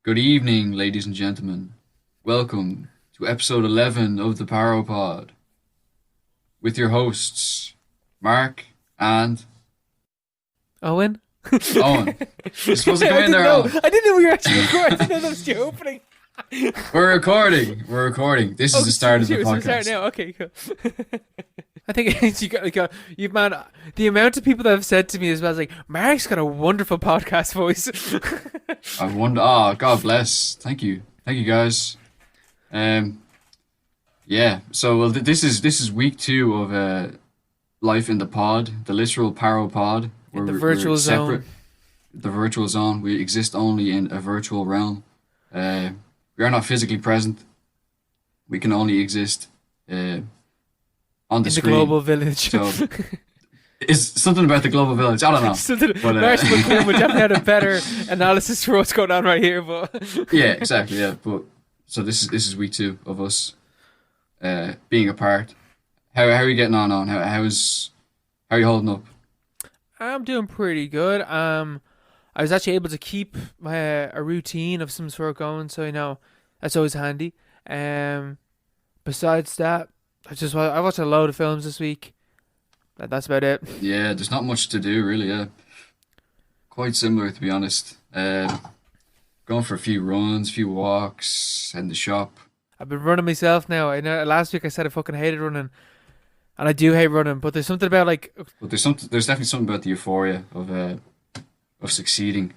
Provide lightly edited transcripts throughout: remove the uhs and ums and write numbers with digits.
Good evening, ladies and gentlemen. Welcome to episode 11 of the Paropod with your hosts, Mark and Owen? Owen. You're supposed to come I in didn't there, know. Owen. I didn't know we were actually recording. I didn't know that was the opening. We're recording. We're recording. This is the start of the So start podcast. now. Okay, cool. I think it's, you man. The amount of people that have said to me as well is like, Mark's got a wonderful podcast voice. I wonder. Oh, God bless. Thank you, guys. Yeah. So well, this is week 2 of life in the pod, the literal Paropod. In the virtual zone. The virtual zone. We exist only in a virtual realm. We are not physically present. We can only exist on the In the screen. global village. So it's something about the global village. I don't know. But, Mark McFly would definitely have a better analysis for what's going on right here, but yeah, exactly. Yeah, but so this is week 2 of us being apart. How are you getting on? How are you holding up? I'm doing pretty good. I was actually able to keep a routine of some sort going, so that's always handy. Besides that, I watched a load of films this week. That's about it. Yeah, there's not much to do really. Yeah, quite similar to be honest. Going for a few runs, few walks, in the shop. I've been running myself now. I know last week I said I fucking hated running, and I do hate running. But there's something about But there's definitely something about the euphoria of succeeding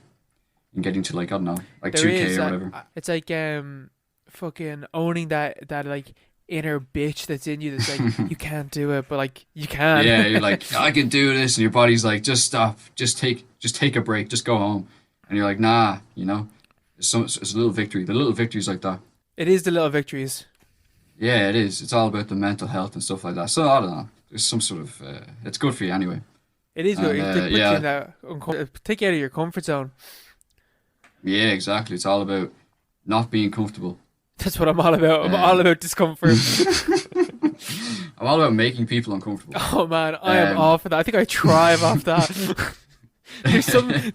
and getting to like I don't know, like there 2K is. or whatever. It's like fucking owning that like inner bitch that's in you. That's like you can't do it, but like you can. Yeah, you're like I can do this, and your body's like just stop, just take a break, just go home, and you're like nah, it's a little victory. The little victories like that. It is the little victories. Yeah, it is. It's all about the mental health and stuff like that. So I don't know. There's some sort of it's good for you anyway. It is good. And, It puts you in that take you out of your comfort zone. Yeah, exactly. It's all about not being comfortable. That's what I'm all about. I'm all about discomfort. I'm all about making people uncomfortable. Oh man, I am off of that. I think I thrive off that.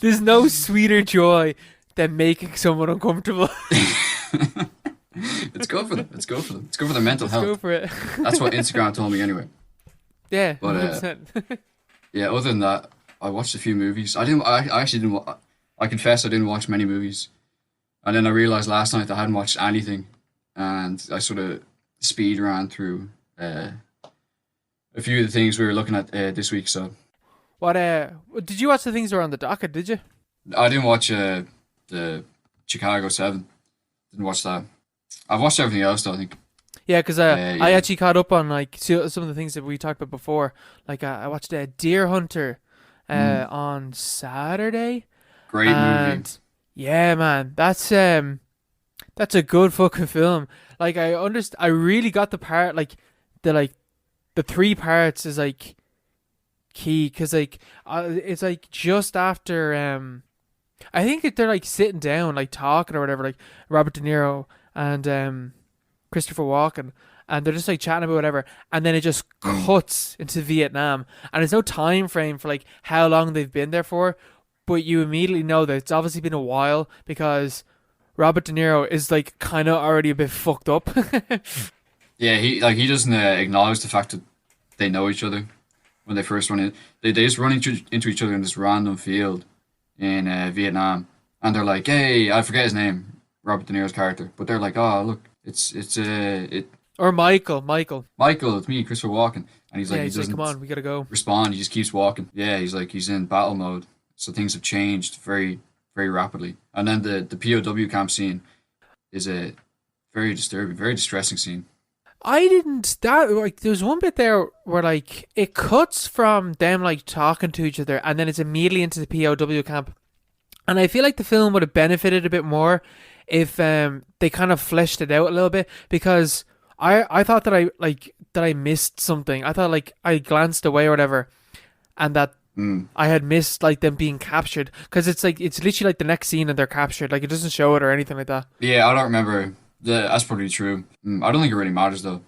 There's no sweeter joy than making someone uncomfortable. It's good for them. It's good for them. It's good for their mental Let's health. go for it. That's what Instagram told me anyway. Yeah, But, 100%. Yeah, other than that, I watched a few movies. I actually didn't. I confess I didn't watch many movies, and then I realized last night I hadn't watched anything, and I sort of speed ran through a few of the things we were looking at this week. So What did you watch the things that were on the docket? Did you? I didn't watch the Chicago 7. Didn't watch that. I've watched everything else though. I think. Yeah, because Yeah. I actually caught up on like some of the things that we talked about before. Like I watched Deerhunter on Saturday. Great movie. And yeah, man, that's a good fucking film. Like I really got the part the 3 parts is like key because it's like just after I think they're like sitting down like talking or whatever, like Robert De Niro and Christopher Walken, and they're just like chatting about whatever, and then it just cuts into Vietnam, and there's no time frame for like how long they've been there for, but you immediately know that it's obviously been a while because Robert De Niro is like kind of already a bit fucked up. Yeah, he doesn't acknowledge the fact that they know each other when they first run in. They just run into each other in this random field in Vietnam, and they're like, "Hey, I forget his name, Robert De Niro's character," but they're like, "Oh, look, it's Or Michael, Michael, it's me, Christopher Walken," and he's like, yeah, he he's like, doesn't come on, we gotta go. respond. He just keeps walking. Yeah, he's like he's in battle mode, so things have changed very very rapidly. And then the POW camp scene is a very disturbing, very distressing scene. I didn't that like there's one bit there where like it cuts from them like talking to each other and then it's immediately into the POW camp. And I feel like the film would have benefited a bit more if they kind of fleshed it out a little bit because I thought that I missed something. I thought like I glanced away or whatever and that I had missed like them being captured because it's literally like the next scene and they're captured. Like it doesn't show it or anything like that. Yeah, I don't remember. That's probably true. I don't think it really matters though.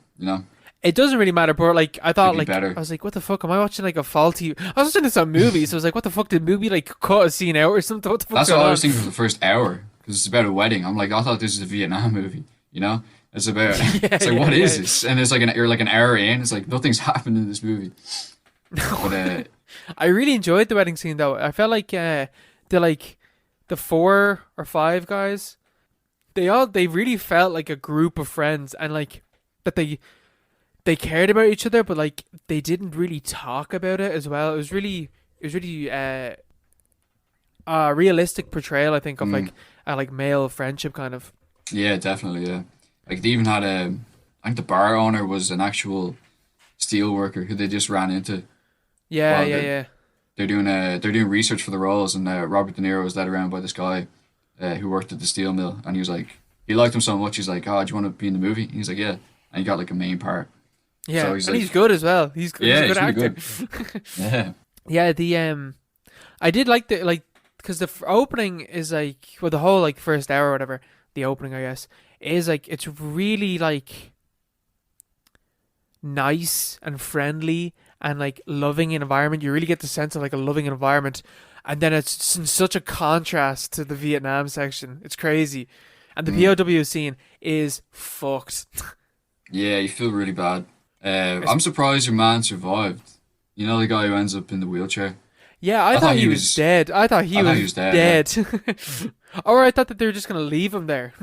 It doesn't really matter, but like I thought, Could be like better. I was like, what the fuck? Am I watching like a faulty? I was watching this on movies, so I was like, what the fuck? Did movie like cut a scene out or something? What the fuck? That's what I was thinking for the first hour. because it's about a wedding. I'm like, I thought this was a Vietnam movie. You know, it's about. Yeah, It's like, yeah, what is yeah. this? And it's like you're like an hour in. It's like nothing's happened in this movie. But I really enjoyed the wedding scene though. I felt like the like the 4 or 5 guys, they really felt like a group of friends, and like that they cared about each other, but like they didn't really talk about it as well. It was really a realistic portrayal, I think, of mm, like a like male friendship kind of. yeah, definitely, yeah. Like they even had a. I think the bar owner was an actual steel worker who they just ran into Yeah, while yeah, yeah. they're doing research for the roles, and Robert De Niro was led around by this guy who worked at the steel mill, and he was like, he liked him so much, he's like, oh, do you want to be in the movie? And he's like, yeah, and he got like a main part. So Yeah, he's and like, he's good as well. He's a yeah, good he's really actor. good. Yeah. Yeah, the I did like the like because the opening is like, well, the whole like first hour or whatever, the opening, I guess, is like it's really like nice and friendly and like loving environment. You really get the sense of like a loving environment, and then it's in such a contrast to the Vietnam section. It's crazy, and the Mm. POW scene is fucked. Yeah, you feel really bad. It's, I'm surprised your man survived. You know the guy who ends up in the wheelchair. yeah, I I thought thought he he was was. dead. I thought he I thought he was was dead. Yeah. dead. Or I thought that they were just gonna leave him there.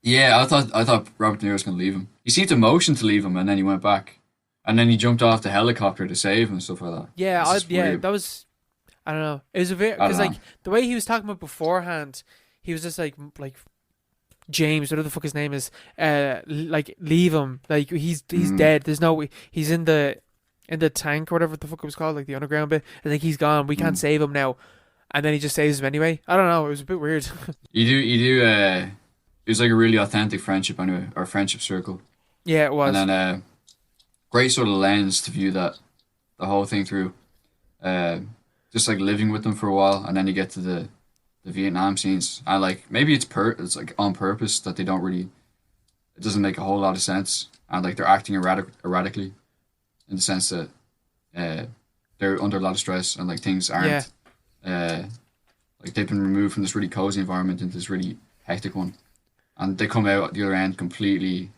Yeah, I thought Robert De Niro was gonna leave him. He seemed to motion to leave him, and then he went back, and then he jumped off the helicopter to save him and stuff like that. Yeah, It's just yeah, weird. that was, I don't know. It was a very I because don't like know. the way he was talking about beforehand, he was just like James, whatever the fuck his name is, like leave him, like he's Mm, dead. There's no way he's in the tank or whatever the fuck it was called, like the underground bit. I think he's gone. We can't mm. save him now, and then he just saves him anyway. I don't know. It was a bit weird. You do. It was like a really authentic friendship anyway, or friendship circle, Yeah, it and was. then great sort of lens to view that the whole thing through. Uh, just like living with them for a while, and then you get to the Vietnam scenes, and like maybe it's like on purpose that they don't really. It doesn't make a whole lot of sense, and like they're acting erratically in the sense that uh, they're under a lot of stress, and like things Yeah, aren't uh, like they've been removed from this really cozy environment into this really hectic one, and they come out at the other end completely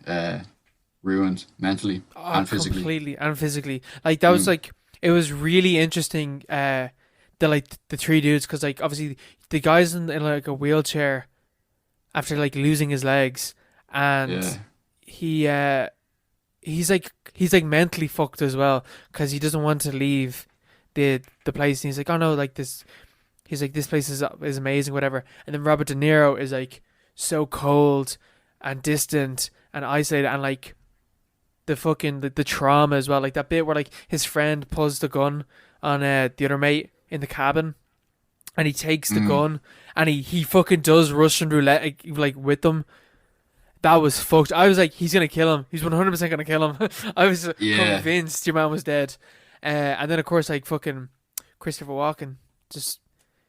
ruined mentally oh, and physically. completely and physically. Like that was Mm, like it was really interesting. The like the 3 dudes, because like obviously the guy's in like a wheelchair after like losing his legs, yeah. and he he's like mentally fucked as well because he doesn't want to leave the place, and he's like, oh no, like this, he's like, this place is amazing, whatever. And then Robert De Niro is like so cold and distant and isolated, and like the fucking the trauma as well, like that bit where like his friend pulls the gun on the other mate in the cabin, and he takes the Mm, gun, and he fucking does Russian roulette like with them. That was fucked. I was like, he's gonna kill him. He's 100% gonna kill him. I was yeah. convinced your man was dead. And then of course like fucking Christopher Walken, just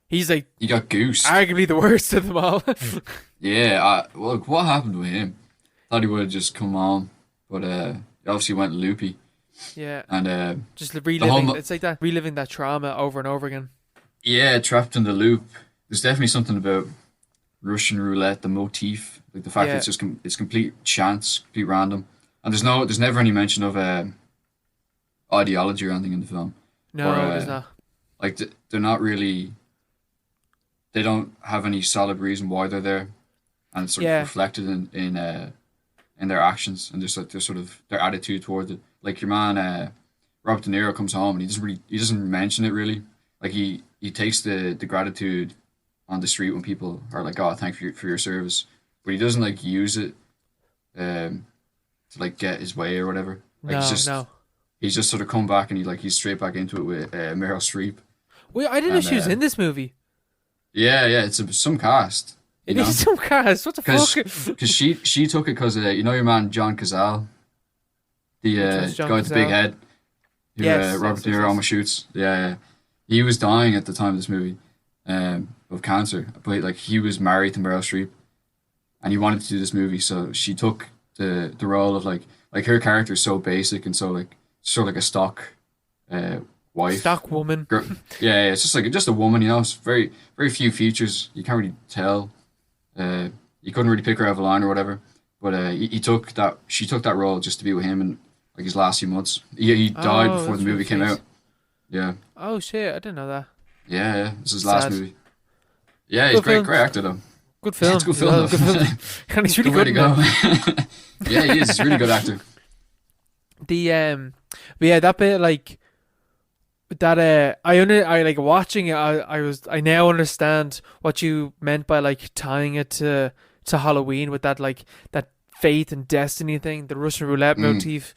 he's like You got goosed. arguably the worst of them all. Yeah. Well, what happened with him? Thought he would have just come on, but he obviously went loopy, Yeah, and just the whole reliving. It's like that reliving that trauma over and over again. yeah, trapped in the loop. There's definitely something about Russian roulette, the motif, like the fact that Yeah, it's complete chance, complete random, and there's never any mention of ideology or anything in the film, or no, there's not. like they're not really, they don't have any solid reason why they're there, and it's sort of Yeah, reflected in their actions and just like their sort of their attitude towards it. Like your man, Robert De Niro comes home and he doesn't mention it really. Like he takes the gratitude on the street when people are like, oh, thank you for your service, but he doesn't like use it to like get his way or whatever. Like no, no. he's just sort of come back and he's straight back into it with Meryl Streep Wait, I didn't know and she was in this movie. yeah, it's some cast, you It know, is some cast. What the because fuck? she took it because you know your man John Cazale, the Which one's John guy with the big Cazale? head who Yes, Robert yes, De yes, Niro yes. almost shoots. Yeah, yeah. He was dying at the time of this movie, of cancer. But like he was married to Meryl Streep, and he wanted to do this movie, so she took the role of like her character is so basic and so like sort of like a stock uh, wife. Stock woman. Girl, yeah, it's just like just a woman, you know. It's very few features. You can't really tell. He couldn't really pick her out of a line or whatever, but he took that she took that role just to be with him in like his last few months. He died Oh, before the that's really movie came sweet. out. Yeah, Oh shit, I didn't know that. yeah, yeah. This is his last Sad. movie. Yeah, he's Good great, film. great actor though. Good Yeah, it's film a good as film well. Good film. though. And he's really Good way good to in go. it. Yeah, he is. He's a really good actor. The but yeah, that bit like that I like watching it. I now understand what you meant by like tying it to Halloween with that like that fate and destiny thing, the Russian roulette Mm, motif,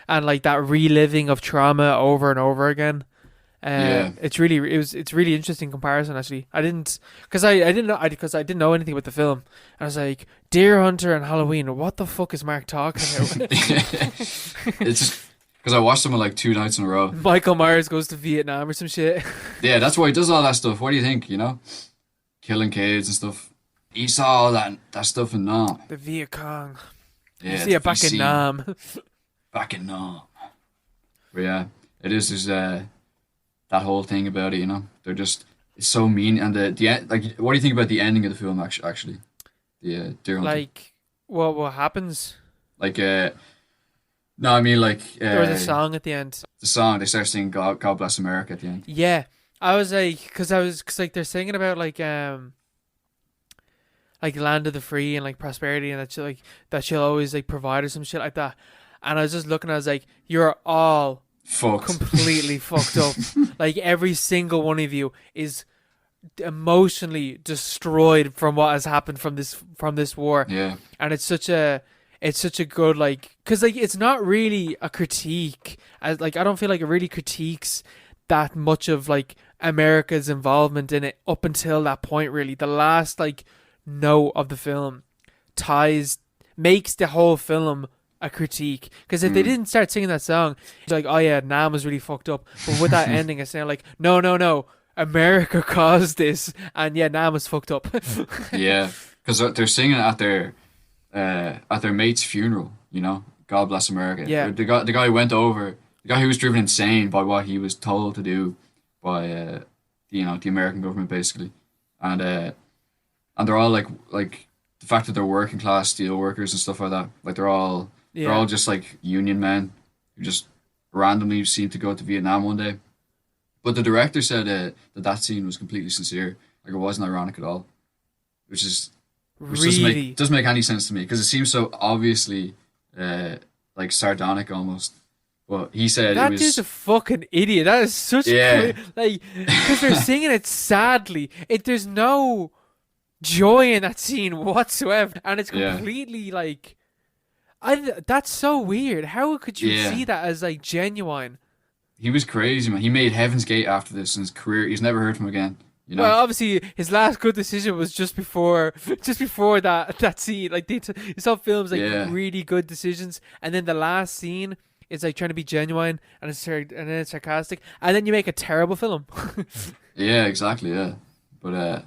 and like that reliving of trauma over and over again. yeah, It's really interesting comparison actually. I didn't know anything about the film. I was like Deerhunter and Halloween. What the fuck is Mark talking about? it's just because I watched them like 2 nights in a row. Michael Myers goes to Vietnam or some shit. Yeah, that's why he does all that stuff. What do you think? Killing kids and stuff. He saw all that stuff in Nam. The Viet Cong. You Yeah, see the it back in VC Nam. back in Nam. But yeah, it is just that whole thing about it. They're just it's so mean. And the end, like, what do you think about the ending of the film? Actually, the Deer Hunter. Like, what happens? Like, no, I mean like There was a song at the end. the song they start singing God Bless America at the end. Yeah, I was like, cause like they're singing about like land of the free and like prosperity and that she'll always like provide or some shit like that. And I was just looking, I was like, you're all Fucked. completely fucked up. Like every single one of you is emotionally destroyed from what has happened from this war. Yeah. And it's such a good like because like it's not really a critique as like I don't feel like it really critiques that much of like America's involvement in it up until that point. Really, the last like note of the film ties makes the whole film a critique, because if they Mm. didn't start singing that song, it's like, oh yeah, Nam was really fucked up, but with that ending it's now like, no, no, no, America caused this, and yeah, Nam was fucked up. Yeah. Because they're singing it at their mate's funeral. God bless America. Yeah. The guy who went over, the guy who was driven insane by what he was told to do by the American government basically, and they're all like the fact that they're working class steel workers and stuff like that. Like they're all Yeah. just like union men who just randomly seem to go to Vietnam one day. But the director said that scene was completely sincere. Like it wasn't ironic at all, which is which Really, doesn't make any sense to me because it seems so obviously uh, like sardonic almost. But he said it that dude's was a fucking idiot. That is such yeah, like, because they're singing it sadly. There's no joy in that scene whatsoever, and it's yeah, completely like, that's so weird. How could you yeah. see that as like genuine? He was crazy, man. He made Heaven's Gate after this in his career. He's never heard from him again. You know? Well, obviously, his last good decision was just before, that scene. Like some films like Yeah, really good decisions, and then the last scene is like trying to be genuine, and and then it's sarcastic, and then you make a terrible film. yeah, exactly, yeah. But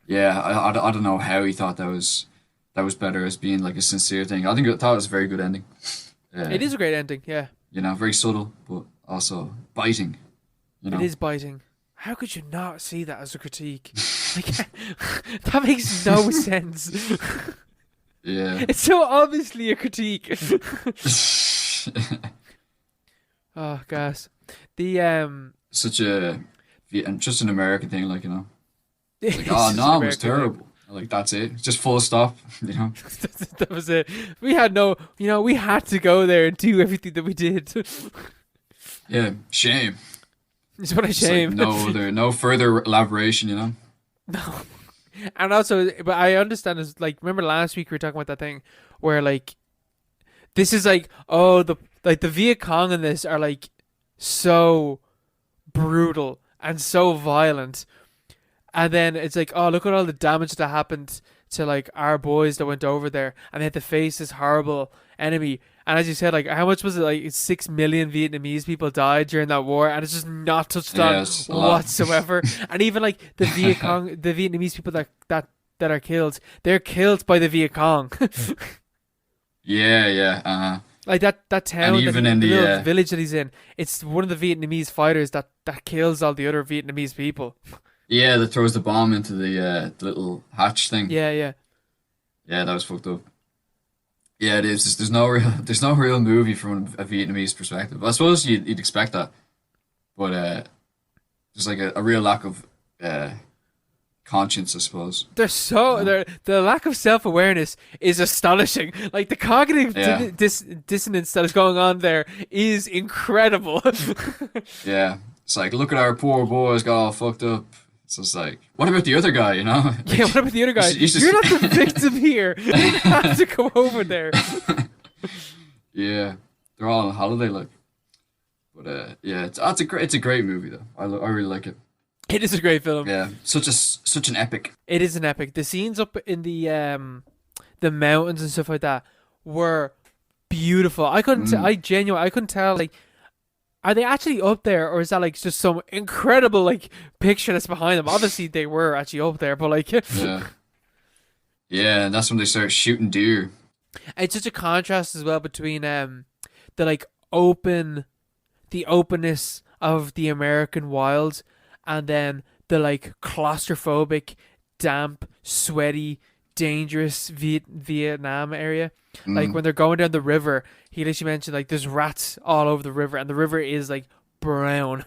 yeah, I don't know how he thought that was better as being like a sincere thing. I thought it was a very good ending. Uh, It is a great ending, yeah. very subtle, but also biting. You It know, is biting. How could you not see that as a critique? Like, that makes no sense. yeah. It's so obviously a critique. Oh, gas. The Such and just an American thing, like. Like, it's oh, just an no, it was American thing. terrible. Like, that's it. Just full stop, you know? That was it. We had no, we had to go there and do everything that we did. Yeah, shame. It's what a Just like shame. no further elaboration, you know? No. And also, but I understand is like, remember last week we were talking about that thing where like this is like, oh, the Viet Cong in this are like so brutal and so violent, and then it's like, oh, look at all the damage that happened to like our boys that went over there, and they had to face this horrible enemy. And as you said, like, how much was it? Like 6 million Vietnamese people died during that war, and it's just not touched on Yes, a lot. whatsoever. And even like the Viet Cong, the Vietnamese people that are killed, they're killed by the Viet Cong. Yeah, yeah. Like that And town, even in the the little village that he's in, it's one of the Vietnamese fighters that kills all the other Vietnamese people. yeah, that throws the bomb into the little hatch thing. Yeah, yeah. Yeah, that was fucked up. Yeah, it is. There's no real movie from a Vietnamese perspective. I suppose you'd expect that, but there's like a real lack of uh, conscience, I suppose. You know? The lack of self awareness is astonishing. Like the cognitive Yeah, dissonance that is going on there is incredible. yeah. It's like, look at our poor boys got all fucked up. It's just like, what about the other guy? You know, Yeah, like what about the other guy? he's You're just not the victim here. You have to go over there. yeah. They're all on holiday, like. But yeah, it's a great movie though. I really like it. It is a great film. Yeah, such an epic. It is an epic. The scenes up in the mountains and stuff like that were beautiful. Mm. I couldn't tell like are they actually up there or is that like just some incredible like picture that's behind them? Obviously they were actually up there, but like Yeah, yeah, and that's when they start shooting deer. it's such a contrast as well between the like open the openness of the American wilds and then the like claustrophobic, damp, sweaty, dangerous Vietnam area. Like Mm. when they're going down the river, he literally mentioned like there's rats all over the river and the river is like brown.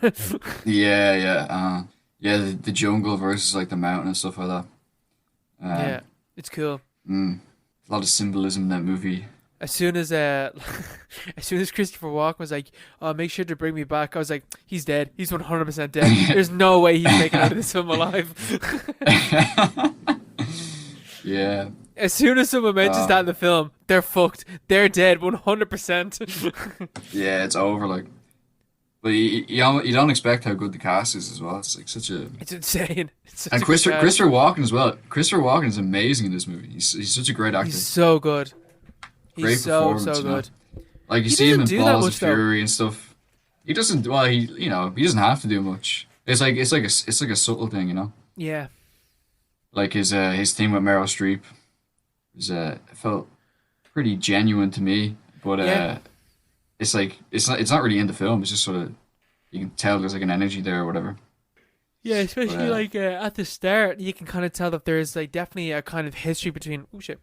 Yeah, yeah, yeah. The jungle versus like the mountain and stuff like that. Yeah, Um, it's cool. mm, a lot of symbolism in that movie. As soon as as soon as Christopher Walken was like, "Oh, make sure to bring me back," I was like, "He's dead. He's 100% dead. There's no way he's making out of this film alive." Yeah. As soon as someone mentions Uh, that in the film, they're fucked. They're dead 100%. yeah, it's over. Like, but you don't expect how good the cast is as well. It's like such a It's insane. It's such and a good cast. Christopher Walken as well. Christopher Walken is amazing in this movie. He's such a great He's actor. so good. He's Great so performance, you know. good. Like you He see him doesn't in do that Balls of much though. Fury and stuff. He doesn't. Well, he doesn't have to do much. It's like a subtle thing, you know. Yeah. Like his thing with Meryl Streep was felt pretty genuine to me, but Yeah. it's like it's not really in the film. It's just sort of you can tell there's like an energy there or whatever. Yeah, But especially like at the start, you can kind of tell that there's like definitely a kind of history between. Oh shit!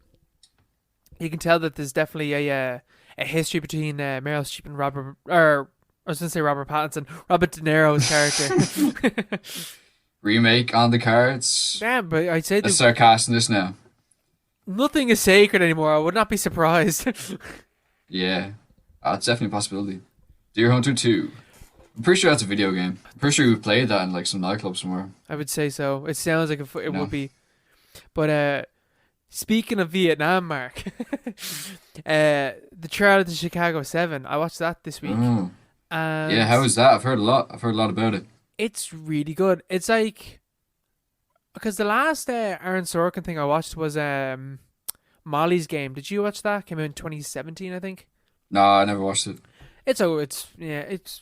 You can tell that there's definitely a history between Meryl Streep and Robert, or I was gonna say Robert Pattinson, Robert De Niro's character. remake on the cards. Damn, but I'd say Let's that start casting this now. nothing is sacred anymore. I would not be surprised. Yeah, it's definitely a possibility. Deerhunter 2. I'm pretty sure that's a video game. I'm pretty sure we played that in like some nightclub somewhere. I would say so. It sounds like it You would know? be. But speaking of Vietnam, Mark, the trial of the Chicago 7, I watched that this week. Oh. Yeah, And how is that? I've heard a lot. I've heard a lot about it. it's really good. It's like because the last Aaron Sorkin thing I watched was Molly's Game. Did you watch that? Came out in 2017, I think. No, I never watched it. It's yeah, it's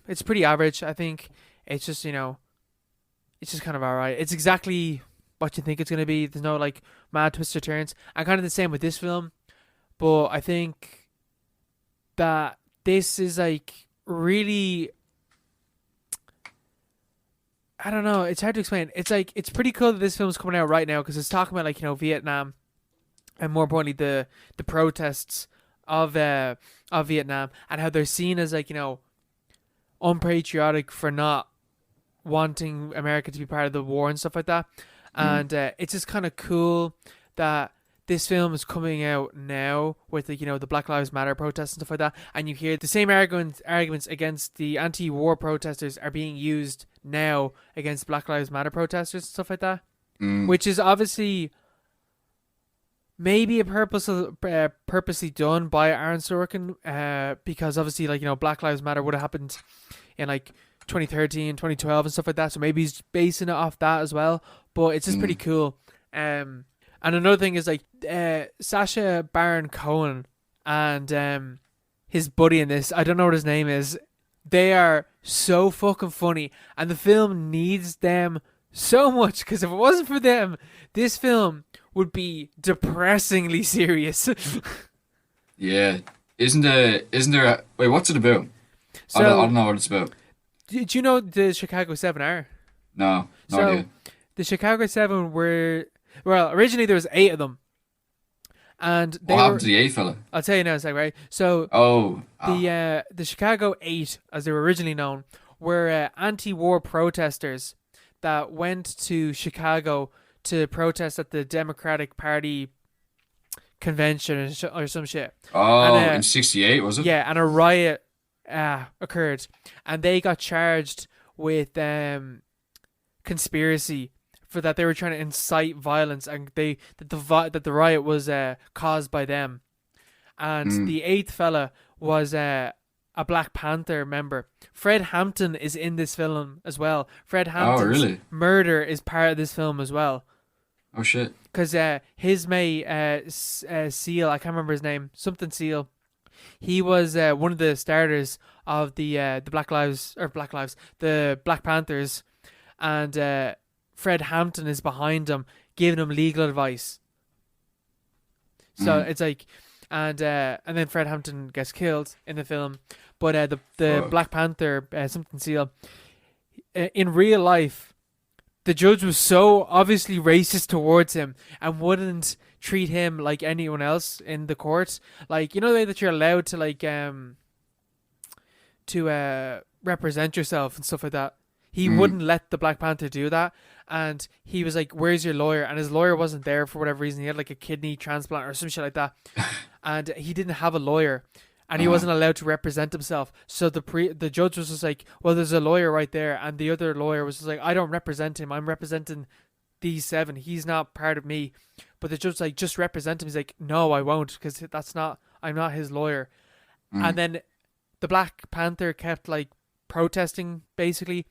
it's pretty average. I think it's just it's just kind of alright. It's exactly what you think it's gonna be. There's no like mad twists or turns. I'm kind of the same with this film, but I think that this is like really I don't know. It's hard to explain. It's like it's pretty cool that this film's coming out right now because it's talking about like Vietnam and more importantly the protests of Vietnam and how they're seen as like unpatriotic for not wanting America to be part of the war and stuff like that. Mm. And it's just kind of cool that this film is coming out now with like the Black Lives Matter protests and stuff like that, and you hear the same arguments against the anti-war protesters are being used now against Black Lives Matter protesters and stuff like that, Mm. which is obviously maybe purposely done by Aaron Sorkin, because obviously like Black Lives Matter would have happened in like 2013, 2012 and stuff like that. So maybe he's basing it off that as well. But it's just pretty Mm. cool. And another thing is like Sacha Baron Cohen and his buddy in this. I don't know what his name is. They are so fucking funny, and the film needs them so much because if it wasn't for them, this film would be depressingly serious. Yeah. Isn't there wait, what's it about? I So, don't know what it's about. do you know the Chicago 7 are? No, no So, idea. the Chicago 7 were, well, originally there was 8 of them. and What they happened were. to the eighth fella? I'll tell you now, it's like right. So Oh, the Chicago Eight, as they were originally known, were anti-war protesters that went to Chicago to protest at the Democratic Party convention or some shit. And in '68 was it? yeah, and a riot occurred, and they got charged with conspiracy for that. They were trying to incite violence, and that the riot was caused by them. And Mm. the eighth fella was a Black Panther member. Fred Hampton is in this film as well. Fred Oh, Hampton's really? murder is part of this film as well. Oh shit. Because his mate, Seal, I can't remember his name, something Seal. He was one of the starters of the the Black Panthers, and Fred Hampton is behind him, giving him legal advice. So Mm. it's like, and then Fred Hampton gets killed in the film, but the Fuck. Black Panther, something Seal, in real life, the judge was so obviously racist towards him and wouldn't treat him like anyone else in the court. Like, you know the way that you're allowed to represent yourself and stuff like that. He wouldn't let the Black Panther do that, and he was like, "Where's your lawyer?" And his lawyer wasn't there for whatever reason. He had like a kidney transplant or some shit like that, and he didn't have a lawyer, and he wasn't allowed to represent himself. So the judge was just like, "Well, there's a lawyer right there," and the other lawyer was just like, "I don't represent him. I'm representing these seven. He's not part of me." But the judge was like, "Just represent him." He's like, "No, I won't, because I'm not his lawyer." And then the Black Panther kept like protesting basically,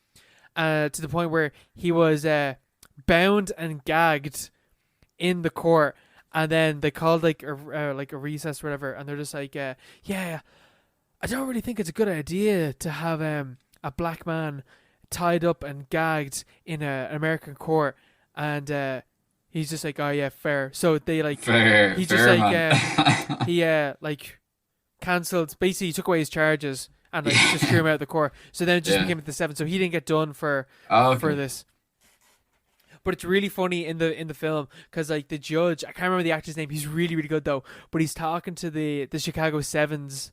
to the point where he was bound and gagged in the court, and then they called like a recess or whatever, and they're just like, yeah, I don't really think it's a good idea to have a black man tied up and gagged in an American court, and he's just like, oh yeah, fair. So they like, Fair. he Fair, just like man. he like cancelled, basically he took away his charges and like just threw him out of the court. So then it just Yeah. became the seven. So he didn't get done for Oh, for okay. this. But it's really funny in the film because like the judge, I can't remember the actor's name. He's really really good though. But he's talking to the Chicago Sevens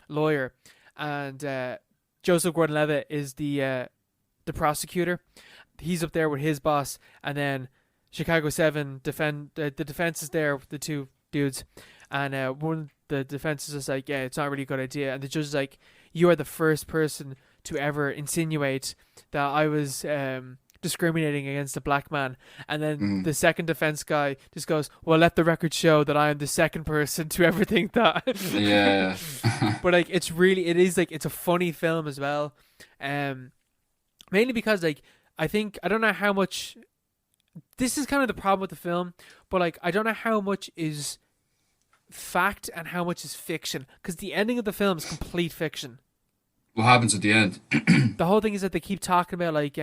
lawyer, and Joseph Gordon-Levitt is the prosecutor. He's up there with his boss, and then Chicago Seven the defense is there with the two dudes, and one the defense is just like, yeah, it's not really a good idea, and the judge is like, you are the first person to ever insinuate that I was discriminating against a black man. And then the second defense guy just goes, well, let the record show that I am the second person to ever think that. Yeah. But like it is like, it's a funny film as well, mainly because like I don't know how much, this is kind of the problem with the film, but like I don't know how much is fact and how much is fiction, because the ending of the film is complete fiction. What happens at the end? The whole thing is that they keep talking about like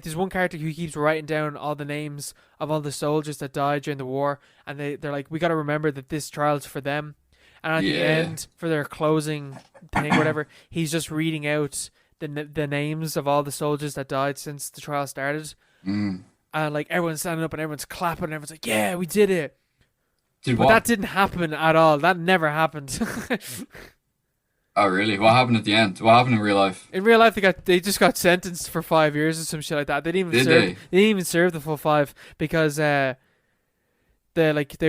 there's one character who keeps writing down all the names of all the soldiers that died during the war, and they're like, we got to remember that this trial's for them. And at the Yeah. end, for their closing thing, whatever, he's just reading out the names of all the soldiers that died since the trial started. Mm. And like everyone's standing up and everyone's clapping and everyone's like, yeah, we did it. Did But what? that didn't happen at all. That never happened. Oh, really? What happened at the end? What happened in real life? In real life, they just got sentenced for 5 years or some shit like that. They didn't even Did serve. they? They didn't even serve the full 5 because they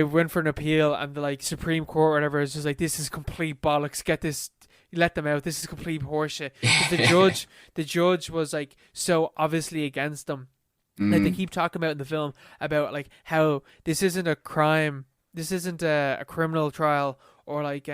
went for an appeal, and the like Supreme Court or whatever is just like, this is complete bollocks. Get this, let them out. This is complete horseshit. 'Cause the judge was like so obviously against them. Like they keep talking about in the film about like how this isn't a crime. This isn't a criminal trial or like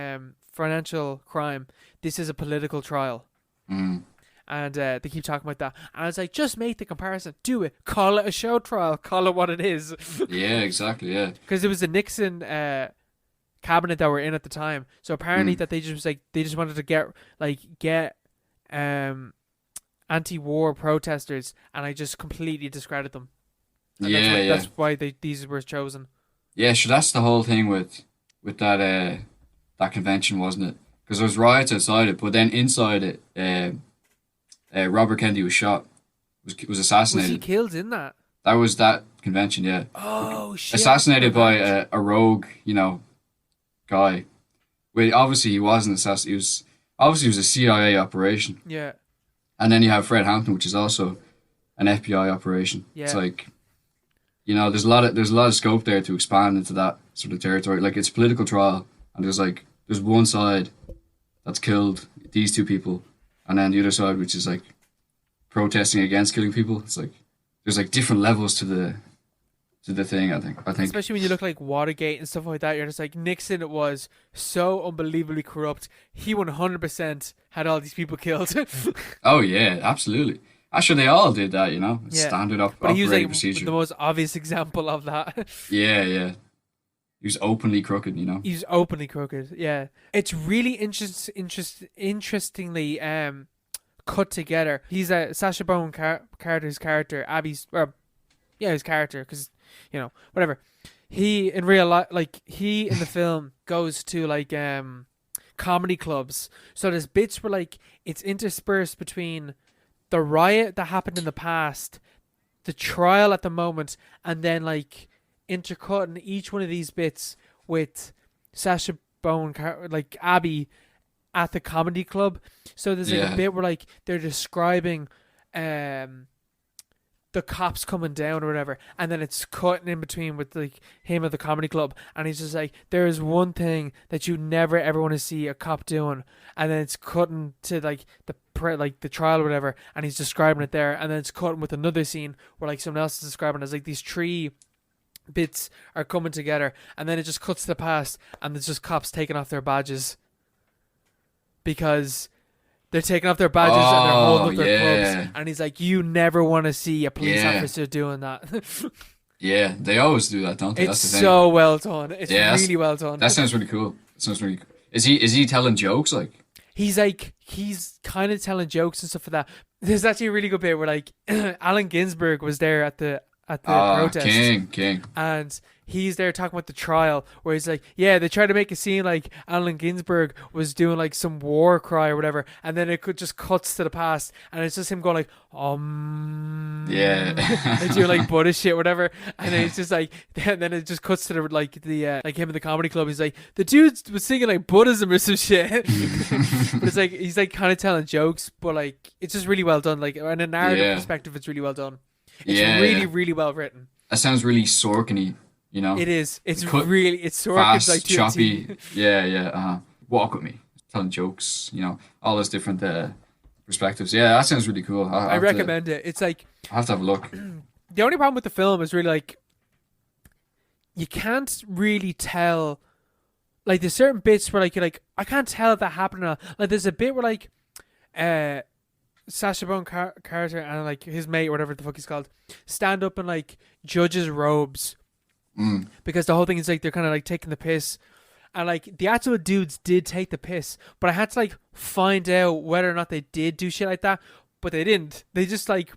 financial crime. This is a political trial. Mm. And they keep talking about that. And I was like, just make the comparison. Do it. Call it a show trial. Call it what it is. Yeah, exactly. Yeah. Because it was the Nixon cabinet that were in at the time. So apparently that they just wanted to get anti-war protesters, and I just completely discredit them. And Yeah, that's why these were chosen. Yeah, sure. That's the whole thing with that convention, wasn't it? Because there was riots outside it, but then inside it, Robert Kennedy was shot, was Was he assassinated. killed in that? That was that convention, yeah. Oh shit! Assassinated by a rogue, guy. Well, obviously he wasn't assassinated. He was a CIA operation. Yeah. And then you have Fred Hampton, which is also an FBI operation. Yeah. It's like, there's a lot of scope there to expand into that sort of territory. Like, it's a political trial, and there's one side that's killed these two people, and then the other side, which is like protesting against killing people. It's like there's like different levels to the thing. I think. Especially when you look like Watergate and stuff like that, you're just like, Nixon was so unbelievably corrupt. He 100% had all these people killed. Oh yeah, absolutely. Actually, they all did that. It's Yeah. standard But he was operating like procedure. the most obvious example of that. Yeah, yeah. He was openly crooked. He's openly crooked. Yeah, it's really interestingly cut together. He's a Sacha Baron Carter's character, Abby's, his character, because whatever. He in real life, like he in the film goes to like comedy clubs. So there's bits where like it's interspersed between the riot that happened in the past, the trial at the moment, and then like intercutting each one of these bits with Sacha Baron, like Abby, at the comedy club. So there's like a bit where like they're describing the cops coming down or whatever, and then it's cutting in between with like him at the comedy club, and he's just like, there is one thing that you never ever want to see a cop doing, and then it's cutting to like the trial or whatever, and he's describing it there, and then it's cutting with another scene where like someone else is describing it as like these three bits are coming together, and then it just cuts to the past, and it's just cops taking off their badges because they're taking off their badges and they're holding up their clubs, and he's like, you never want to see a police officer doing that. Yeah, they always do that, don't they? It's That's the thing. so well done. It's really well done. That sounds really cool. Is he telling jokes like? He's kind of telling jokes and stuff like that. There's actually a really good bit where like Allen Ginsberg was there at the protest. King. And he's there talking about the trial, where he's like, yeah, they tried to make it seem like Allen Ginsberg was doing like some war cry or whatever, and then it just cuts to the past, and it's just him going like, yeah, and doing like Buddhist shit, whatever, and then it's just like, and then it just cuts to the like him in the comedy club. He's like, the dude was singing like Buddhism or some shit. But it's like he's like kind of telling jokes, but like it's just really well done. Like in a narrative perspective, it's really well done. It's really well written. That sounds really Sorkin-y, It is. It's Sorkin's fast, like choppy. Yeah. Walk with me, telling jokes. All those different perspectives. Yeah, that sounds really cool. I recommend it. It's like I have to have a look. The only problem with the film is really like you can't really tell. Like there's certain bits where like you're like, I can't tell if that happened or not. Like there's a bit where like Sacha Baron Carter and like his mate, or whatever the fuck he's called, stand up in like judges' robes, because the whole thing is like they're kind of like taking the piss, and like the actual dudes did take the piss, but I had to like find out whether or not they did do shit like that, but they didn't. They were just like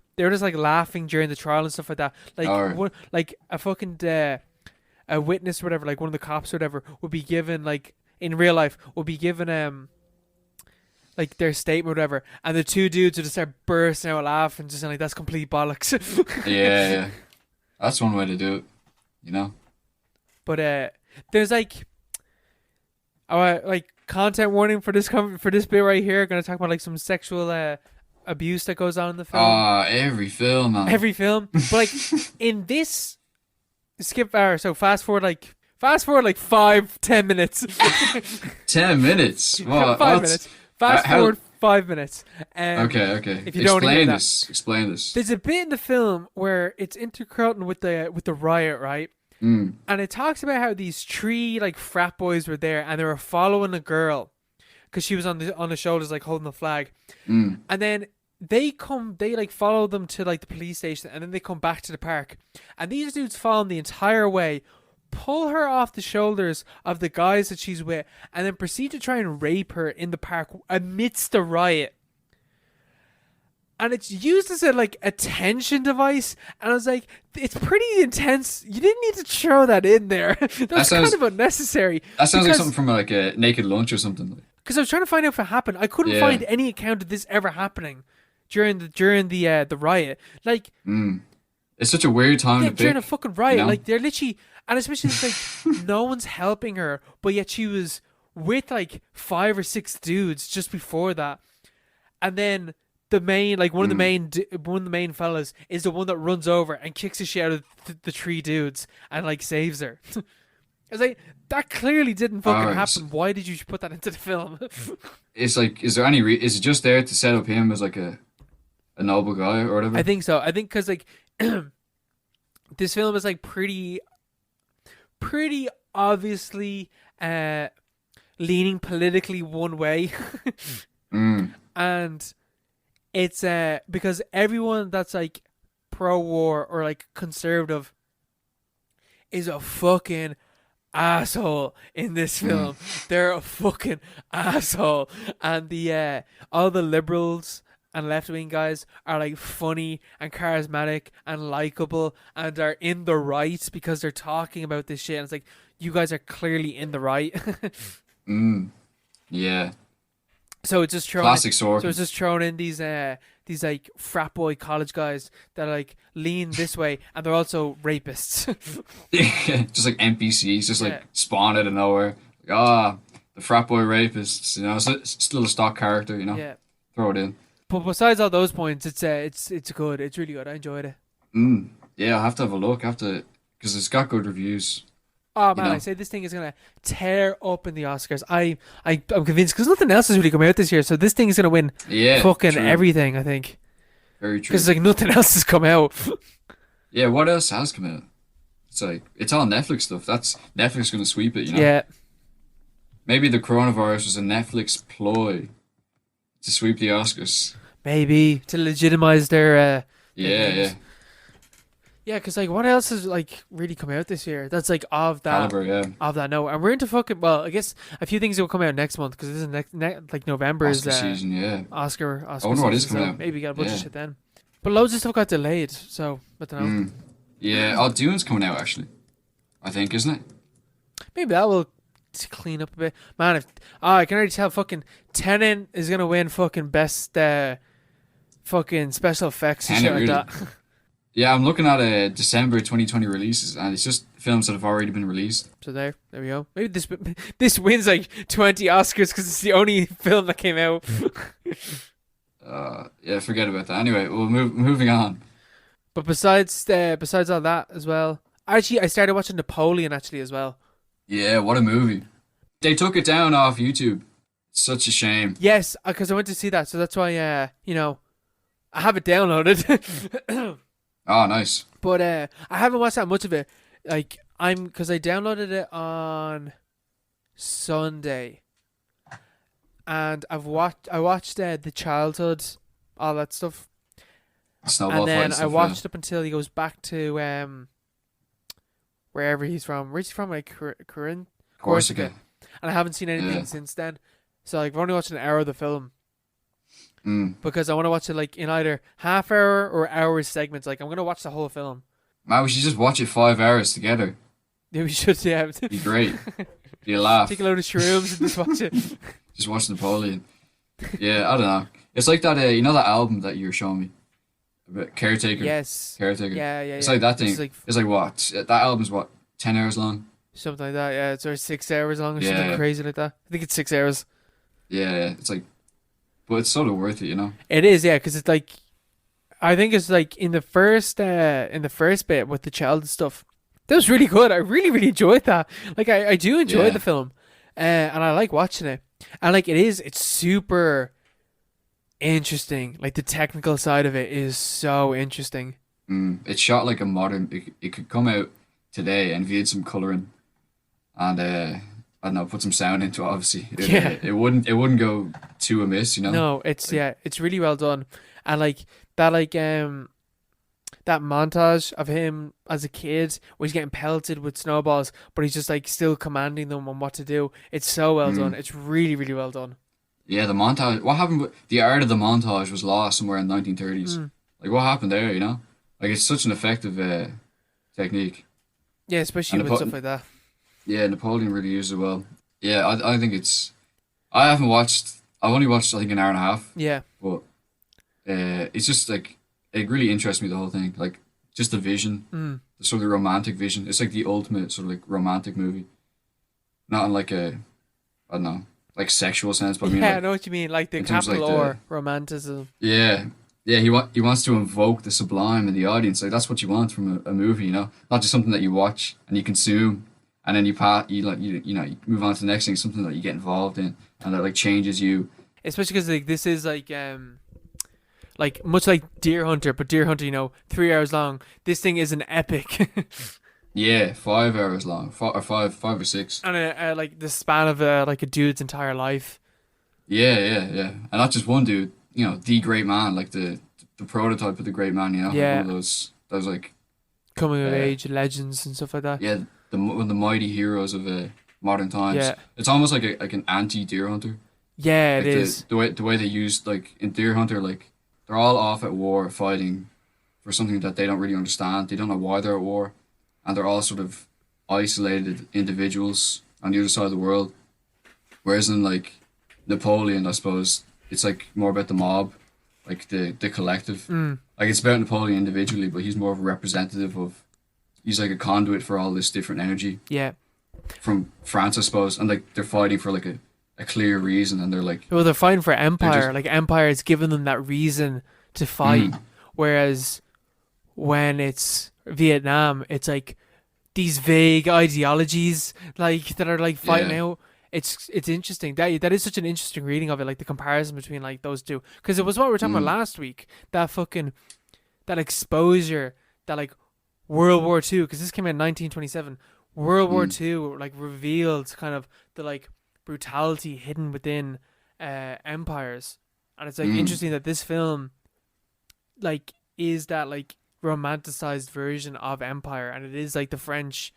laughing during the trial and stuff like that. Like like a fucking a witness or whatever, like one of the cops or whatever, would be given like in real life would be given like their statement or whatever, and the two dudes would just start bursting out laughing, just saying like, that's complete bollocks. yeah. That's one way to do it, But there's like content warning for this bit right here. Gonna talk about like some sexual abuse that goes on in the film. Every film, man. Every film. But like in this fast forward like 5-10 minutes. 10 minutes. What? 5 minutes. Fast forward 5 minutes. Okay. If you don't hear that. Explain this. There's a bit in the film where it's intercutting with the riot, right? And it talks about how these three like frat boys were there, and they were following a girl because she was on the shoulders like holding the flag. And then they like follow them to like the police station, and then they come back to the park, and these dudes follow them the entire way, pull her off the shoulders of the guys that she's with, and then proceed to try and rape her in the park amidst the riot. And it's used as a attention device, and I was like, it's pretty intense. You didn't need to throw that in there. That's kind of unnecessary. That sounds like something from like a Naked Lunch or something. Because I was trying to find out if it happened. I couldn't find any account of this ever happening during the riot. Like, it it's such a weird time Yeah, to during a pick. fucking You riot, know? like they're literally, and especially it's like no one's helping her, but yet she was with like 5 or 6 dudes just before that, and then the main, like Mm. one of the main fellas is the one that runs over and kicks the shit out of the 3 dudes and like saves her. I was like, that clearly didn't fucking Alright. happen. Why did you put that into the film? It's like, is there any is it just there to set up him as like a noble guy or I whatever? think so. I think because like this film is like pretty obviously leaning politically one way, Mm. and it's because everyone that's like pro war or like conservative is a fucking asshole in this Mm. film. They're a fucking asshole, and the all the liberals and left wing guys are like funny and charismatic and likable and are in the right because they're talking about this shit. And it's like, you guys are clearly in the right. Mm. Yeah. So it's just thrown. Classic So it's Sorkin. just thrown in these like frat boy college guys that like lean this way, and they're also rapists. Just like NPCs, just Yeah, like spawn out of nowhere. Like, ah, the frat boy rapists. You know, it's still a stock character. You know, yeah. throw it in. But besides all those points, it's good. It's really good. I enjoyed it. Mm. Yeah, I have to have a look. I have to, because it's got good reviews. Oh You man, I know. say this thing is gonna tear up in the Oscars. I'm convinced because nothing else has really come out this year, so this thing is gonna win Yeah, fucking true. everything. I think Very because true. like nothing else has come out. Yeah, what else has come out? It's like it's all Netflix stuff. That's Netflix gonna sweep it. You know. Yeah, Maybe the coronavirus was a Netflix ploy to sweep the Oscars. maybe to legitimize their Yeah, yeah. games. Yeah, because like what else has like really come out this year? That's like Caliber, yeah. of that note, and we're into fucking well. I guess a few things will come out next month because this is like November is Oscar season, yeah. I Oscar wonder what is season, coming so out. maybe we got a bunch of Yeah. shit then. But loads of stuff got delayed, so I don't know. Mm. Yeah. Oh, Dune's coming out actually. I think, isn't it? Maybe that will clean up a bit. Man, if I can already tell fucking Tenet is gonna win fucking best fucking special effects and Tenet, shit like really? that. Yeah, I'm looking at December 2020 releases, and it's just films that have already been released. So there we go. Maybe this wins like 20 Oscars because it's the only film that came out. Yeah, forget about that. Anyway, we'll moving on. But besides all that as well, actually I started watching Napoleon actually as well. Yeah, what a movie. They took it down off YouTube. Such a shame. Yes, because I went to see that, so that's why I have it downloaded. Oh, nice. But I haven't watched that much of it. Like because I downloaded it on Sunday, and I watched the childhood, all that stuff, Snowball and fight then I stuff, watched up until he goes back to wherever he's from. Where's he from? Like Corinth, Corsica. and I haven't seen anything Yeah. since then. So like, I've only watched an hour of the film Mm. because I want to watch it like in either half hour or hour segments. Like I'm gonna watch the whole film. Man, we should just watch it 5 hours together. Yeah, we should. Yeah, Be great. You laugh. take a load of shrooms and just watch it. Just watch Napoleon. Yeah, I don't know. It's like that. You know that album that you were showing me, about Caretaker. Yes. Caretaker. Yeah. It's like that thing. It's like It's like what? That album's what? 10 hours long. something like that. Yeah, it's sort of 6 hours long or something Yeah. crazy like that. I think it's 6 hours. Yeah, it's like, but it's sort of worth it, you know. It is, yeah, because it's like I think it's like in the first bit with the child and stuff. That was really good. I really enjoyed that. Like I do enjoy Yeah. the film, and I like watching it. And like it's super interesting. Like the technical side of it is so interesting. It's shot like a modern. It could come out today, and if you had some coloring, and I don't know, put some sound into it. Obviously, Yeah. it wouldn't go too amiss, you know. No, it's Like, it's really well done, and that montage of him as a kid where he's getting pelted with snowballs, but he's just like still commanding them on what to do. It's so well done. It's really well done. Yeah, the montage. What happened? The art of the montage was lost somewhere in the 1930s. Mm. Like, what happened there? You know, like it's such an effective technique. Yeah, especially And with stuff like that. Yeah, Napoleon really used it well. Yeah, I think it's. I haven't watched. I've only watched I think an hour and a half, Yeah, but it's just like it really interests me the whole thing. Like just the vision, Mm. the sort of romantic vision. It's like the ultimate sort of like romantic movie, not in like a I don't know like sexual sense, but I mean Yeah, I like know what you mean. Like the in terms of capital like the or romanticism. yeah. Yeah, he wants to invoke the sublime in the audience. Like that's what you want from a movie, you know, not just something that you watch and you consume, and then you know you move on to the next thing, something that you get involved in and that like changes you. Especially because like this is like much like Deer Hunter, but Deer Hunter, 3 hours long. This thing is an epic, Yeah, 5 hours long, five or six. and like the span of like a dude's entire life. Yeah, and not just one dude. You know, the great man, like the prototype of the great man. You know, like one Yeah, of those like coming of uh age legends and stuff like that. yeah one of the mighty heroes of modern times. Yeah, It's almost like an anti Deer Hunter. yeah, it Like is. the way they use like in Deer Hunter, like they're all off at war fighting for something that they don't really understand. They don't know why they're at war, and they're all sort of isolated individuals on the other side of the world. Whereas in like Napoleon, I suppose it's like more about the mob, like the collective. Mm, Like it's about Napoleon individually, but he's more of a representative of. He's like a conduit for all this different energy yeah. from France, I suppose, and like they're fighting for like a clear reason, and they're like Well, they're fighting for they're empire. just Like empire has given them that reason to fight. mm, Whereas when it's Vietnam, it's like these vague ideologies like that are like fighting yeah, out. It's interesting. That is such an interesting reading of it, like the comparison between like those two. Because it was what we were talking about mm, last week. That fucking that exposure that like World War Two. Because this came out in 1927. World War mm, Two like revealed kind of the like brutality hidden within empires, and it's like mm. interesting that this film like is that like romanticized version of empire, and it is like the French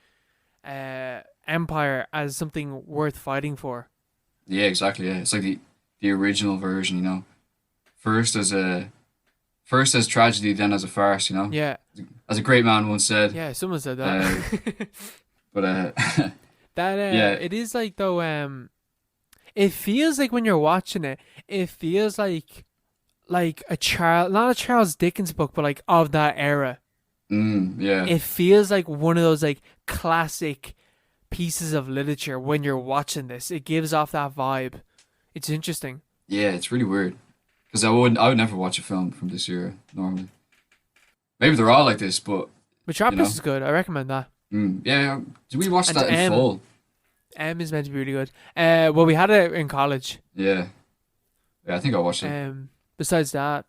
empire as something worth fighting for. Yeah, exactly. Yeah, it's like the original version, you know. First as a first as tragedy, then as a farce, you know. Yeah, As a great man once said. yeah, someone said Uh, that. but That yeah, it is like though it feels like when you're watching it, it feels like a Charles, not a Charles Dickens book, but like of that era. yeah, It feels like one of those like classic pieces of literature when you're watching this. It gives off that vibe. It's interesting. yeah. It's really weird because I would never watch a film from this era normally. Maybe they're all like this, but you Metropolis know, is good. I recommend that. yeah. Did we watch And that in full? M is meant to be really good. Well, we had it in college. Yeah, yeah. I think I watched it. Besides that,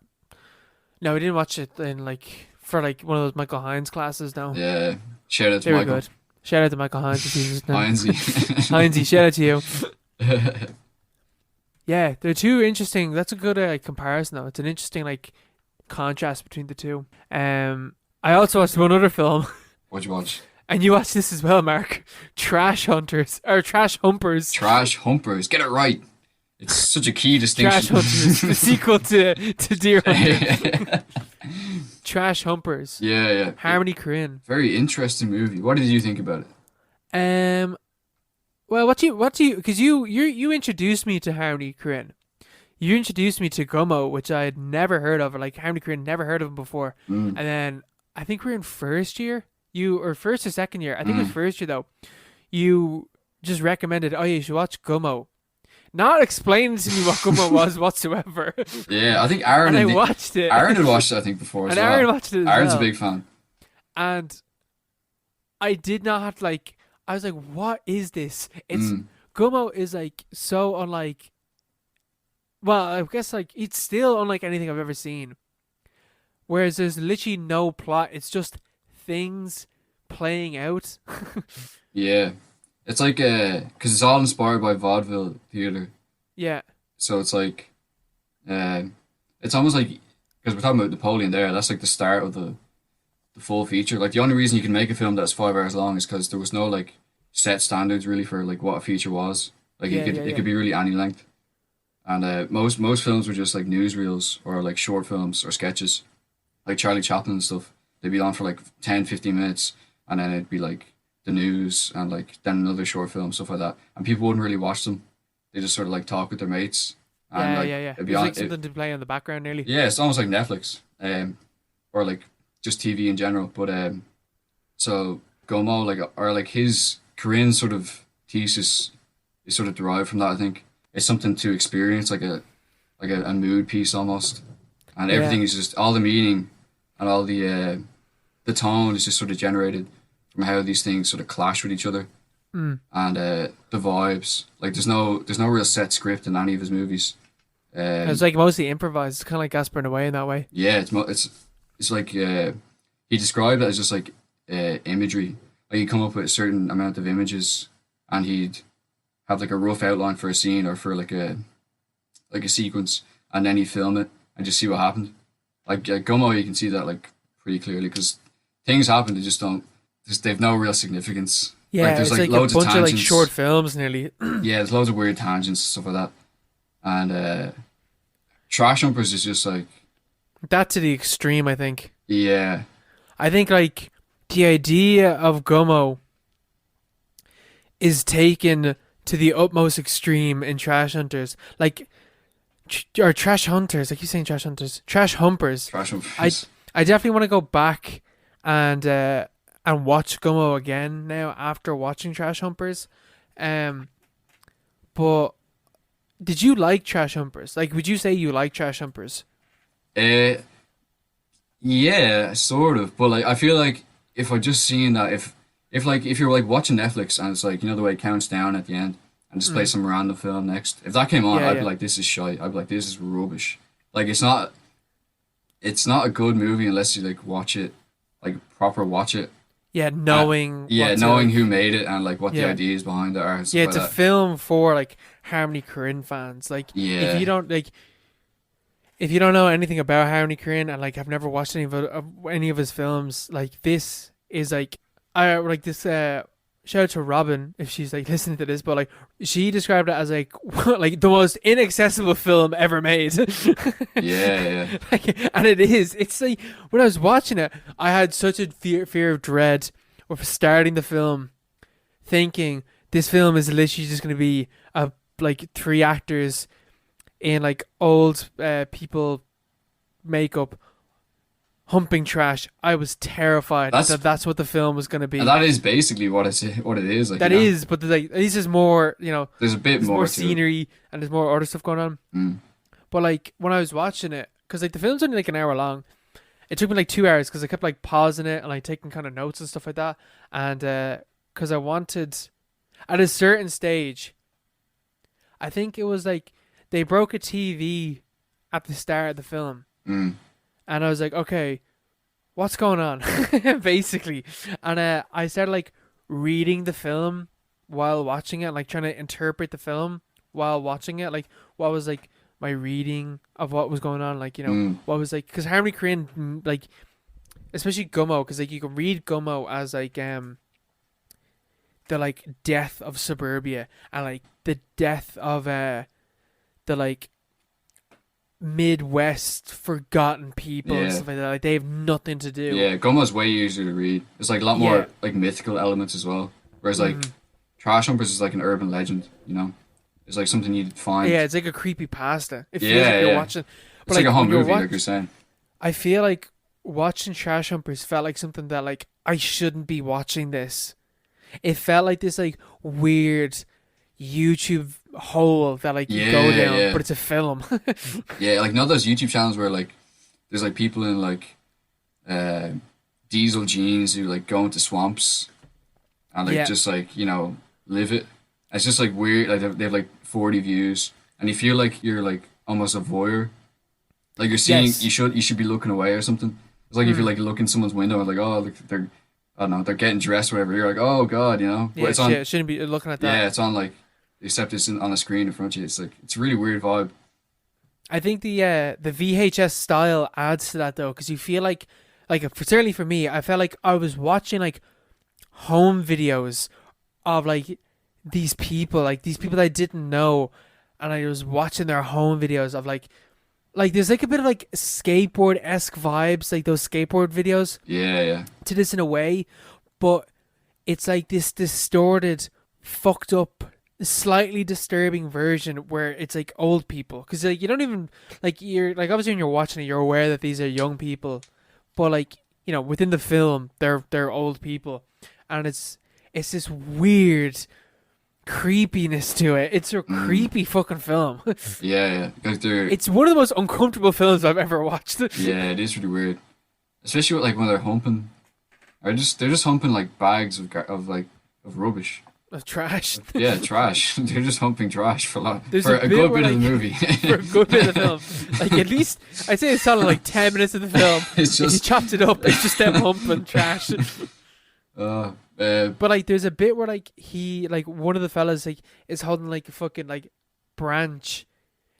no, we didn't watch it in like for like one of those Michael Hines classes. No, Yeah. Shout out to they were Michael good. Shout out to Michael Hines if he's listening. Hainsey. Hinesy, shout out to you. Yeah, they're two interesting. That's a good comparison, though. It's an interesting like contrast between the two. I also watched one other film, What'd you watch? and you watched this as well, Mark. Trash Hunters or Trash Humpers. Trash Humpers. Get it right. It's such a key Trash distinction. Hunters, the sequel to Deerhunter. Yeah, Trash Humpers. yeah. Harmony Korine. Very interesting movie. What did you think about it? Um. Well, what do you? Because you introduced me to Harmony Korine. You introduced me to Gummo, which I had never heard of, or like Harmony Korine, never heard of him before. Mm, And then I think we are in first year. You or first or second year. I think it was mm. first year though. You just recommended, oh, you should watch Gummo. Not explaining to me what Gummo was whatsoever. Yeah, I think Aaron And I and watched it. Aaron had watched it, I think, before as And Aaron well. watched it as Aaron's a well. big fan. And I did not like. I was like, what is this? It's Mm, Gummo is like so unlike. Well, I guess like it's still unlike anything I've ever seen. Whereas there's literally no plot. It's just things playing out. yeah. It's like, because it's all inspired by vaudeville theater. Yeah, So it's like, it's almost like, because we're talking about Napoleon there, that's like the start of the full feature. Like the only reason you can make a film that's 5 hours long is because there was no like set standards really for like what a feature was. Like yeah, yeah, it yeah. could be really any length. And most films were just like newsreels or like short films or sketches, like Charlie Chaplin and stuff. They'd be on for like 10, 15 minutes, and then it'd be like the news and like then another short film, stuff like that. And people wouldn't really watch them. They just sort of like talk with their mates, and Yeah, like yeah, yeah. it'd It be was on. like something to play in the background nearly. Yeah, it's almost like Netflix, or like just TV in general. But so Gomo, like, or like his Korean sort of thesis is sort of derived from that. I think it's something to experience, like a mood piece almost, and Yeah. everything is just all the meaning and all the tone is just sort of generated from how these things sort of clash with each other, Mm. and the vibes. Like there's no real set script in any of his movies. It's Um, like mostly improvised. It's kind of like Gaspar Noé in that way. yeah, it's like he described it as just like imagery. Like he'd come up with a certain amount of images, and he'd have like a rough outline for a scene or for like a sequence, and then he'd film it and just see what happened. Like Gummo, you can see that like pretty clearly because things happen. They just don't. They've no real significance. Like Yeah, there's it's like like a loads of bunch of like tangents. short films nearly. Yeah, there's loads of weird tangents and stuff like that. And Trash Humpers is just like That to the extreme, I think. yeah, I think like the idea of Gummo is taken to the utmost extreme in Trash Hunters. Like or Trash Hunters. I keep saying Trash Hunters. Trash Humpers. Trash I Humpers. I definitely want to go back and watch Gummo again now after watching Trash Humpers. Um, but did you like Trash Humpers? Like, would you say you like Trash Humpers? uh, yeah, sort of. But like I feel like if I just seen that if you're like watching Netflix and it's like you know the way it counts down at the end and just play Mm. some random film next. If that came on, Yeah, I'd be yeah, like, this is shite. I'd be like, this is rubbish. Like it's not a good movie unless you like watch it, like proper watch it. yeah. Uh, Knowing yeah, what to knowing like, who made it and like what the yeah, ideas behind it are and yeah. stuff like It's a that. film for like Harmony Korine fans. Like, if Yeah, you don't like, if you don't know anything about Harmony Korine and like have never watched any of his films, like this is like I like this. Shout out to Robin if she's like listening to this, but like she described it as like like the most inaccessible film ever made. yeah, yeah, Like, and it is. It's like when I was watching it, I had such a fear of dread of starting the film, thinking this film is literally just going to be like three actors in like old people makeup humping trash. I was terrified that's that that's what the film was going to and be. that is basically what it is. Like That you know, is, but like this is more, you know, there's a bit there's more more to it. scenery and there's more other stuff going on. Mm. But like when I was watching it, because like the film's only like an hour long, it took me like 2 hours because I kept like pausing it and like taking kind of notes and stuff like that. And because I wanted, at a certain stage, I think it was like they broke a TV at the start of the film, Mm. and I was like, okay, what's going on, basically. And I started like reading the film while watching it, like trying to interpret the film while watching it, like what was like my reading of what was going on, like you know Mm. what was like because Harmony Korine like especially Gummo, because like you can read Gummo as like the like death of suburbia and like the death of the like Midwest forgotten people and Yeah, stuff like that. Like they have nothing to do. yeah. Gummo's way easier to read. There's like a lot Yeah. more like mythical elements as well. Whereas like Mhm. Trash Humpers is like an urban legend. You know, it's like something you'd find. Yeah, it's like a creepy pasta. It feels Yeah, like you're yeah. watching. But It's like a whole when you're movie, like you're watching, saying. I feel like watching Trash Humpers felt like something that like I shouldn't be watching this. It felt like this like weird YouTube hole that like you go Yeah, down, yeah, but it's a film. yeah. Like, not those YouTube channels where like there's like people in like uh, diesel jeans who like go into swamps and like Yeah, just like you know live it. It's just like weird. Like they have like 40 views, and you feel like you're like almost a voyeur. Like you're seeing, yes. you should be looking away or something. It's like if you Mm. like look in someone's window and like oh look, they're I don't know they're getting dressed or whatever. You're like oh god, you know. But Yeah, it's on shouldn't be looking at that. yeah, it's on like except on a screen in front of you. It's like it's a really weird vibe. I think the VHS style adds to that though, because you feel like certainly for me, I felt like I was watching like home videos of like these people that I didn't know, and I was watching their home videos of like there's like a bit of like skateboard esque vibes, like those skateboard videos Yeah, yeah, to this in a way, but it's like this distorted, fucked up, slightly disturbing version where it's like old people, because like you don't even like you're like obviously when you're watching it you're aware that these are young people, but like within the film, they're old people, and it's this weird creepiness to it. It's a creepy fucking film. Yeah. Like they're It's one of the most uncomfortable films I've ever watched. yeah, it is really weird, especially with, like when they're humping, or they're just humping like bags of rubbish. Of trash. Yeah, trash. They're just humping trash There's for a a bit good where, bit of the like, movie. For a good bit of the film. Like, at least, I'd say it's solid like 10 minutes of the film. It's If you just chopped it up, it's just them humping trash. uh, But, like, there's a bit where, like, one of the fellas, like, is holding, like, a fucking, like, branch.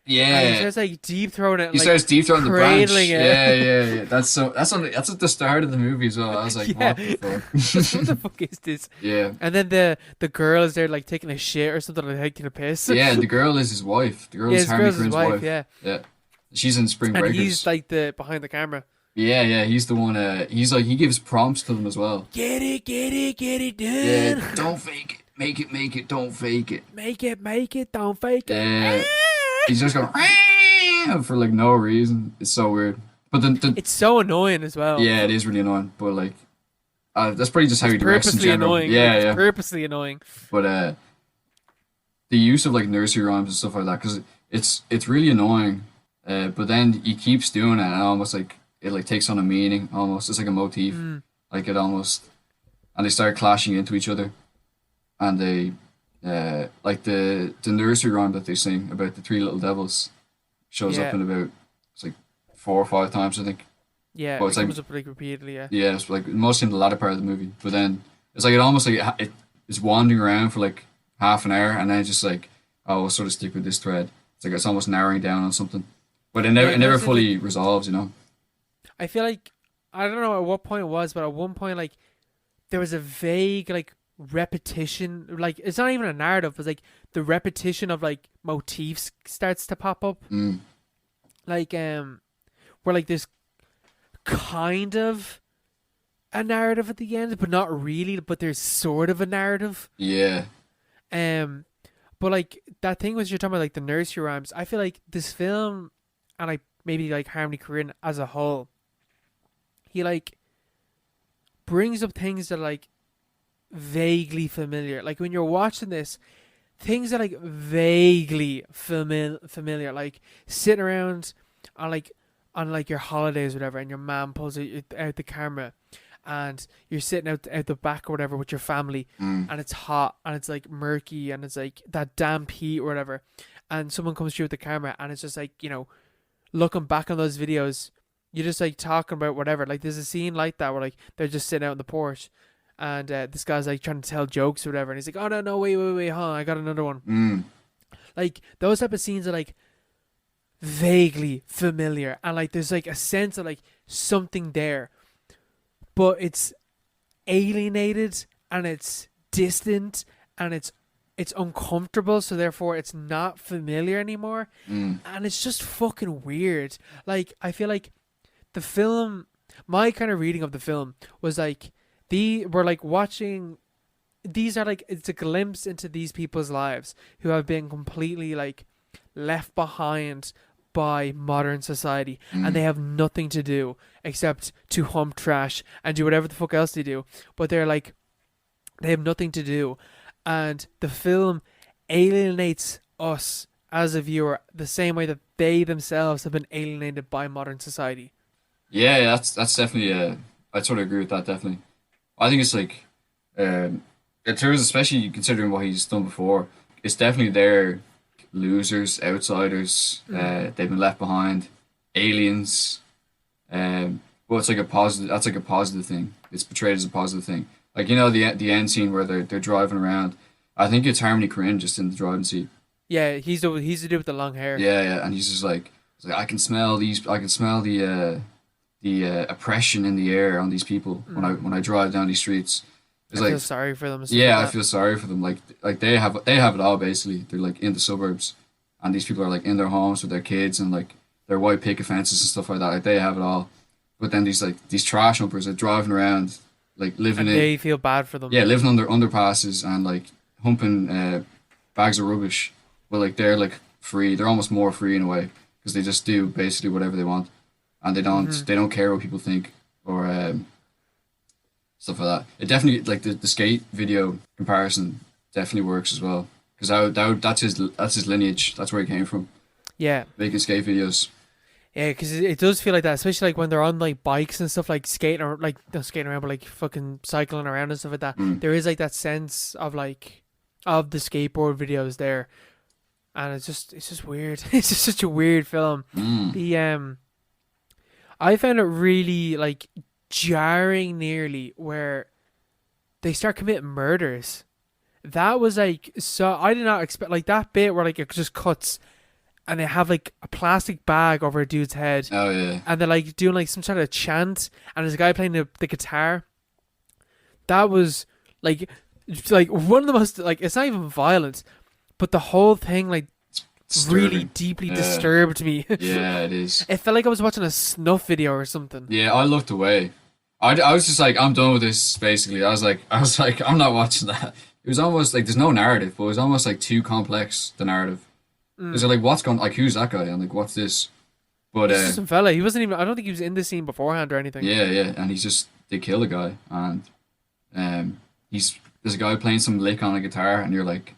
And he yeah. starts, like, deep throwing it. And, He like, starts deep throwing the branch. cradling it. Yeah. That's at the start of the movie as well. I was like, Yeah. what the What fuck? the fuck is this? Yeah. And then the girl is there, like, taking a shit or something, like, taking a piss. Yeah, the girl is his wife. The girl Yeah, is his Harmony girl's his Korine's wife, yeah. Yeah. She's in Spring And Breakers. he's, like, behind the camera. Yeah, he's the one. He's like he gives prompts to them as well. Get it done. Yeah, don't fake it, make it, don't fake it. Make it, don't fake it. Yeah, he's just going for like no reason. It's so weird. But then, It's so annoying as well. yeah, it is really annoying. But like, that's probably just how It's he directs in purposely general. annoying. Yeah. It's purposely annoying. But the use of like nursery rhymes and stuff like that, because it's really annoying. But then he keeps doing it, and almost like it like takes on a meaning. Almost, it's like a motif. Like it almost, and they start clashing into each other, and they, like the nursery rhyme that they sing about the three little devils, shows up Yeah. in about it's like 4 or 5 times I think. Yeah, Well, it it's like- comes up like repeatedly, yeah. Yeah, it's like mostly in the latter part of the movie. But then it's like it almost like it's wandering around for like half an hour, and then it's just like, oh, we'll sort of stick with this thread. It's like it's almost narrowing down on something, but it never Yeah, it never that's the fully resolves, you know. I feel like, I don't know at what point it was, but at one point, like, there was a vague, like, repetition. Like, it's not even a narrative, it's like the repetition of, like, motifs starts to pop up. Mm. Like, where, like, there's kind of a narrative at the end, but not really, but there's sort of a narrative. Yeah. But like that thing was you're talking about like the nursery rhymes. I feel like this film, and like maybe like Harmony Korine as a whole, he like brings up things that are like vaguely familiar. Like when you're watching this, things that are like vaguely familiar. Like sitting around on like your holidays or whatever, and your mom pulls out the camera. And you're sitting out the back or whatever with your family, and it's hot and it's like murky and it's like that damp heat or whatever, and someone comes through with the camera and it's just like, you know, looking back on those videos, you're just like talking about whatever. Like there's a scene like that where like they're just sitting out on the porch, and this guy's like trying to tell jokes or whatever, and he's like, oh no, wait, hold on, I got another one. Like those type of scenes are like vaguely familiar, and like there's like a sense of like something there, but it's alienated and it's distant and it's uncomfortable, so therefore it's not familiar anymore. And it's just fucking weird. Like I feel like the film, my kind of reading of the film was like we're like watching, these are like, it's a glimpse into these people's lives who have been completely like left behind by modern society, and they have nothing to do except to hump trash and do whatever the fuck else they do, but they're like, they have nothing to do, and the film alienates us as a viewer the same way that they themselves have been alienated by modern society. Yeah, that's definitely I sort of agree with that, definitely. I think it's like in terms, especially considering what he's done before, it's definitely their losers, outsiders, they've been left behind, aliens. Well, it's like a positive. That's like a positive thing. It's portrayed as a positive thing. Like, you know, the end scene where they're driving around. I think it's Harmony Korine just in the driving seat. Yeah, he's the dude with the long hair. Yeah, and he's just like, I can smell these. I can smell the oppression in the air on these people when I drive down these streets. It's I like, feel sorry for them. and stuff yeah, like I that. feel sorry for them. Like they have it all basically. They're like in the suburbs, and these people are like in their homes with their kids and like their white picket fences and stuff like that. Like they have it all, but then these trash humpers are driving around, like living And they feel bad for them. yeah, living under underpasses and like humping bags of rubbish. But like they're like free. They're almost more free in a way because they just do basically whatever they want, and they don't care what people think or stuff like that. It definitely like the skate video comparison definitely works as well because that's his lineage. That's where he came from, Yeah. making skate videos. Yeah, because it does feel like that, especially like when they're on like bikes and stuff, like skating or like not skating around, but like fucking cycling around and stuff like that. Mm. There is like that sense of like of the skateboard videos there, and it's just weird. It's just such a weird film. Mm. The I found it really like jarring nearly where they start committing murders. That was like so I did not expect like that bit where like it just cuts and they have like a plastic bag over a dude's head Oh yeah. and they're like doing like some sort of chant and there's a guy playing the guitar. That was like it's like one of the most like it's not even violent, but the whole thing like really Disturbing. deeply Yeah. disturbed me. Yeah, it is. It felt like I was watching a snuff video or something. Yeah, I looked away. I was just like, I'm done with this. Basically, I was like, I'm not watching that. It was almost like there's no narrative, but it was almost like too complex the narrative. Is it like what's going like who's that guy and like what's this? But It's just some fella. He wasn't even. I don't think he was in the scene beforehand or anything. yeah, and he's just they kill a guy and he's there's a guy playing some lick on a guitar and you're like,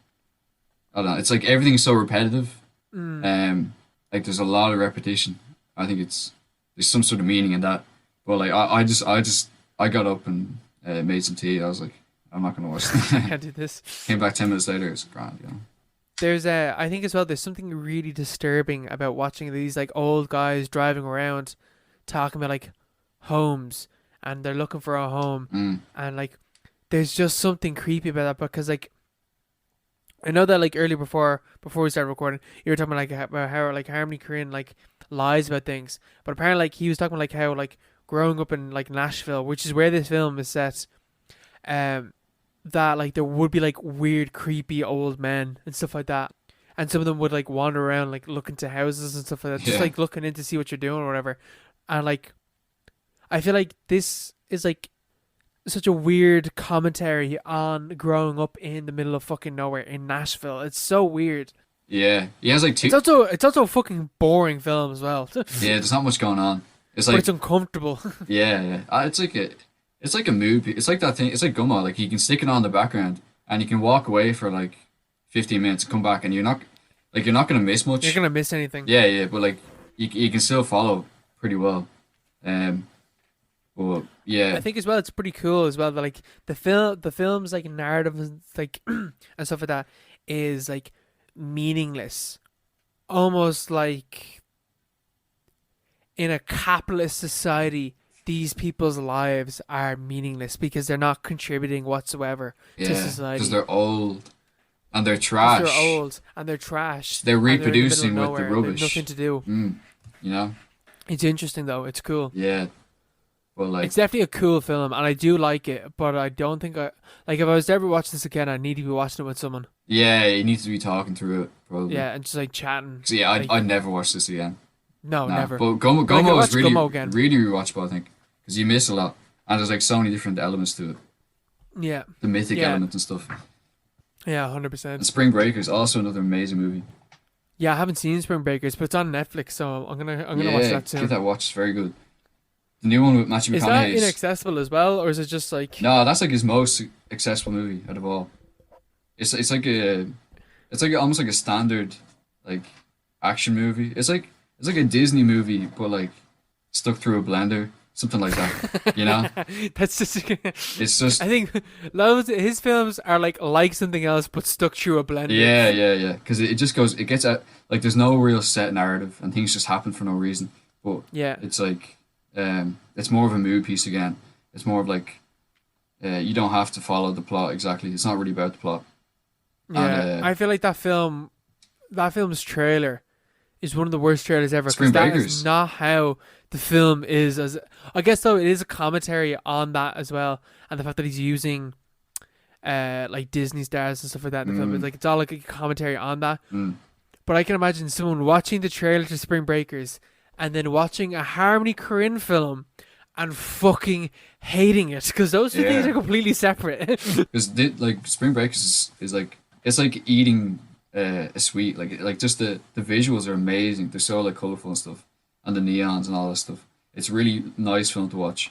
I don't know. It's like everything's so repetitive. Like there's a lot of repetition. I think there's some sort of meaning in that. But like I got up and made some tea. I was like, I'm not gonna watch I that. can't do this. Came back 10 minutes later. It's grand, you know. There's I think as well. There's something really disturbing about watching these like old guys driving around, talking about like homes, and they're looking for a home, and like there's just something creepy about that because like I know that like earlier before we started recording, you were talking about like how like Harmony Korine like lies about things, but apparently like he was talking about like how like growing up in like Nashville, which is where this film is set, that like there would be like weird, creepy old men and stuff like that, and some of them would like wander around like looking to houses and stuff like that, just Yeah. like looking in to see what you're doing or whatever, and like I feel like this is like such a weird commentary on growing up in the middle of fucking nowhere in Nashville. It's so weird. Yeah, he has like two. It's also a fucking boring film as well. Yeah, there's not much going on. It's But like it's uncomfortable. yeah. It's like a movie. It's like that thing. It's like Gummo. Like you can stick it on in the background and you can walk away for like 15 minutes, come back, and you're not gonna miss much. You're gonna miss anything. Yeah, but like you can still follow pretty well. Um, but yeah, I think as well it's pretty cool as well that like the film's like narrative and like and stuff like that is like meaningless. Almost like in a capitalist society these people's lives are meaningless because they're not contributing whatsoever to yeah, society. because they're old and they're 'Cause trash. they're old and they're trash. They're and they're in the middle of reproducing with the nowhere and they have rubbish. nothing to do. You know, It's interesting though. It's cool. yeah, but like It's definitely a cool film, and I do like it. But I don't think I like if I was to ever watch this again, I need to be watching it with someone. yeah, you need to be talking through it probably. Yeah, and just like chatting. 'Cause, yeah, Like, I'd never watch this again. no, Nah, never. but Gummo, But I could Gummo watch is really Gummo again. really rewatchable. I think because you miss a lot and there's like so many different elements to it, Yeah, the mythic Yeah. elements and stuff. yeah, And 100%. Spring Breakers also another amazing movie. Yeah, I haven't seen Spring Breakers, but it's on Netflix, so I'm gonna watch that soon. Get that watch. It's very good. The new one with Matthew Is that McConaughey. inaccessible as well, or is it just like? No, that's like his most accessible movie out of all. It's like almost like a standard like action movie. It's like a Disney movie, but like stuck through a blender, something like that. You know, That's just. it's just I think loads his films are like something else, but stuck through a blender. yeah. Because it just goes. It gets at like there's no real set narrative, and things just happen for no reason. But Yeah. it's like it's more of a mood piece again. It's more of like you don't have to follow the plot exactly. It's not really about the plot. Yeah, And, I feel like that film's trailer is one of the worst trailers ever Spring because that Breakers. is not how the film is. As I guess though, it is a commentary on that as well, and the fact that he's using like Disney stars and stuff like that in the film. It's like it's all like a commentary on that. But I can imagine someone watching the trailer to Spring Breakers and then watching a Harmony Korine film and fucking hating it because those two things Yeah. are completely separate. Because like Spring Breakers is like it's like eating a sweet like just the visuals are amazing. They're so like colorful and stuff, and the neons and all that stuff. It's really nice film to watch,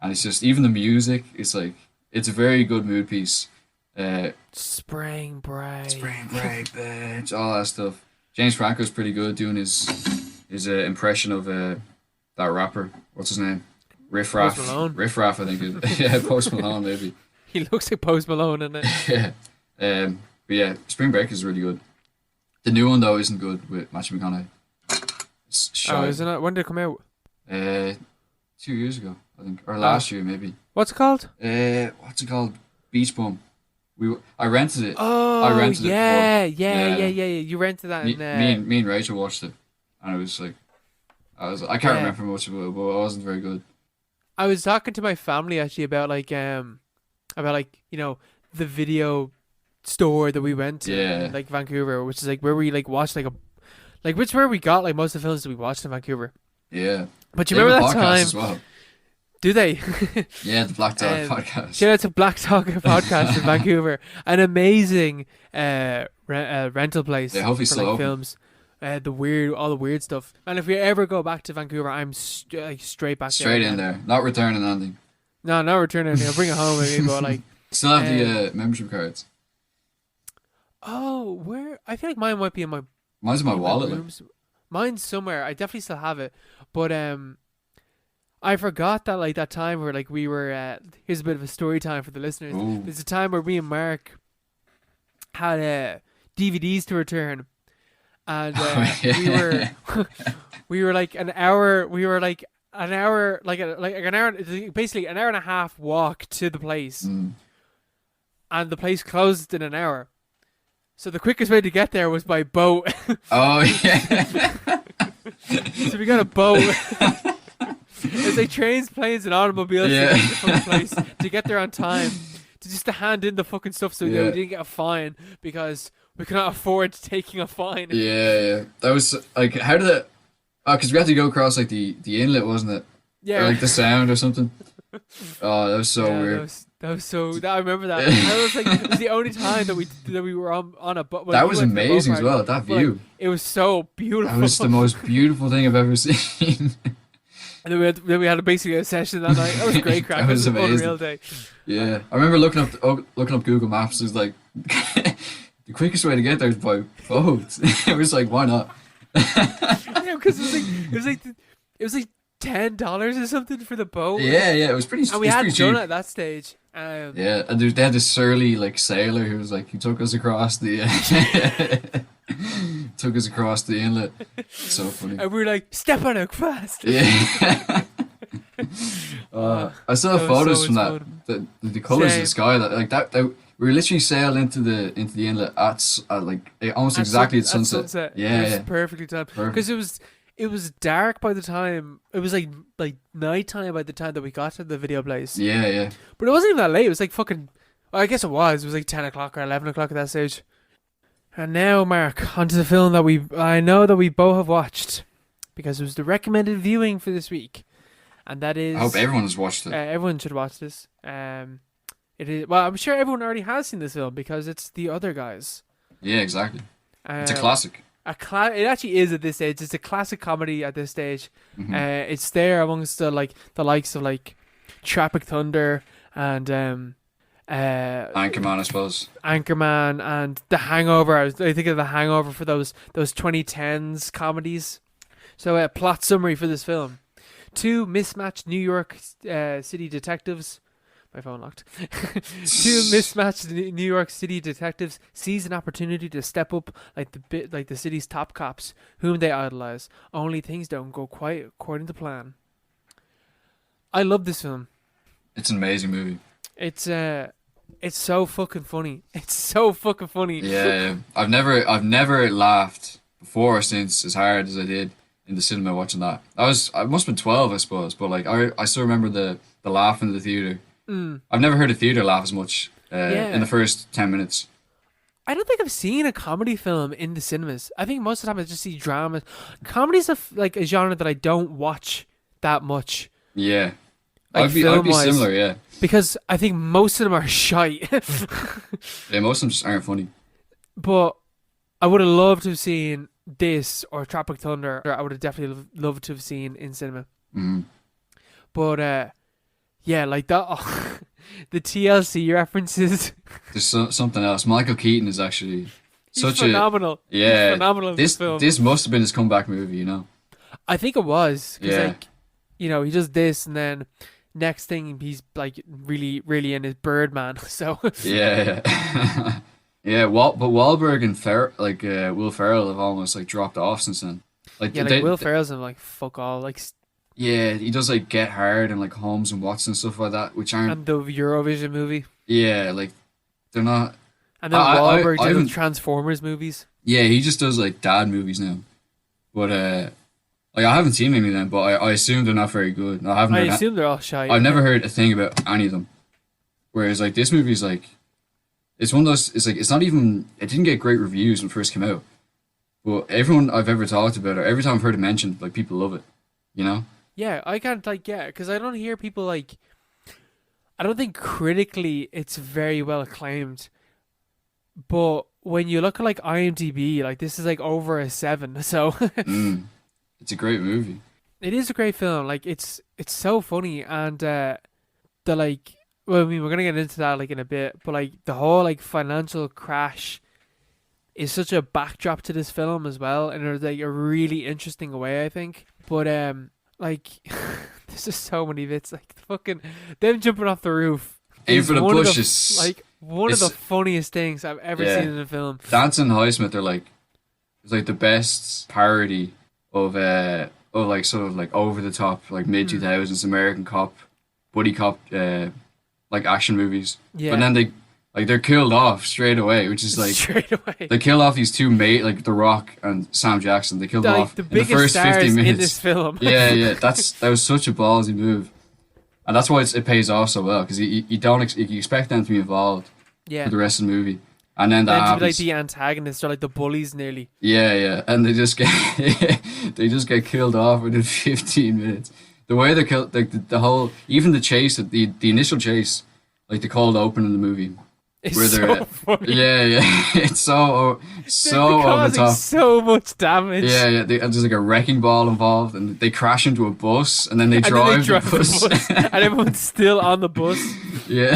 and it's just even the music. It's like it's a very good mood piece. Spring break. Spring break, bitch, all that stuff. James Franco's pretty good doing his impression of that rapper. What's his name? Riff Raff. Post Malone. Riff Raff, I think. Yeah, Post Malone maybe. He looks like Post Malone in it. Yeah. But yeah, Spring Break is really good. The new one though isn't good with Matthew McConaughey. It's Oh, shy. isn't it? When did it come out? 2 years ago, I think, or last year maybe. What's it called? What's it called? Beach Bum. I rented it. Oh, I rented it yeah, before. yeah. You rented that Me, in. me and Rachel watched it, and it was like, I can't remember much of it, but it wasn't very good. I was talking to my family actually about like you know the video store that we went to Yeah. in like Vancouver, which is like where we like watched which is where we got like most of the films that we watched in Vancouver. Yeah. But you They have remember a that podcast time? as well. Do they? Yeah, the Black Dog Um, podcast. Shout out to Black Talk podcast in Vancouver, an amazing rental place Yeah, hopefully for still like open. films. All the weird stuff. And if we ever go back to Vancouver, I'm straight back Straight there. in there, not returning anything. No returning. I'll bring it home with me, but like, Still have the membership cards. oh, where? I feel like mine might be in my Mine's in my wallet. Like. rooms. Mine's somewhere. I definitely still have it, but I forgot that like that time where like we were. Here's a bit of a story time for the listeners. Ooh. There's a time where me and Mark had DVDs to return, and we were like an hour. We were like an hour, basically an hour and a half walk to the place, and the place closed in an hour. So the quickest way to get there was by boat. Oh yeah. So we got a boat. It's like trains, planes, and automobiles to get to the fucking place to get there on time. To hand in the fucking stuff so that we didn't get a fine because we could not afford taking a fine. Yeah. That was like, how did it? Oh, because we had to go across like the inlet, wasn't it? Yeah. Or like the sound or something. Oh, that was so weird. That was so. I remember that. I was like, it was the only time that we were on a boat. That was amazing as well. That view. Like, it was so beautiful. That was the most beautiful thing I've ever seen. And then we had basically a session that night. That was great crack. That was It was an amazing. unreal day. Yeah, I remember looking up Google Maps. It was like the quickest way to get there is by boat. It was like, why not? Yeah, because it was like $10 or something for the boat. Yeah, it was pretty. And we it was hadn't pretty done cheap. it at that stage. Yeah, and they had this surly like sailor who was like, he took us across the inlet. So funny. And we were like, step on it fast. Yeah. I still have that was photos so from much that. The colors of Same. the sky that we were literally sailed into the inlet at like almost exactly at sunset. Yeah, It was perfectly timed because it was dark by the time it was like nighttime by the time that we got to the video place. Yeah. But it wasn't even that late. It was like fucking. Well, I guess it was. It was like 10 o'clock or 11 o'clock at that stage. And now, Mark, onto the film that I know that we both have watched because it was the recommended viewing for this week, and that is. I hope everyone has watched it. Everyone should watch this. It is. Well, I'm sure everyone already has seen this film because it's The Other Guys. Yeah, exactly. It's a classic. It actually is at this stage. It's a classic comedy at this stage. Mm-hmm. It's there amongst the likes of like Tropic Thunder and Anchorman, I suppose. Anchorman and The Hangover. I think of The Hangover for those 2010s comedies. So plot summary for this film: two mismatched New York City detectives. My phone locked. Two mismatched New York City detectives seize an opportunity to step up like the city's top cops, whom they idolize. Only things don't go quite according to plan. I love this film. It's an amazing movie. It's so fucking funny. It's so fucking funny. Yeah. I've never laughed before or since as hard as I did in the cinema watching that. I must have been 12, I suppose, but like I still remember the laugh in the theater. I've never heard a theater laugh as much in the first 10 minutes. I don't think I've seen a comedy film in the cinemas. I think most of the time I just see dramas. Comedy's a genre that I don't watch that much. Yeah. Like I'd be film-wise. similar, yeah. Because I think most of them are shite. Yeah, most of them just aren't funny. But I would have loved to have seen this or Tropic Thunder. I would have definitely loved to have seen in cinema. Mm-hmm. But Yeah, like that. Oh, the TLC references. There's something else. Michael Keaton is actually He's such a phenomenal. He's yeah. phenomenal in this film. This must have been his comeback movie, you know? I think it was because Yeah, like he does this and then next thing he's like really really in his Birdman. So yeah, yeah. Yeah, but Wahlberg and Will Ferrell have almost like dropped off since then. Like yeah, like Will Ferrell's in like fuck all like yeah, he does like Get Hard and like Holmes and Watson and stuff like that, which aren't and the Eurovision movie. yeah, like they're not. And then Wahlberg did the Transformers movies. Yeah, he just does like dad movies now. But like I haven't seen any of them, but I assume they're not very good. I assume they're all shy. I've never heard a thing about any of them. Whereas like this movie's like, it's one of those. It's like it's not even. It didn't get great reviews when it first came out. But everyone I've ever talked about it, every time I've heard it mentioned, like people love it. You know? Yeah, I can't like because I don't hear people like. I don't think critically it's very well acclaimed, but when you look at like IMDb, like this is like over a 7. So It's a great movie. it is a great film. Like it's so funny and the like. Well, I mean, we're gonna get into that like in a bit, but like the whole like financial crash is such a backdrop to this film as well, and it's like a really interesting way, I think. But like there's just so many bits, like fucking them jumping off the roof. Aim for the one of bush the, is like one of the funniest things I've ever seen in a film. Dancing Highsmith are like it's like the best parody of like sort of like over the top like mid 2000s American cop buddy cop like action movies. Yeah. But then they're killed off straight away, which is like straight away. they kill off these two like The Rock and Sam Jackson. They killed them off the in the biggest first stars 50 minutes in this film. yeah, that was such a ballsy move, and that's why it pays off so well because you don't you expect them to be involved Yeah. for the rest of the movie, and then that Then to be happens. like the antagonists or like the bullies nearly. Yeah, and they just get they just get killed off within 15 minutes. The way they kill the whole even the chase the initial chase, like the cold open in the movie. It's Where they're so funny. yeah, it's so They're over the causing top. so much damage. Yeah, there's like a wrecking ball involved, and they crash into a bus, and then they drive the bus. And everyone's still on the bus. Yeah,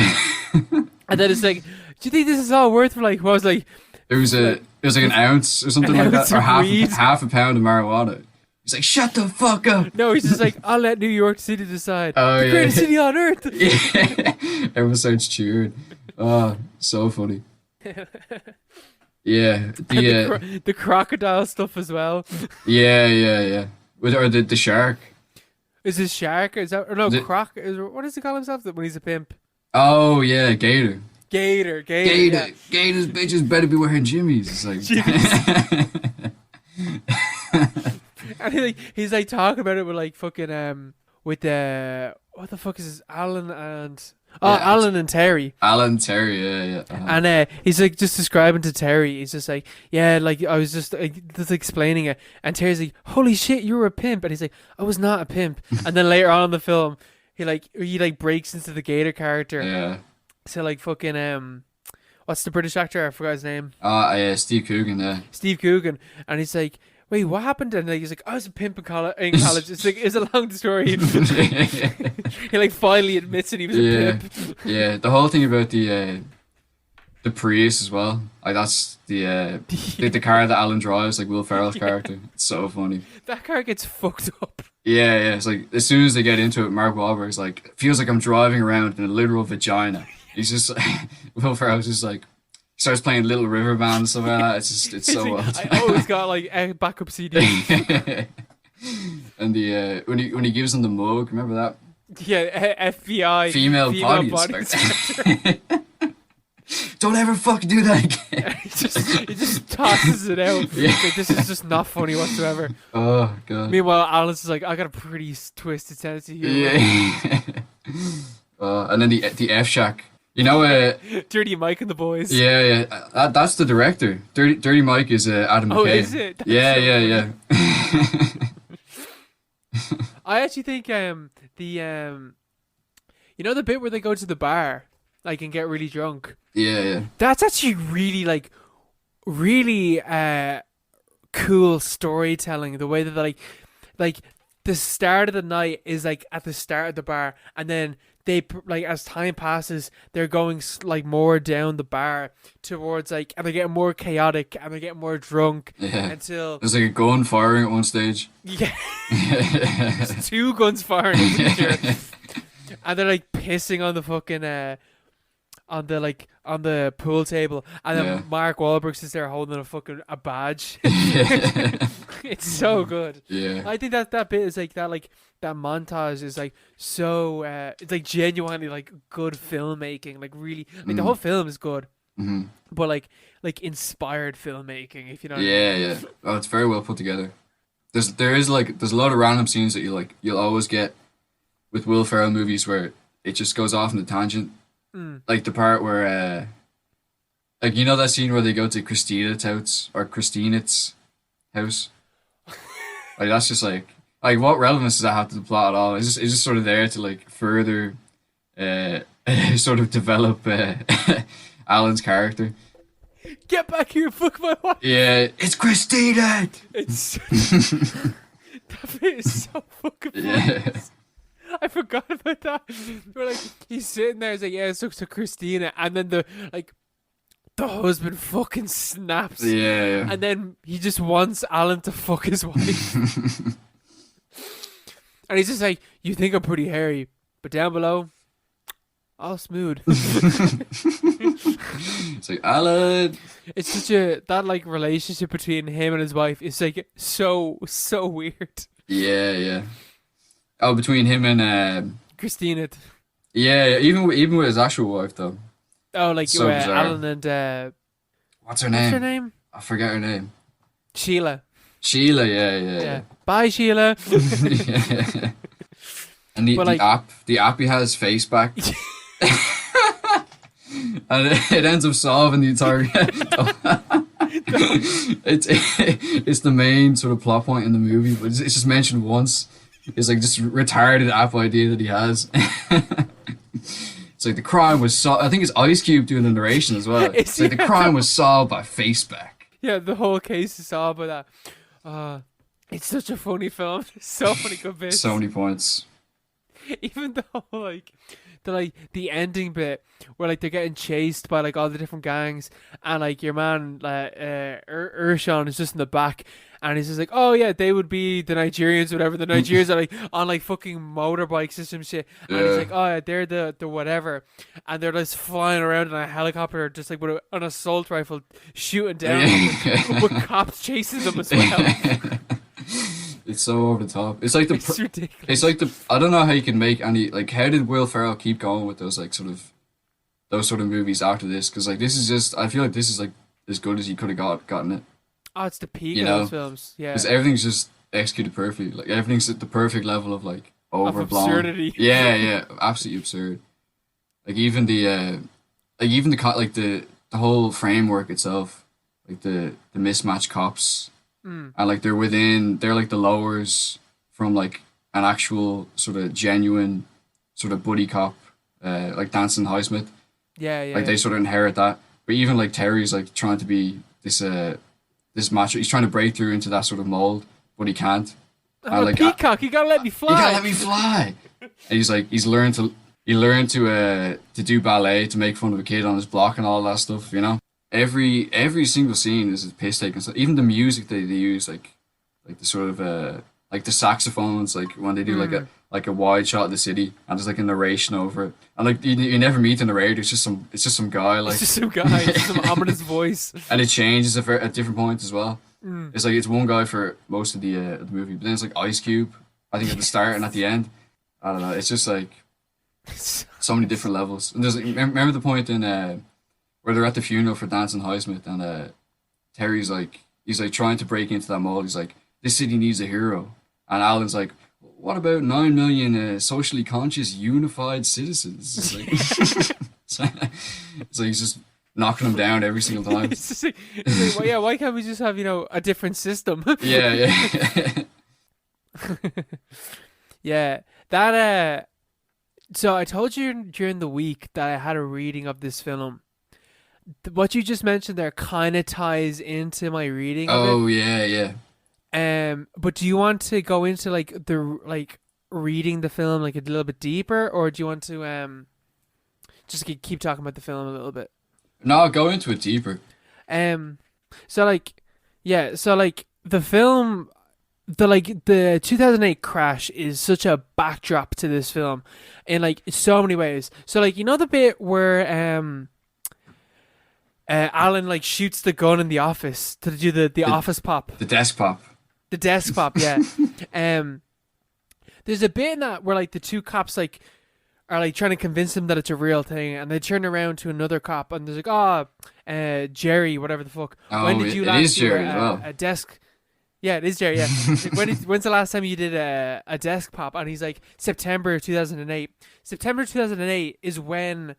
And then it's like, do you think this is all worth for like? What was like? it was like an ounce or something like ounce that, or of weed. half a pound of marijuana. He's like, shut the fuck up. No, he's just like, I'll let New York City decide. Oh, The yeah. greatest city on earth. Yeah, everyone starts cheering. Oh, so funny. Yeah, The crocodile stuff as well. yeah. Or the shark. Is this shark? Is that or no Is it- what does he call himself when he's a pimp? Oh yeah, gator. Gator. Gator, Yeah. Gators bitches better be wearing jimmies. It's like And he's like talking about it with like fucking with the what the fuck is this? Alan and Alan and Terry. Alan Terry, yeah. And he's like just describing to Terry. He's just like, yeah, like I was just explaining it, and Terry's like, "Holy shit, you were a pimp!" And he's like, "I was not a pimp." And then later on in the film, he breaks into the Gator character. Yeah. So like fucking what's the British actor? I forgot his name. Steve Coogan, yeah. Steve Coogan, and he's like, "Wait, what happened?" And like, he's like, "I was a pimp in college." It's like it's a long story. He like finally admits that he was a pimp. Yeah, the whole thing about the Prius as well. Like that's the car that Alan drives, like Will Ferrell's character. It's so funny. That car gets fucked up. Yeah. It's like as soon as they get into it, Mark Wahlberg's like, feels like I'm driving around in a literal vagina. He's just Will Ferrell's just like starts playing Little River Band and stuff like that. It's so well done. I always got like a backup CD. And the when he gives him the mug, remember that? Yeah, FBI Female body inspector. Don't ever fucking do that again. he just tosses it out. Yeah. It's like, this is just not funny whatsoever. Oh god. Meanwhile, Alice is like, I got a pretty twisted sense of humor. Yeah. And then the F Shack. You know, Dirty Mike and the boys. yeah. That's the director. Dirty Mike is Adam McKay. Oh, is it? That's Yeah. I actually think the you know the bit where they go to the bar like and get really drunk. Yeah. That's actually really cool storytelling. The way that like the start of the night is like at the start of the bar, and then like as time passes, they're going like more down the bar towards like, and they're getting more chaotic and they're getting more drunk Yeah. until There's like a gun firing at one stage. yeah, there's two guns firing, I'm pretty sure. And they're like pissing on the fucking on the pool table, and then Yeah. Mark Wahlberg is there holding a badge. Yeah. It's so good. Yeah. I think that bit is like that montage is like so it's like genuinely like good filmmaking, like really like the whole film is good, Mm-hmm. but like inspired filmmaking, if you know what I Yeah, mean. yeah. Oh, it's very well put together. There's a lot of random scenes that you'll always get with Will Ferrell movies where it just goes off in a tangent. Like the part where like you know that scene where they go to Christina's house. Like that's just like what relevance does that have to the plot at all? It's just sort of there to like further uh sort of develop Alan's character. Get back here, fuck my wife. Yeah, it's Christina. It's that bit is so fucking funny. Yeah. I forgot about that. Where like he's sitting there, he's like, yeah, so Christina, and then the husband fucking snaps. Yeah. And then he just wants Alan to fuck his wife. And he's just like, you think I'm pretty hairy, but down below, all smooth. It's like Alan. It's such that like relationship between him and his wife is like so weird. Yeah. Oh, between him and Christina. yeah, even with his actual wife though. Oh, like So bizarre. Alan and What's her what's her name? name? I forget her name. Sheila. Sheila. Yeah. Bye, Sheila. Yeah. And But, like- the app he has face back. And it ends up solving the entire. It's the main sort of plot point in the movie, but it's just mentioned once. It's like just retarded app idea that he has. It's like the crime was solved. I think it's Ice Cube doing the narration as well. It's like the crime was solved by faceback. Yeah, the whole case is all about that. It's such a funny film. There's so many good bits. So many points. Even the whole the ending bit where like they're getting chased by like all the different gangs, and like your man Urshan is just in the back, and he's just like, oh yeah, they would be the Nigerians, whatever. The Nigerians are like on like fucking motorbikes or some shit, and he's like, oh yeah, they're the whatever, and they're just flying around in a helicopter, just like with an assault rifle shooting down with cops chasing them as well. It's so over the top. It's like It's ridiculous. It's like I don't know how you can make any like. How did Will Ferrell keep going with those like those sort of movies after this? Because like this is just, I feel like this is like as good as he could have gotten it. Oh, it's the peak You of know? those films. Yeah. Because everything's just executed perfectly. Like everything's at the perfect level of like overblown. absurdity. Yeah, absolutely absurd. Like even the the whole framework itself, like the mismatched cops, and like they're like the lowers from like an actual sort of genuine sort of buddy cop, like Dancing Highsmith. Yeah. Like they sort of inherit that. But even like Terry's like trying to be this macho. He's trying to break through into that sort of mold, but he can't. I'm a peacock. You gotta let me fly. You gotta let me fly. And he's like, he learned to do ballet, to make fun of a kid on his block and all that stuff. You know, every single scene is a piss take. And even the music they use, like the sort of like the saxophones, like when they do like a wide shot of the city and there's like a narration over it, and like you never meet the narrator. It's just some guy, like It's just some guy, just some ominous voice. and it changes at different points as well. It's like it's one guy for most of the movie, but then it's like Ice Cube, I think, at the start and at the end. I don't know. It's just like so many different levels. And there's like, remember the point in where they're at the funeral for Dancing Highsmith, and Terry's like, he's like trying to break into that mold. He's like, this city needs a hero, and Alan's like, what about 9 million socially conscious unified citizens? It's like, so he's just knocking them down every single time. It's just like, well, yeah, why can't we just have, a different system? Yeah. Yeah, that so I told you during the week that I had a reading of this film. What you just mentioned there kind of ties into my reading of it. Oh yeah. But do you want to go into like the like reading the film like a little bit deeper, or do you want to just keep talking about the film a little bit? No, I'll go into it deeper. Um, so like, yeah, so like the film, the 2008 crash is such a backdrop to this film, in like so many ways. So like, you know the bit where Alan like shoots the gun in the office to do the office pop, The desk pop. the desk pop, yeah. There's a bit in that where like the two cops like are like trying to convince him that it's a real thing, and they turn around to another cop and there's like, Jerry, whatever the fuck. Oh, When did you it last is do Jerry as well. a desk? Yeah, it is Jerry. Yeah. When's the last time you did a desk pop? And he's like, September 2008. September 2008 is when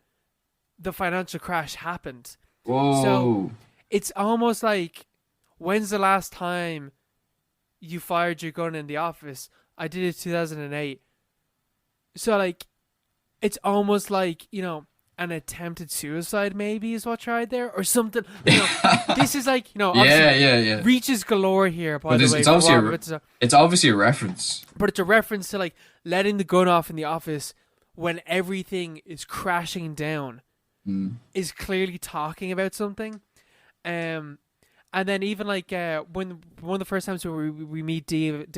the financial crash happened. Whoa. So it's almost like, when's the last time you fired your gun in the office? I did it 2008. So like, it's almost like, you know, an attempted suicide maybe is what tried there or something. You know, this is like, you know, yeah. reaches galore here, by But the way. it's obviously a reference. But it's a reference to like letting the gun off in the office when everything is crashing down, is clearly talking about something. And then even like when one of the first times when we meet David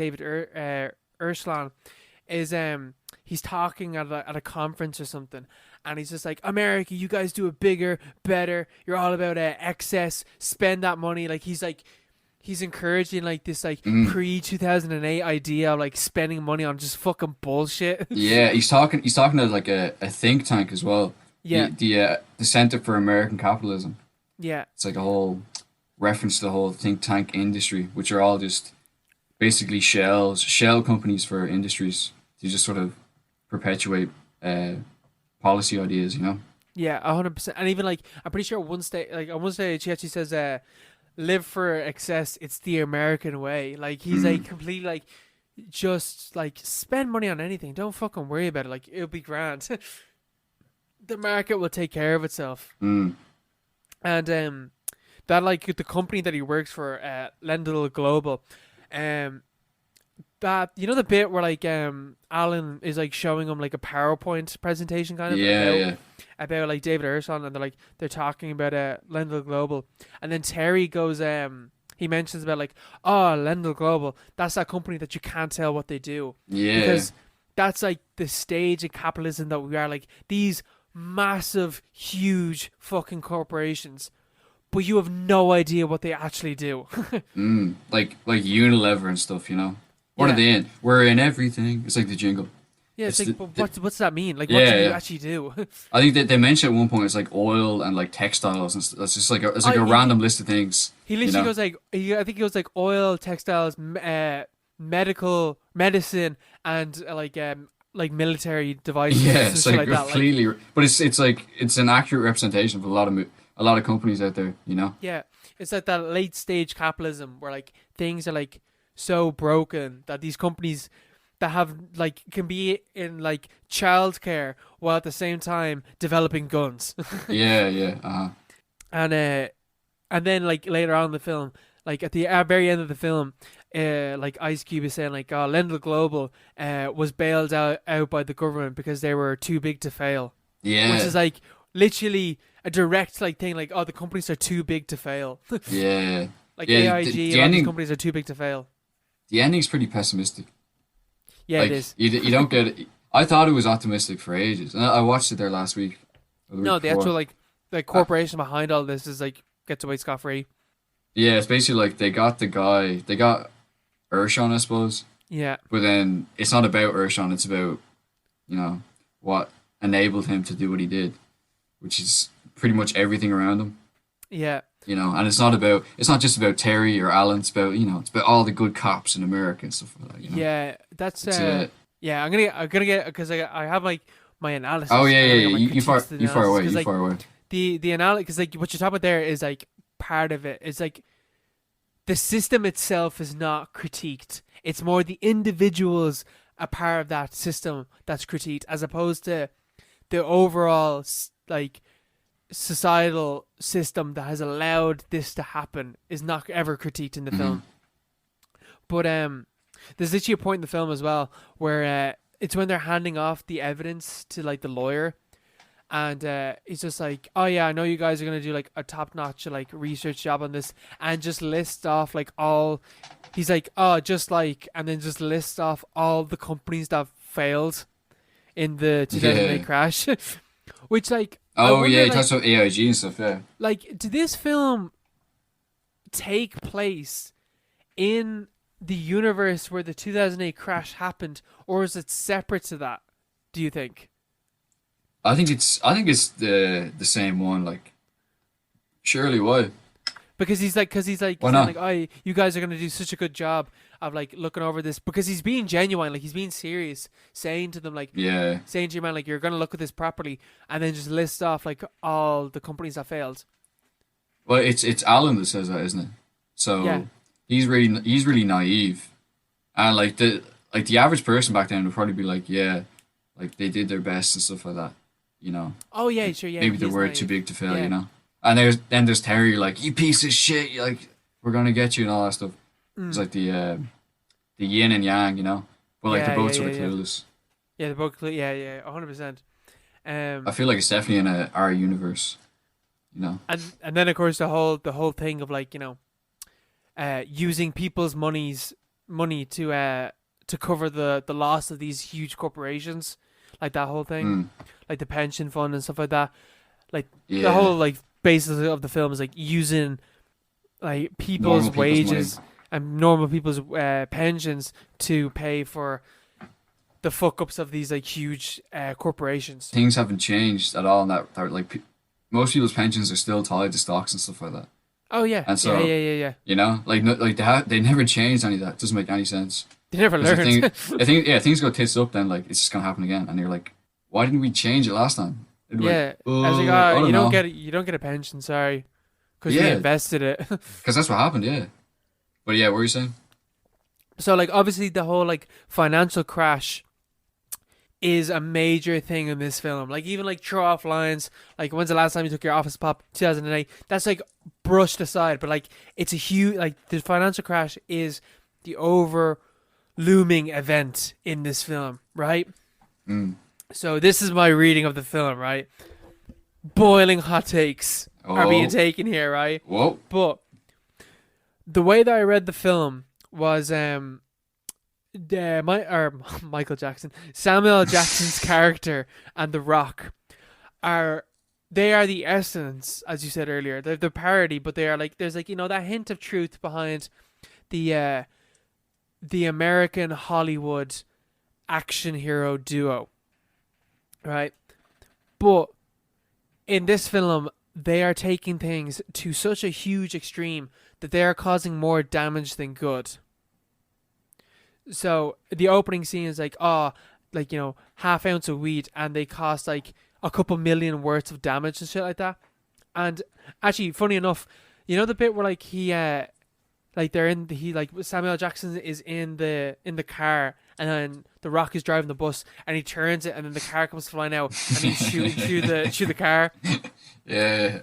Urslan is he's talking at a conference or something, and he's just like, America, you guys do it bigger, better. You're all about excess. Spend that money. Like he's encouraging like this like pre 2008 idea of like spending money on just fucking bullshit. Yeah, he's talking to like a think tank as well. Yeah. The Center for American Capitalism. Yeah. It's like a whole reference to the whole think tank industry, which are all just basically shell companies for industries to just sort of perpetuate policy ideas, you know? Yeah, 100%. And even like, I'm pretty sure on one stage she actually says, live for excess, it's the American way. Like he's like completely like, just like spend money on anything, don't fucking worry about it, like it'll be grand. The market will take care of itself. And that like the company that he works for, Lendl Global, that, you know, the bit where like Alan is like showing him like a PowerPoint presentation kind of about like David Urslan, and they're talking about Lendl Global, and then Terry goes he mentions about like, oh, Lendl Global, that's that company that you can't tell what they do, because that's like the stage of capitalism that we are, like these massive huge fucking corporations, but you have no idea what they actually do. Like Unilever and stuff, you know. What are they in? We're in everything. It's like the jingle. Yeah, it's like, but what's that mean? Like, what do you actually do? I think that they mentioned at one point it's like oil and like textiles, and that's just like a random list of things. He literally goes like, I think he goes like oil, textiles, medical, medicine, and like military devices. Yeah, it's like that. completely. But it's like it's an accurate representation of a lot of companies out there, you know. Yeah, it's like that late stage capitalism where like things are like so broken that these companies that have like can be in like childcare while at the same time developing guns. And then like later on in the film, like at the very end of the film, like Ice Cube is saying like, oh, Lendl Global was bailed out by the government because they were too big to fail. Yeah, which is like literally a direct like thing, like, oh, the companies are too big to fail. Yeah. Like Yeah, AIG, the a lot of ending- these companies are too big to fail. The ending's pretty pessimistic. Yeah, Like, it is. You don't get it. I thought it was optimistic for ages. And I watched it there last week. Or the No, week the before. actual like corporation behind all this is like gets away scot free. Yeah, it's basically like they got Urshan, I suppose. Yeah. But then it's not about Urshan, it's about, you know, what enabled him to do what he did, which is pretty much everything around him. Yeah. You know, and it's not just about Terry or Alan, it's about all the good cops in America and stuff like that, you know? Yeah, that's It's, yeah. I'm gonna get, because I have like my analysis. oh yeah, I'm gonna yeah, get my you far critiques to the away, analysis, 'cause, you like, far away. the analysis, because like what you're talking about there is like part of it. It's like the system itself is not critiqued. It's more the individuals a part of that system that's critiqued, as opposed to the overall like societal system that has allowed this to happen is not ever critiqued in the film. But there's literally a point in the film as well where it's when they're handing off the evidence to like the lawyer, and he's just like, oh yeah, I know you guys are gonna do like a top notch like research job on this, and just list off like all. He's like, oh, just like, and then just list off all the companies that failed in the 2008 Yeah. crash, which like I Oh yeah, wonder he like talks about AIG and stuff. Yeah. like did this film take place in the universe where the 2008 crash happened, or is it separate to that? Do you think? I think it's the same one. Like, surely why? Because he's like Why saying not? like, "Oh, you guys are gonna do such a good job of like looking over this," because he's being genuine, like he's being serious, saying to them like, Yeah. saying to your man like, "You're gonna look at this properly," and then just list off like all the companies that failed. Well, it's Alan that says that, isn't it? Yeah, So he's really naive, and like the average person back then would probably be like, yeah, like they did their best and stuff like that, you know. oh yeah, sure, yeah, Maybe they he's were too naive. big to fail, Yeah. And there's Terry, like, you piece of shit, you like, we're gonna get you and all that stuff. It's Mm. like the yin and yang, but like they're Yeah, yeah, both yeah, sort of yeah. clueless. Yeah, the book. Yeah, yeah, 100%. I Um, feel like it's definitely in our universe, you know. and then of course the whole thing of like using people's money to cover the loss of these huge corporations, like that whole thing, Mm, like the pension fund and stuff like that. Like the yeah, whole like basis of the film is like using like people's normal people's money. wages and normal people's pensions to pay for the fuck ups of these like huge corporations. Things haven't changed at all in that like most people's pensions are still tied to stocks and stuff like that. Oh yeah, And yeah, so, yeah, yeah, yeah. like no, like they never changed any of that. It doesn't make any sense. They never Because learned. things go tits up, then like it's just gonna happen again, and you're like, why didn't we change it last time? And we're like, Yeah, I was like, oh, I don't know, you don't get a pension, sorry, because we yeah, invested it. because that's what happened, yeah. But yeah, what were you saying? So like, obviously, the whole like financial crash is a major thing in this film. Like even like throw off lines, like when's the last time you took your office pop? 2008. That's like brushed aside, but like it's a huge like the financial crash is the over looming event in this film, right? Mm. So this is my reading of the film, right? Boiling hot takes are being Oh, taken here, right? whoa, But the way that I read the film was Michael Jackson, Samuel L. Jackson's character and The Rock are they are the essence, as you said earlier. They're the parody, but they are like there's like that hint of truth behind the American Hollywood action hero duo, right? But in this film, they are taking things to such a huge extreme that they are causing more damage than good. So the opening scene is like, oh, like half ounce of weed, and they cost like a couple million worth of damage and shit like that. And actually, funny enough, the bit where like like they're in he like Samuel L. Jackson is in the car, and then The Rock is driving the bus, and he turns it, and then the car comes flying out, and he's shooting through the car. yeah,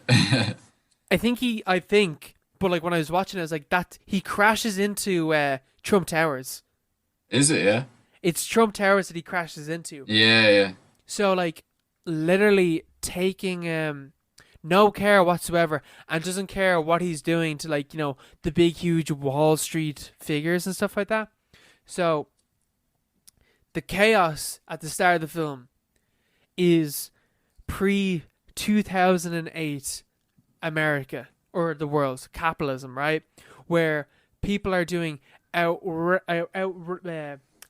I think, but like when I was watching it, I was like that he crashes into Trump Towers. is it? Yeah, It's Trump Towers that he crashes into. yeah, yeah. So like literally taking no care whatsoever, and doesn't care what he's doing to like the big huge Wall Street figures and stuff like that. So the chaos at the start of the film is pre 2008 America, or the world, capitalism, right? Where people are doing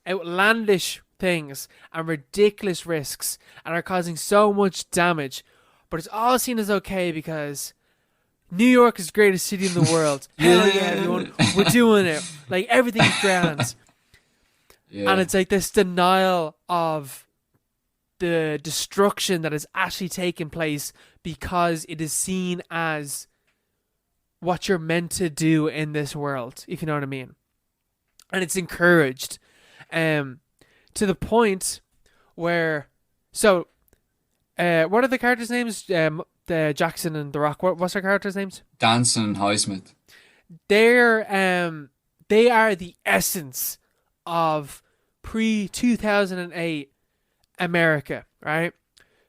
outlandish things and ridiculous risks and are causing so much damage, but it's all seen as okay because New York is the greatest city in the world. Hell yeah, everyone, we're doing it. Like everything's grand. Yeah. And it's like this denial of the destruction that is actually taking place because it is seen as what you're meant to do in this world, if you know what I mean. And it's encouraged to the point where what are the characters' names? The Jackson and The Rock. What's their characters' names? Danson and Highsmith. They are the essence of pre-2008 America, right?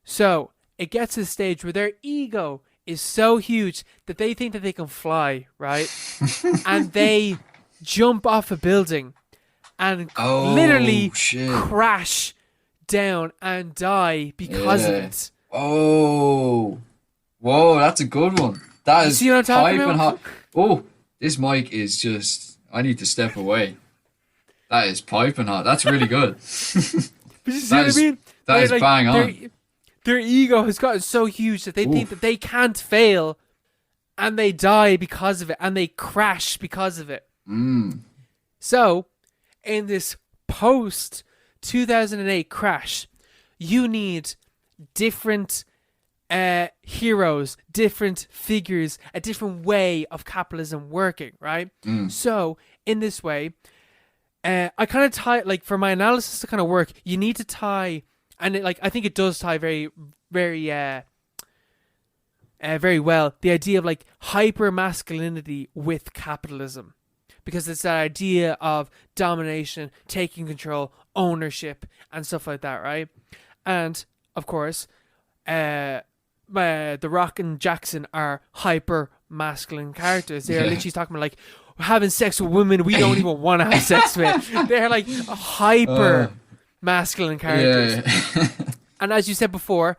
So it gets to the stage where their ego is so huge that they think that they can fly, right? And they jump off a building and literally shit. crash down and die because of Yeah. it. Oh. Whoa, that's a good one. That You is see what I'm talking piping about? hot. Oh, this mic is just. I need to step away. That is piping hot. That's really good. But you see That what is I mean? that Where, is bang their, on. their ego has gotten so huge that they think Oof. that they can't fail, and they die because of it, and they crash because of it. Mm. So, in this post 2008 crash, you need different heroes, different figures, a different way of capitalism working, right? So, in this way, I kind of tie, like, for my analysis to kind of work, you need to tie, and I think it does tie very, very, very well, the idea of like hyper masculinity with capitalism, because it's that idea of domination, taking control, ownership, and stuff like that, right? And of course, The Rock and Jackson are hyper masculine characters. They're literally talking about like having sex with women we don't even want to have sex with. They're like hyper masculine characters. Yeah. And as you said before,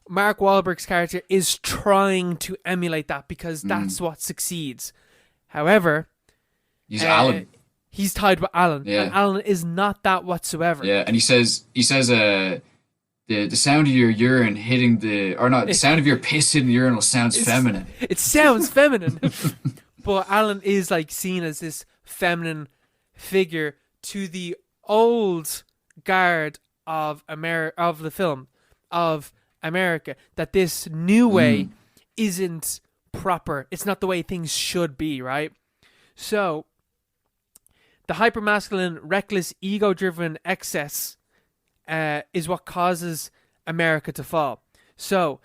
Mark Wahlberg's character is trying to emulate that because that's what succeeds. However, He's Alan. he's tied with Alan, Yeah. and Alan is not that whatsoever. Yeah, and he says the sound of your urine hitting the sound of your piss hitting the urinal sounds feminine. It sounds feminine, but Alan is like seen as this feminine figure to the old guard of the film of America, that this new way isn't proper. It's not the way things should be, right? So the hypermasculine, reckless, ego-driven excess is what causes America to fall. So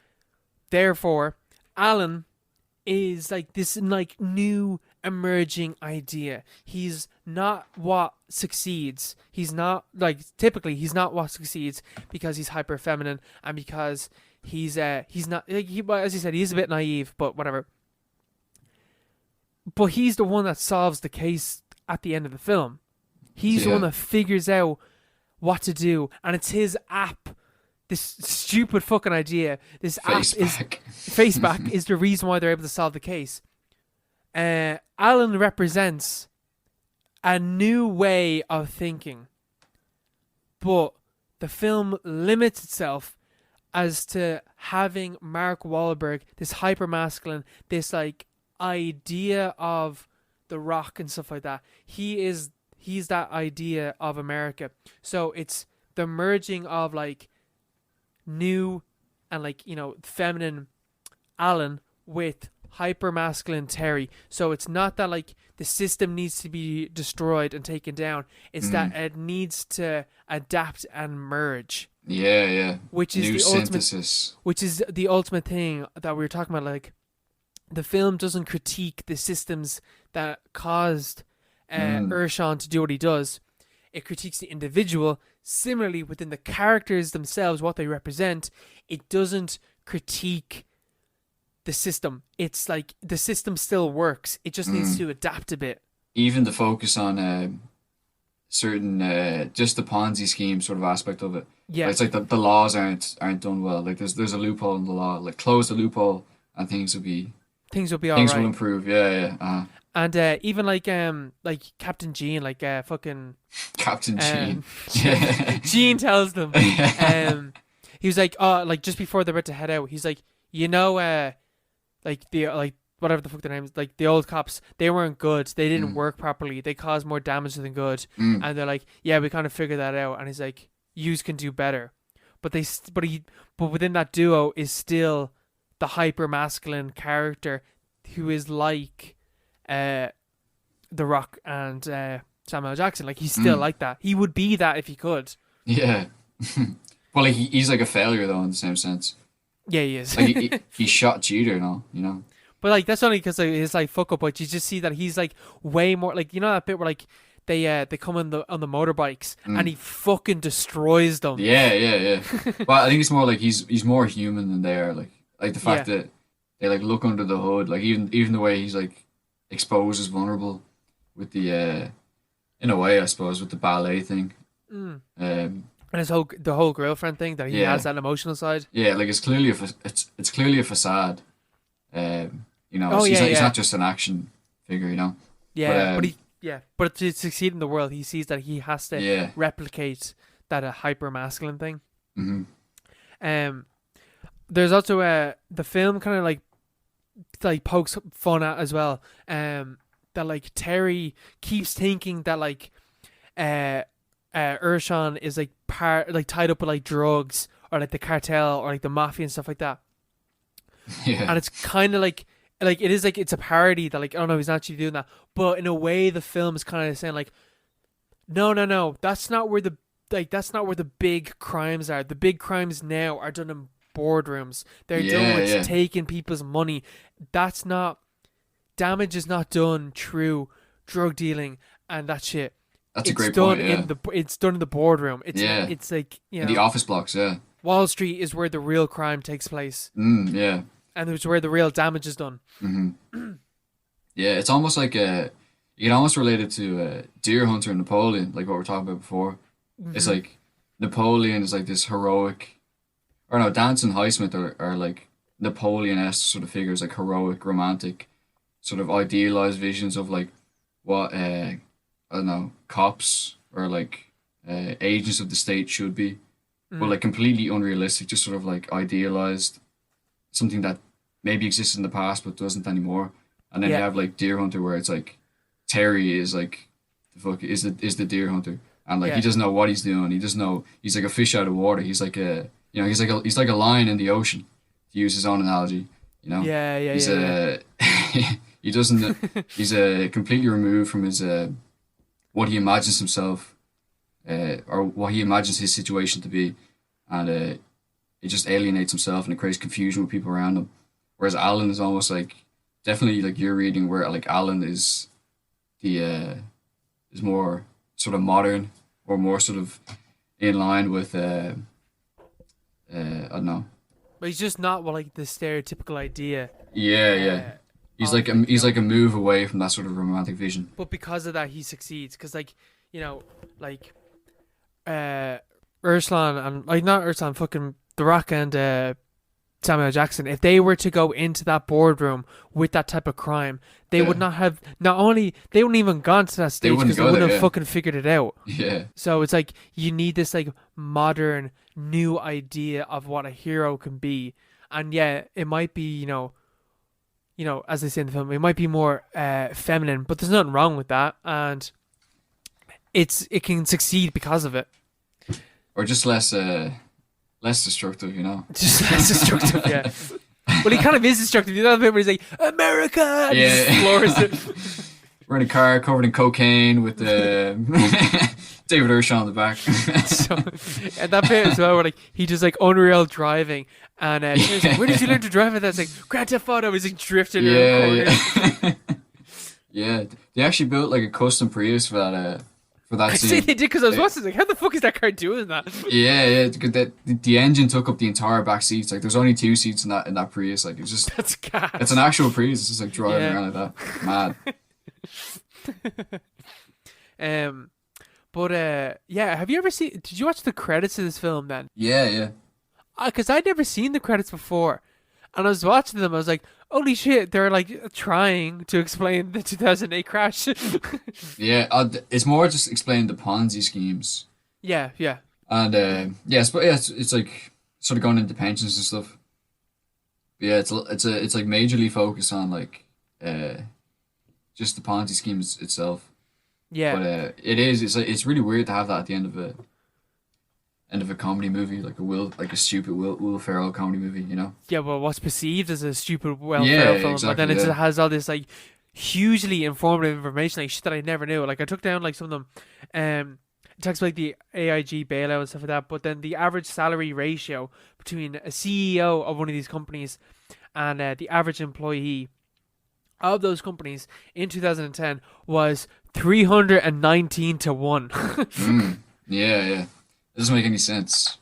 therefore, Alan is like this like new emerging idea. He's not what succeeds. He's not like typically he's not what succeeds because he's hyper feminine and because he's not as you said, he's a bit naive, but whatever. But he's the one that solves the case at the end of the film. He's the one that figures out what to do, and it's his app. This stupid fucking idea. This Faceback is the reason why they're able to solve the case. Alan represents a new way of thinking, but the film limits itself as to having Mark Wahlberg, this hyper masculine, this like idea of The Rock and stuff like that. He's that idea of America. So it's the merging of like new and like, you know, feminine Alan with hyper masculine Terry. So it's not that like the system needs to be destroyed and taken down. It's that it needs to adapt and merge. Yeah. Which is new the synthesis. which is the ultimate thing that we were talking about. Like, the film doesn't critique the systems that caused Urshan to do what he does. It critiques the individual. Similarly, within the characters themselves, what they represent, it doesn't critique the system. It's like the system still works. It just needs to adapt a bit. Even the focus on certain just the Ponzi scheme sort of aspect of it. Yeah. It's like the laws aren't done well. Like there's a loophole in the law. Like close the loophole and things will be Things will things alright. will improve. Yeah. And even like Captain Gene, like fucking Captain Gene. Yeah. Gene tells them, he was like, oh, like just before they're about to head out, he's like, you know, like the like whatever the fuck their names, like the old cops, they weren't good. They didn't work properly. They caused more damage than good. And they're like, yeah, we kind of figured that out. And he's like, yous can do better. But within that duo is still the hyper masculine character who is like The Rock and Samuel Jackson. Like, he's still like that. He would be that if he could. Yeah. Well, like, he's like a failure though in the same sense. Yeah, he is. Like he shot Jeter now, you know. But like that's only because like, his like fuck up. But you just see that he's like way more like, you know, that bit where like they come on the motorbikes and he fucking destroys them. Yeah. But I think it's more like he's more human than they are. Like the fact that they like look under the hood, like even the way he's like exposed as vulnerable with the in a way I suppose with the ballet thing. And the whole girlfriend thing that he has that emotional side. Yeah, like it's clearly it's clearly a facade. You know, he's not just an action figure, you know. Yeah, but to succeed in the world, he sees that he has to replicate that hyper masculine thing. There's also the film kind of like pokes fun at as well. That like Terry keeps thinking that like Urshan is like tied up with like drugs or like the cartel or like the mafia and stuff like that. Yeah. And it's kind of like it is like it's a parody that like, oh no, he's not actually doing that, but in a way the film is kind of saying like, no, that's not where the big crimes are. The big crimes now are done in boardrooms. They're done with taking people's money. Damage is not done through drug dealing and that shit. That's a great point. Yeah. It's done in the boardroom. It's like, you know, in the office blocks. Yeah. Wall Street is where the real crime takes place. Yeah. And it's where the real damage is done. Yeah, it's almost like you can almost relate it to Deerhunter and Napoleon, like what we were talking about before. It's like Napoleon is like this heroic, or no, Dance and Highsmith are like Napoleon-esque sort of figures, like heroic, romantic, sort of idealized visions of like what I don't know, cops or like agents of the state should be, but like completely unrealistic, just sort of like idealized, something that maybe existed in the past but doesn't anymore. And then you have like Deerhunter, where it's like Terry is like is the Deerhunter, and like he doesn't know what he's doing. He doesn't know, he's like a fish out of water. He's like he's like a lion in the ocean, to use his own analogy. You know. He's he doesn't. He's completely removed from his what he imagines himself, or what he imagines his situation to be, and it just alienates himself and it creates confusion with people around him. Whereas Alan is almost like, definitely like you're reading, where like Alan is is more sort of modern, or more sort of in line with I don't know. But he's just not like the stereotypical idea. Yeah. He's like a move away from that sort of romantic vision. But because of that, he succeeds. Because like, you know, like Urslan and like not Urslan, fucking The Rock and Samuel Jackson, if they were to go into that boardroom with that type of crime, they would not have, they wouldn't even gone to that stage, because they wouldn't have fucking figured it out. Yeah. So it's like you need this like modern new idea of what a hero can be, and it might be, you know, as they say in the film, it might be more feminine, but there's nothing wrong with that, and it can succeed because of it. Or just less destructive, you know. Just less destructive, yeah. Well, he kind of is destructive. You know the bit where he's like, America! And he just floors it. We're in a car covered in cocaine with David Urshan on the back. And that bit as well, where like he does like unreal driving, and he's like, where did you learn to drive at that? It's like, Grand Theft Auto. He's like drifting around corners. Yeah, they actually built like a custom Prius for that scene. I say they did, because I was watching, like, how the fuck is that car doing that? Yeah, because the engine took up the entire back seats. Like, there's only 2 seats in that Prius. Like, it's just, that's gas. It's an actual Prius. It's just like driving around like that. Mad. But have you ever seen? Did you watch the credits of this film then? Yeah. Because I'd never seen the credits before, and I was watching them. I was like, holy shit! They're like trying to explain the 2008 crash. Yeah, it's more just explaining the Ponzi schemes. Yeah. And it's like sort of going into pensions and stuff. But yeah, it's like majorly focused on like just the Ponzi schemes itself. Yeah. But it's really weird to have that at the end of a comedy movie, like a stupid Will Ferrell comedy movie, you know? Yeah, well, what's perceived as a stupid Will Ferrell film, exactly, but then it has all this like hugely informative information, like shit that I never knew. Like I took down like some of them. It talks about like the AIG bailout and stuff like that, but then the average salary ratio between a CEO of one of these companies and the average employee of those companies in 2010 was 319 to 1. Yeah, yeah. It doesn't make any sense.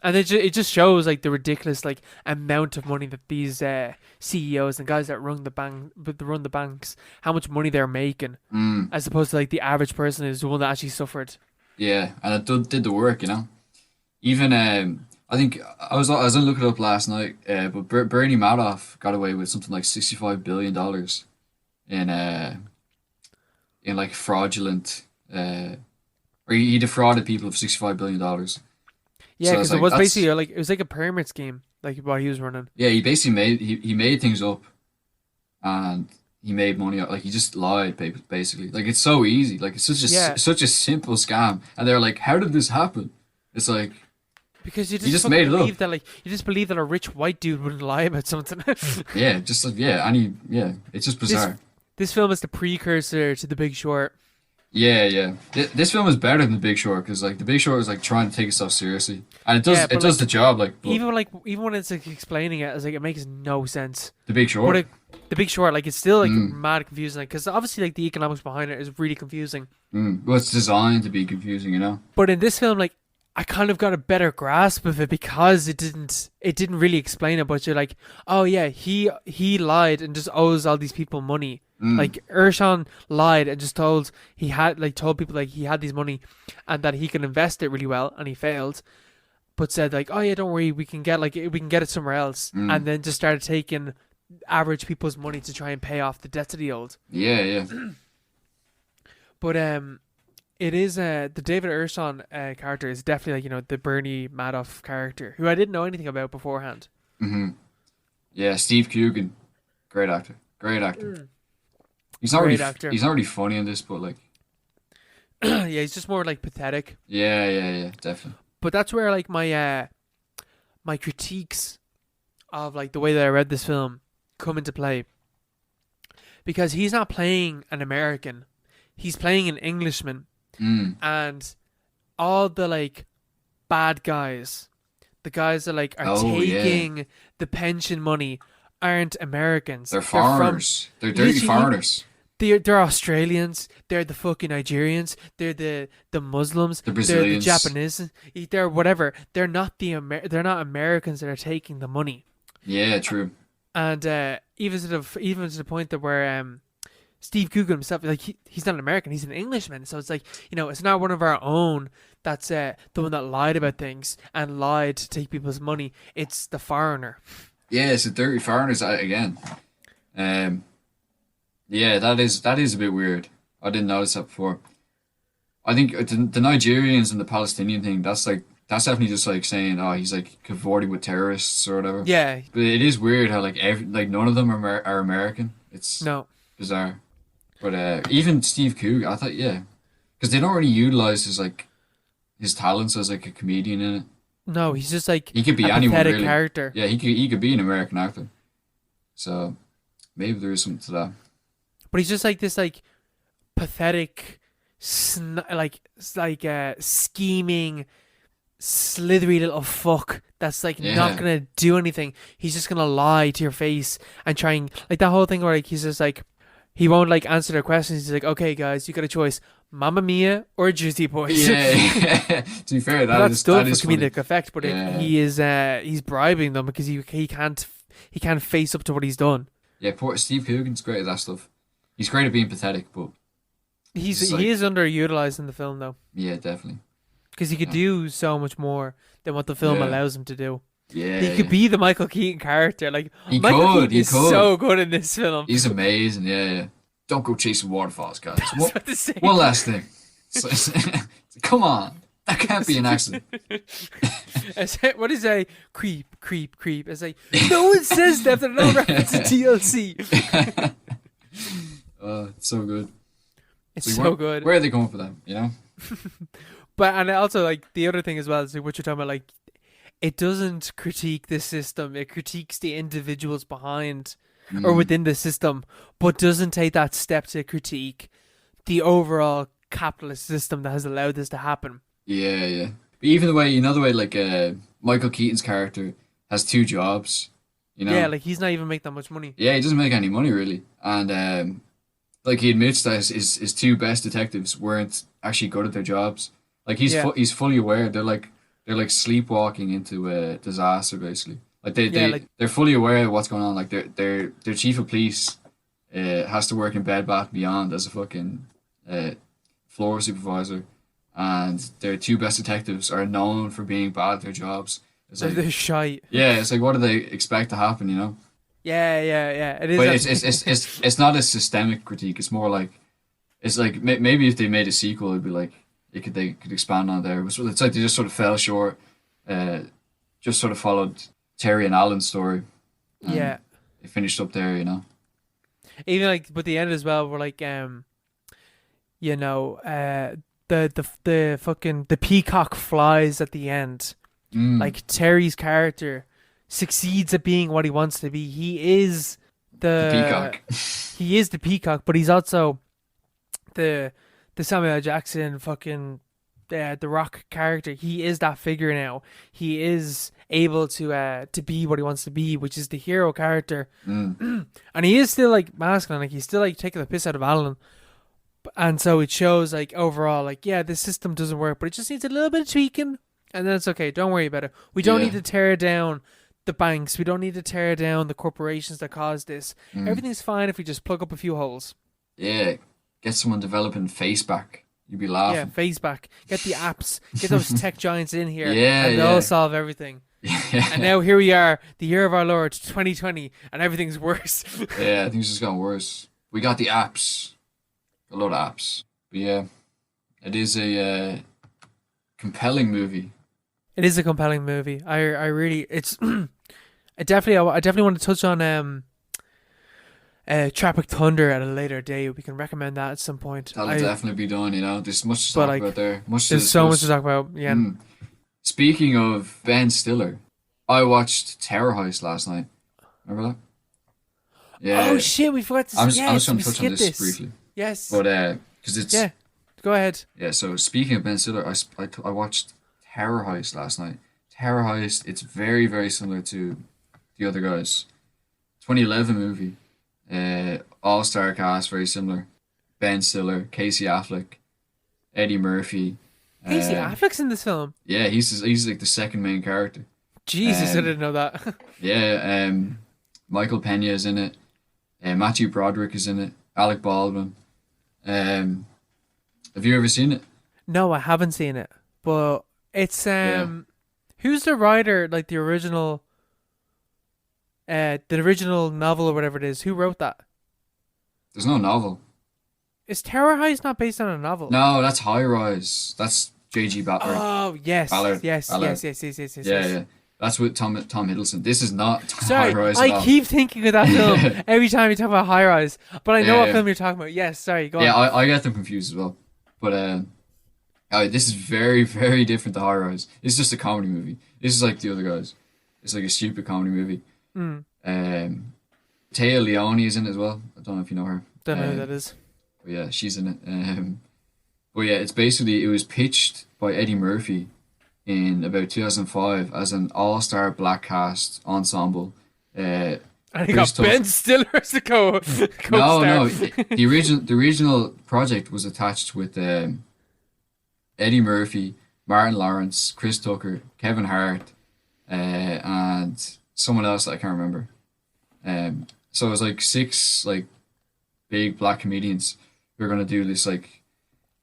And it just shows like the ridiculous like amount of money that these CEOs and guys that run the banks, how much money they're making, Mm, as opposed to like the average person is the one that actually suffered. yeah, and it did the work, you know. Even I think I was gonna look it up last night, but Bernie Madoff got away with something like $65 billion in like fraudulent or he defrauded people of $65 billion. Yeah, So it's because it like was that's basically like it was like a pyramid scheme, like what he was running. yeah, he basically he made things up and he made money like he just lied basically. Like it's so easy. Like it's Yeah, such a simple scam and they're like how did this happen? It's like because you he just just fucking made it up. believe that like you just believe that a rich white dude wouldn't lie about something. Yeah, just like yeah, it's just this bizarre. this film is the precursor to The Big Short. Yeah, yeah. This film is better than The Big Short because like The Big Short is like trying to take itself seriously, and Yeah, it but does like the job. But even when it's like explaining it, it's like it makes no sense. The Big But Short, The Big Short, like it's still like mm, mad confusing, like because obviously like the economics behind it is really confusing. well, it's designed to be confusing, you know. But in this film, like I kind of got a better grasp of it because it didn't really explain it. But you're like, oh yeah, he lied and just owes all these people money. Mm, Like Urshan lied and just told people like he had this money and that he can invest it really well and he failed. But said like, oh yeah, don't worry, we can get it somewhere else, mm, and then just started taking average people's money to try and pay off the debts of the old. yeah, yeah. But it is the David Urshan character is definitely like the Bernie Madoff character who I didn't know anything about beforehand. Hmm. Yeah, Steve Coogan, great actor, great actor. Mm. Really Great actor. he's not really funny in this, but like Yeah, he's just more like pathetic. yeah, yeah, yeah, definitely. But that's where like my critiques of like the way that I read this film come into play because he's not playing an American, he's playing an Englishman, Mm. and all the like bad guys, the guys that like are Oh yeah, taking the pension money, aren't Americans. they're They're from foreigners. They're dirty literally foreigners. they're Australians. They're the fucking Nigerians. They're the Muslims. The They're the Brazilians. Japanese. They're whatever. They're not they're not Americans that are taking the money. Yeah, true. And even to the point that where Steve Coogan himself, like he's not an American, he's an Englishman. So it's like it's not one of our own that's the one that lied about things and lied to take people's money. It's the foreigner. Yeah, it's the dirty foreigners again. Um, yeah, that is a bit weird. I didn't notice that before. I think the Nigerians and the Palestinian thing. That's definitely just like saying, oh, he's like cavorting with terrorists or whatever. Yeah, But it is weird how like none of them are American. It's no, bizarre. But even Steve Coogan, I thought yeah, because they don't really utilize his talents as like a comedian in it. no, he's just like He could be a anyone pathetic really. character. Yeah, he could be an American actor. So maybe there is something to that. But he's just like this like pathetic, scheming, slithery little fuck that's like not Yeah, gonna do anything. He's just gonna lie to your face and try and like that whole thing where like he's just like he won't like answer their questions. He's like, okay, guys, you got a choice, Mamma Mia or Juicy Boys. yeah. To be fair, But that's that done for is funny. comedic effect. But Yeah, he's bribing them because he can't face up to what he's done. yeah. Poor Steve Coogan's great at that stuff. He's great at being pathetic, but it's just He like is underutilized in the film though yeah, definitely. because he could Yeah, do so much more than what the film yeah, allows him to do. yeah, He could yeah. be the Michael Keaton character. Like He Michael could, Keaton he is could. so good in this film. He's amazing. Yeah, yeah. Don't go chasing waterfalls, guys. I was about to say. One last thing. Come on, that can't be an accident. What is a creep, creep, creep? It's like no one says that. They're not reference to TLC. Oh, it's so good. It's Like, so good. where are they going for that? You know? But and also like the other thing as well is like what you're talking about. Like it doesn't critique the system. It critiques the individuals behind or Mm, within the system, but doesn't take that step to critique the overall capitalist system that has allowed this to happen. yeah, yeah. But even the way like Michael Keaton's character has two jobs. You Yeah, know? like he's not even making that much money. Yeah, he doesn't make any money really, and like he admits that his two best detectives weren't actually good at their jobs. Like Yeah, he's fully aware they're like sleepwalking into a disaster basically. Like yeah, like they're fully aware of what's going on. Like their chief of police has to work in Bed Bath and Beyond as a fucking uh, floor supervisor, and their two best detectives are known for being bad at their jobs. It's like they're shite. yeah, it's like what do they expect to happen, you know? Yeah, yeah, yeah. It is But it's actually. it's not a systemic critique. It's more like it's like maybe if they made a sequel, it'd be like they could expand on there. But it's like they just sort of fell short. Uh, just sort of followed Terry and Alan's story, and Yeah, they finished up there. You know. even like but the end as well. We're like you know, the fucking the peacock flies at the end. Mm, Like Terry's character succeeds at being what he wants to be. the The peacock. he is the peacock, but he's also the the Samuel L. Jackson fucking the Rock character. He is that figure now. He is able to be what he wants to be, which is the hero character. Mm, And he is still like masculine, like he's still like taking the piss out of Alan. And so it shows like overall, like yeah, this system doesn't work, but it just needs a little bit of tweaking, and then it's okay. Don't worry about it. We don't need yeah. to tear down the banks. We don't need to tear down the corporations that caused this. Mm, Everything's fine if we just plug up a few holes. yeah. Get someone developing face back. You'd be Yeah, laughing. phase back. Get the apps. Get those tech giants in here, Yeah, and they'll yeah, solve everything. And yeah. now here we are, the year of our Lord, 2020, and everything's worse. Yeah, I think it's just gotten worse. We got the apps. A lot of apps. But yeah, it is a compelling movie. It is a compelling movie. I really, it's, I definitely want to touch on Tropic Thunder at a later day. We can recommend that at some point. That'll definitely be done, you know. There's much to But talk about like, there. Much to there's so much to discuss. talk about. Yeah. Mm. Speaking of Ben Stiller, I watched Terror Heist last night. Remember that? Oh Yeah. shit, we forgot to. I'm just Yes, gonna we touch on skipped this this. briefly. Yes. But because it's Yeah. Go ahead. yeah, so speaking of Ben Stiller, I watched Terror Heist last night. Terror Heist, it's very, very similar to the other guys. 2011 movie. All-star cast, very similar. Ben Stiller, Casey Affleck, Eddie Murphy. Casey Um, Affleck's in this film. yeah, he's like the second main character. Jesus, I Um, didn't know that. yeah, Michael Pena is in it. Matthew Broderick is in it. Alec Baldwin. Um, have you ever seen it? No, I haven't seen it, but it's Yeah. who's the writer? Like the original novel or whatever it is. Who wrote that? There's no novel. Is Terror Heist not based on a novel? No, that's High Rise. That's J.G. Ballard. Oh yes, Ballard. yes, Ballard. yes, yes, yes, yes, yes, Yeah, yes. yeah. That's with Tom Hiddleston. This is not High Sorry, Rise at I all. keep thinking of that film every time you talk about High Rise, but I know Yeah, what yeah. film you're talking about. Yes, sorry, go Yeah, on. I get them confused as well. But this is very, very different to High Rise. It's just a comedy movie. This is like the other guys. It's like a stupid comedy movie. Mm, Um, Taya Leone is in it as well. I don't know if you know her. don't know who that is. But yeah, she's in it. But yeah, it's basically it was pitched by Eddie Murphy in about 2005 as an all-star black cast ensemble. And he Chris got Ben Tucker. Stiller as the No, co-star. no, the original project was attached with Eddie Murphy, Martin Lawrence, Chris Tucker, Kevin Hart, and someone else that I can't remember. So it was like six like big black comedians who are gonna do this like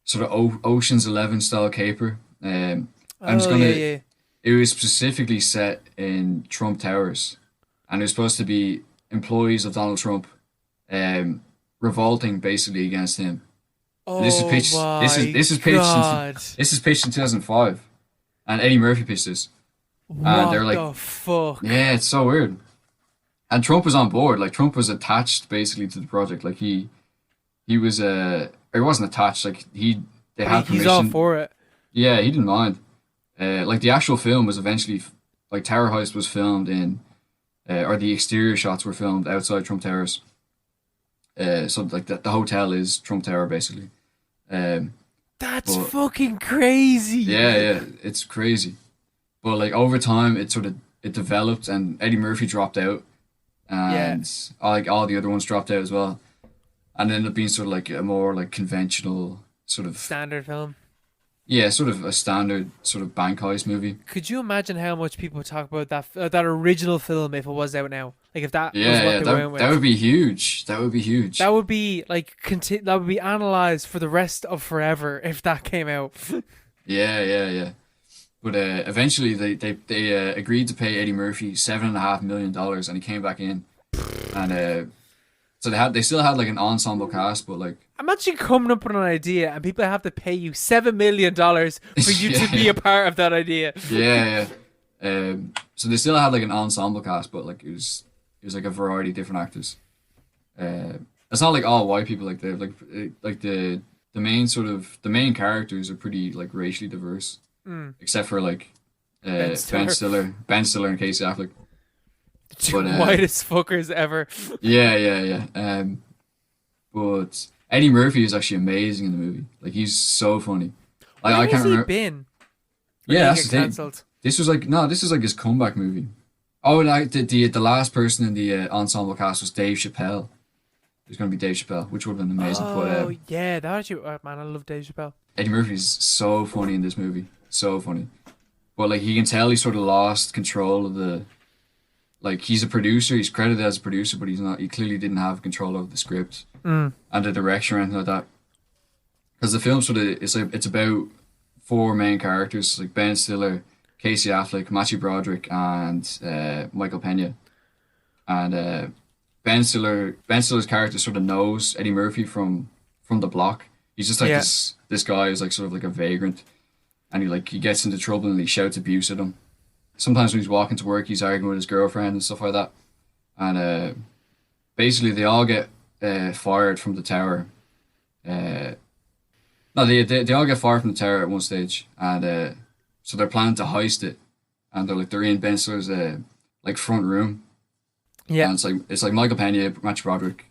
sort of Ocean's 11 style caper. I'm just Oh gonna. yeah, yeah. It was specifically set in Trump Towers, and it was supposed to be employees of Donald Trump, revolting basically against him. This is Oh pitched. This is my this is pitched. god! This is pitched in 2005, and Eddie Murphy pitched this, and they're What like, the fuck? yeah, it's so weird. And Trump was on board. Like Trump was attached basically to the project. Like he was or he wasn't attached. Like they had He's all permission. for it. Yeah, he didn't mind. Like the actual film was eventually like Tower Heist was filmed in, or the exterior shots were filmed outside Trump Towers. So like the hotel is Trump Tower basically. That's But fucking crazy. yeah, yeah, it's crazy. But like over time, it developed, and Eddie Murphy dropped out, Yeah. and like all the other ones dropped out as well. and ended up being sort of like a more like conventional sort of, Standard film. yeah, sort of a standard sort of bank heist movie. Could you imagine how much people talk about that original film if it was out now? Like if that was Yeah, what yeah, they went that would with. be huge. That would be huge. That would be like that would be analyzed for the rest of forever if that came out. Yeah, yeah, yeah. But eventually they agreed to pay Eddie Murphy $7.5 million, and he came back in, and so they still had like an ensemble cast, but like Imagine coming up with an idea and people have to pay you $7 million for you to be yeah, a part of that idea. yeah, yeah. So they still had like an ensemble cast, but like it was like a variety of different actors. It's not like all white people. Like they like the main the main characters are pretty like racially diverse, Mm. except for like Ben Stiller, Ben Stiller and Casey Affleck. the two But whitest fuckers ever. yeah, yeah, yeah. But Eddie Murphy is actually amazing in the movie. Like he's so funny. Like Where I has can't he remember. been? Or Yeah, did he that's get the thing. cancelled? This was like no, this is like his comeback movie. Oh, like the last person in the ensemble cast was Dave Chappelle. It was going to be Dave Chappelle, which would have been amazing. But Oh yeah, that actually, man, I love Dave Chappelle. Eddie Murphy's so funny in this movie, so funny. But like you can tell he sort of lost control of the. Like he's a producer, he's credited as a producer, but he's not. He clearly didn't have control over the script Mm. and the direction or anything like that. Because the film sort of it's about four main characters like Ben Stiller, Casey Affleck, Matthew Broderick, and Michael Pena. And Ben Stiller's character sort of knows Eddie Murphy from the block. He's just like Yeah. this guy who's like sort of like a vagrant, and he gets into trouble and he shouts abuse at him. Sometimes when he's walking to work, he's arguing with his girlfriend and stuff like that. And basically, they all get fired from the tower. No, they all get fired from the tower at one stage, and so they're planning to heist it, and they're in Ben Stiller's like front room, Yeah. and it's like Michael Pena, Matthew Broderick,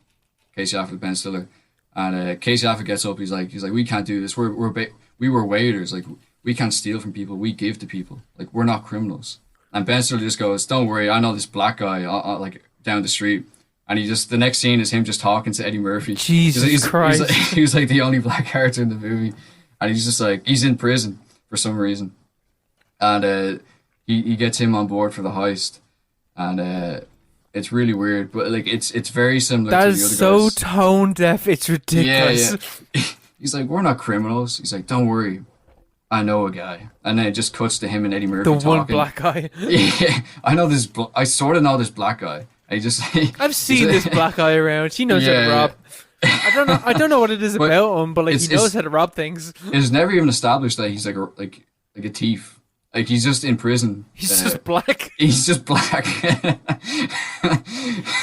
Casey Affleck, Ben Stiller, and Casey Affleck gets up. He's like we can't do this. We were waiters. Like we can't steal from people. We give to people. Like we're not criminals. And Ben Stiller just goes, "Don't worry, I know this black guy like down the street." And the next scene is him just talking to Eddie Murphy. Jesus Christ. He was like the only black character in the movie, and he's just like he's in prison for some reason, and he gets him on board for the heist, and it's really weird, but like it's very similar That to the is other so guys. tone deaf. It's Yeah, ridiculous. yeah. He's like, we're not criminals. He's like, don't worry, I know a guy, and then it just cuts to him and Eddie Murphy The talking. one black guy. Yeah, I know this. I sort of know this black guy. And he just. I've seen this black guy around. He knows how Yeah, to rob. I don't know what it is But about him, but like he it's- knows how to rob things. It's never even established that he's like a thief. Like he's just in prison. He's just black. He's just black.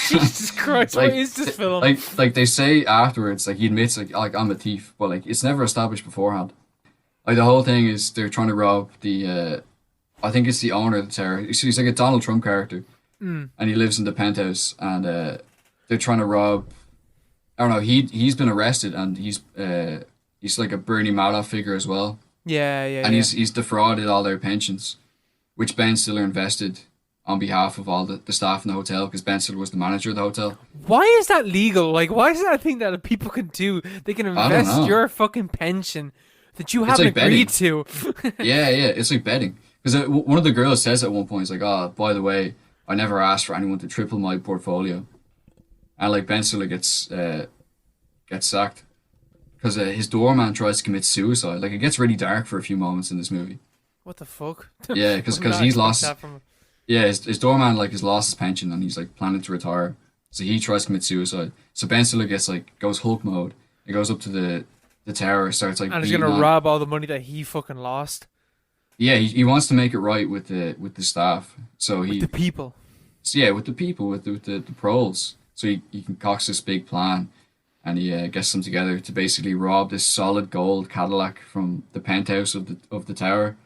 Jesus Christ, what is this film? Like they say afterwards, like he admits like I'm a thief, but like it's never established beforehand. Like the whole thing is they're trying to rob the I think it's the owner of the tower. He's like a Donald Trump character, and he lives in the penthouse, and they're trying to rob. I don't know. He's been arrested, and he's like a Bernie Madoff figure as well, Yeah. and he's defrauded all their pensions, which Ben Stiller invested on behalf of all the staff in the hotel, because Ben Stiller was the manager of the hotel. Why is that legal? Like, why is that a thing that people can do? They can I don't invest know. your fucking pension that you It's haven't like agreed to. Yeah, it's like betting. Because one of the girls says at one point, it's like, oh, by the way, I never asked for anyone to triple my portfolio. And like Ben Stiller gets sacked because his doorman tries to commit suicide. Like it gets really dark for a few moments in this movie. What the fuck? Yeah, because Would not he's expect lost. that from- Yeah, his doorman like has lost his pension and he's like planning to retire. So he tries to commit suicide. So Ben Stiller goes Hulk mode. He goes up to the tower, starts like And he's beating gonna on- rob all the money that he fucking lost. Yeah, he wants to make it right with the staff. So With he the people. So yeah, with the people, with the proles. So he concocts this big plan, and he gets them together to basically rob this solid gold Cadillac from the penthouse of the tower,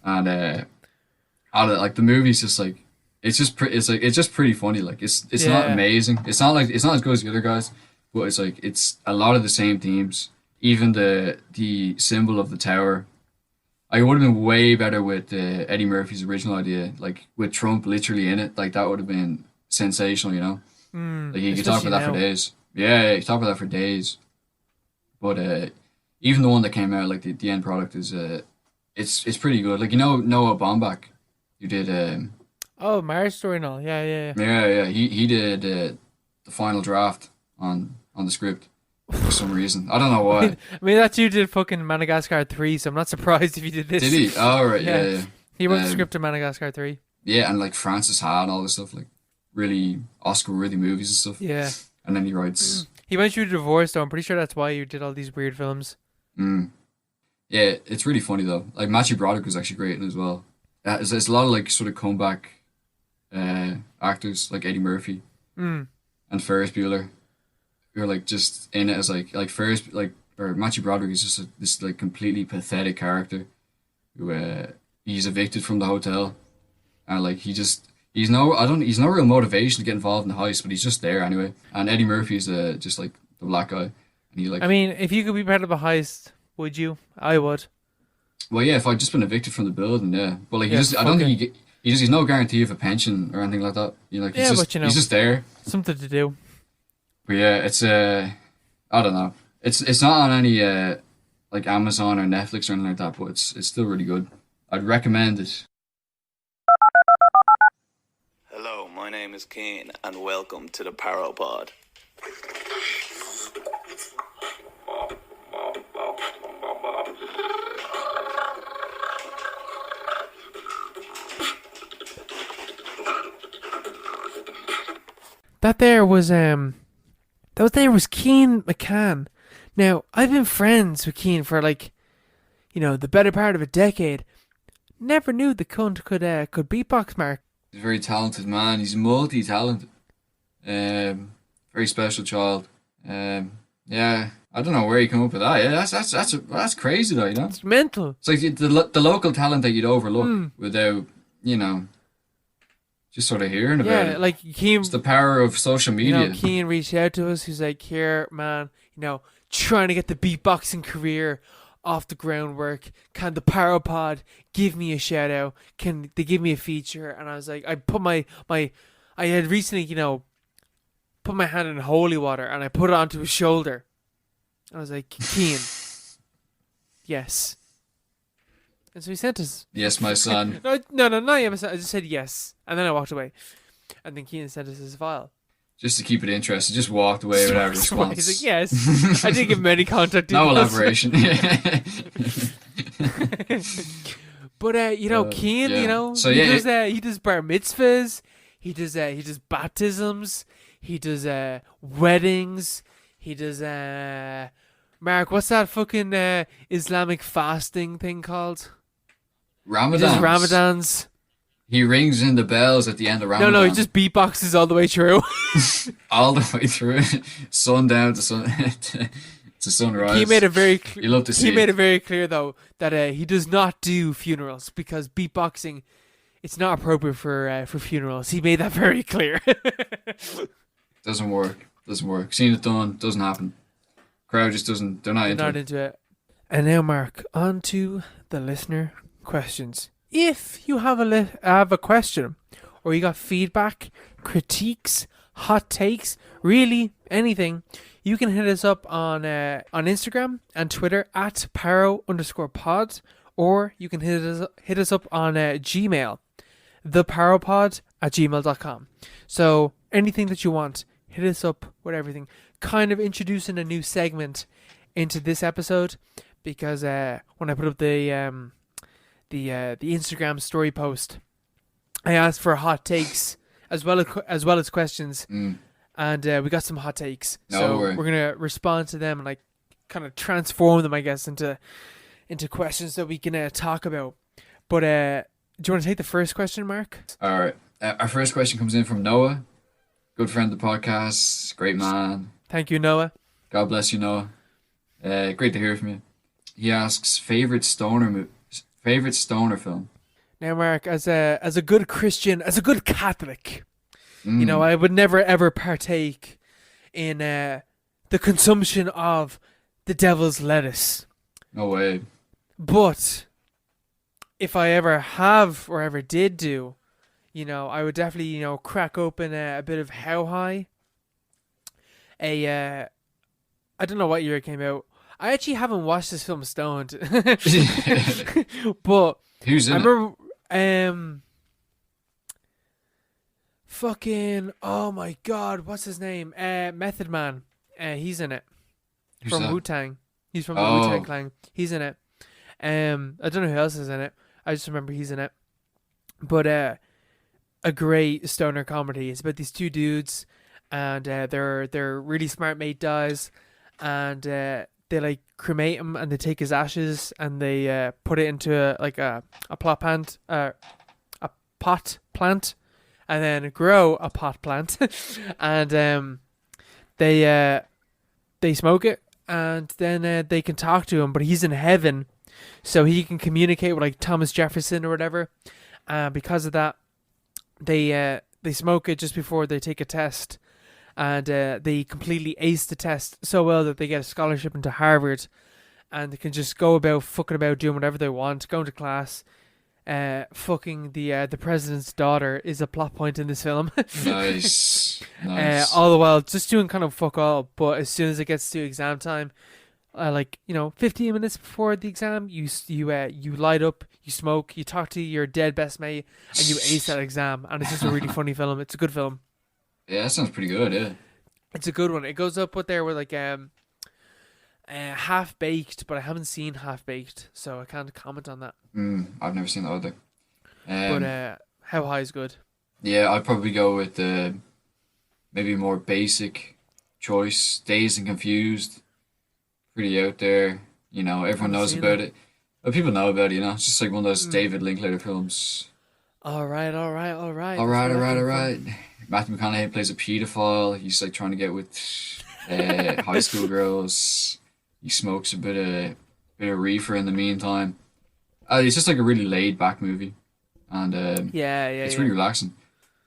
and like the movie's just like it's just pretty funny. Like it's not Yeah. amazing. It's not as good as the other guys, but it's like it's a lot of the same themes. Even the symbol of the tower. I would have been way better with Eddie Murphy's original idea, like with Trump literally in it. Like that would have been sensational, you know. Like you could talk about especially that for now. days. Yeah, you talk about that for days. But even the one that came out, like the end product is it's pretty good. Like Noah Baumbach, who did Oh, Marriage Story and all. Yeah, yeah, yeah. yeah, he did the final draft on the script for some reason. I don't know I why. mean, that's you did fucking Madagascar 3, so I'm not surprised if you did Did this. he? Oh right, yeah, Yeah. yeah. He wrote the Um, script of Madagascar 3. yeah, and like Francis Ha and all this stuff, like really Oscar worthy movies and stuff. Yeah. And then he writes He went through a divorce, though. I'm pretty sure that's why you did all these weird films. mm, yeah, it's really funny though. Like Matthew Broderick was actually great in it as well. There's a lot of like sort of comeback actors like Eddie Murphy Mm. and Ferris Bueller who are like just in it as like Ferris like or Matthew Broderick is just this like completely pathetic character who he's evicted from the hotel and like he's no real motivation to get involved in the heist, but he's just there anyway. And Eddie Murphy is just like the black guy, and he like I mean, if you could be part of a heist, would you? I would. well yeah, if I'd just been evicted from the building, yeah, but like he Yeah, just I fuck don't it. think he's no guarantee of a pension or anything like that. You know, like Yeah, but he's just there. something to do. But yeah, it's I don't know. It's not on any like Amazon or Netflix or anything like that, but it's still really good. I'd recommend it. Hello, my name is Kane, and welcome to the Paropod. That there was Keane McCann. Now, I've been friends with Keane for like, the better part of a decade. Never knew the cunt could beatbox, Mark. He's a very talented man. He's multi-talented. Very special child. Yeah, I don't know where he come up with that. Yeah, that's crazy though. You know, It's mental. it's like the local talent that you'd overlook without just sort of hearing about Yeah, it. like Keane, It's the power of social media. Keane reached out to us. He's like, here, man, trying to get the beatboxing career off the groundwork. Can the Paropod give me a shout out? Can they give me a feature? And I was like, I put I had recently, put my hand in holy water and I put it onto his shoulder. I was like, Keane, yes. And so he sent us. Yes, my son. No, not yes. I just said yes, and then I walked away. And then Keane sent us his file. Just to keep it interesting, just walked away without a response. He's like, yes. I didn't give him any contact No details. elaboration. But Keane, yeah. So, he yeah, does he does bar mitzvahs, he does baptisms, he does weddings, he does Mark, what's that fucking Islamic fasting thing called? Ramadan. He does Ramadans. He rings in the bells at the end of Ramadan. No, he just beatboxes all the way through. all the way through, sundown to sun to sunrise. He made it very You love to see. He made it very clear though that he does not do funerals because beatboxing, it's not appropriate for funerals. He made that very clear. Doesn't work. Seen it done. Doesn't happen. Crowd just doesn't. They're not into Not it. into it. And now, Mark, on to the listener questions. If you have a question, or you got feedback, critiques, hot takes, really anything, you can hit us up on Instagram and Twitter at paro_pod, or you can hit us up on Gmail, theparopod@gmail.com. So anything that you want, hit us up with everything. Kind of introducing a new segment into this episode because when I put up the Instagram story post, I asked for hot takes as well as questions, and we got some hot takes. So we're gonna respond to them and like kind of transform them, I guess, into questions that we can talk about. But do you want to take the first question, Mark? All right. Our first question comes in from Noah, good friend of the podcast, great man. Thank you, Noah. God bless you, Noah. Great to hear from you. He asks favorite stoner film. Now, Mark, as a good Christian, as a good Catholic, I would never ever partake in the consumption of the devil's lettuce. No way. But if I ever have or ever did do, I would definitely, crack open a bit of How High. I don't know what year it came out. I actually haven't watched this film stoned, but Who's I in it? remember fucking oh my god, what's his name? Method Man. He's in it Who's from that? Wu-Tang. He's from the Wu-Tang Oh, Clan. He's in it. I don't know who else is in it. I just remember he's in it. But a great stoner comedy. It's about these two dudes, and they're really smart mate guys, and they like cremate him, and they take his ashes and they put it into a pot plant, and then grow a pot plant, and they smoke it, and then they can talk to him, but he's in heaven, so he can communicate with like Thomas Jefferson or whatever. Because of that, they smoke it just before they take a test, and they completely ace the test so well that they get a scholarship into Harvard, and they can just go about fucking about doing whatever they want, going to class. Fucking the president's daughter is a plot point in this film. nice. Nice. All the while just doing kind of fuck all, but as soon as it gets to exam time, 15 minutes before the exam, you light up, you smoke, you talk to your dead best mate, and you ace that exam. And it's just a really funny film. It's a good film. Yeah, that sounds pretty good, yeah. It's a good one. It goes up with like Half Baked, but I haven't seen Half Baked, so I can't comment on that. I've never seen that either. But How High is good. Yeah, I'd probably go with the maybe more basic choice. Dazed and Confused. Pretty out there. You know, everyone Haven't knows seen about it. it. But people know about it, you know. It's just like one of those David Linklater films. All right. Alright. Matthew McConaughey plays a paedophile. He's like trying to get with high school girls. He smokes a bit of reefer in the meantime. It's just like a really laid back movie, and it's really relaxing.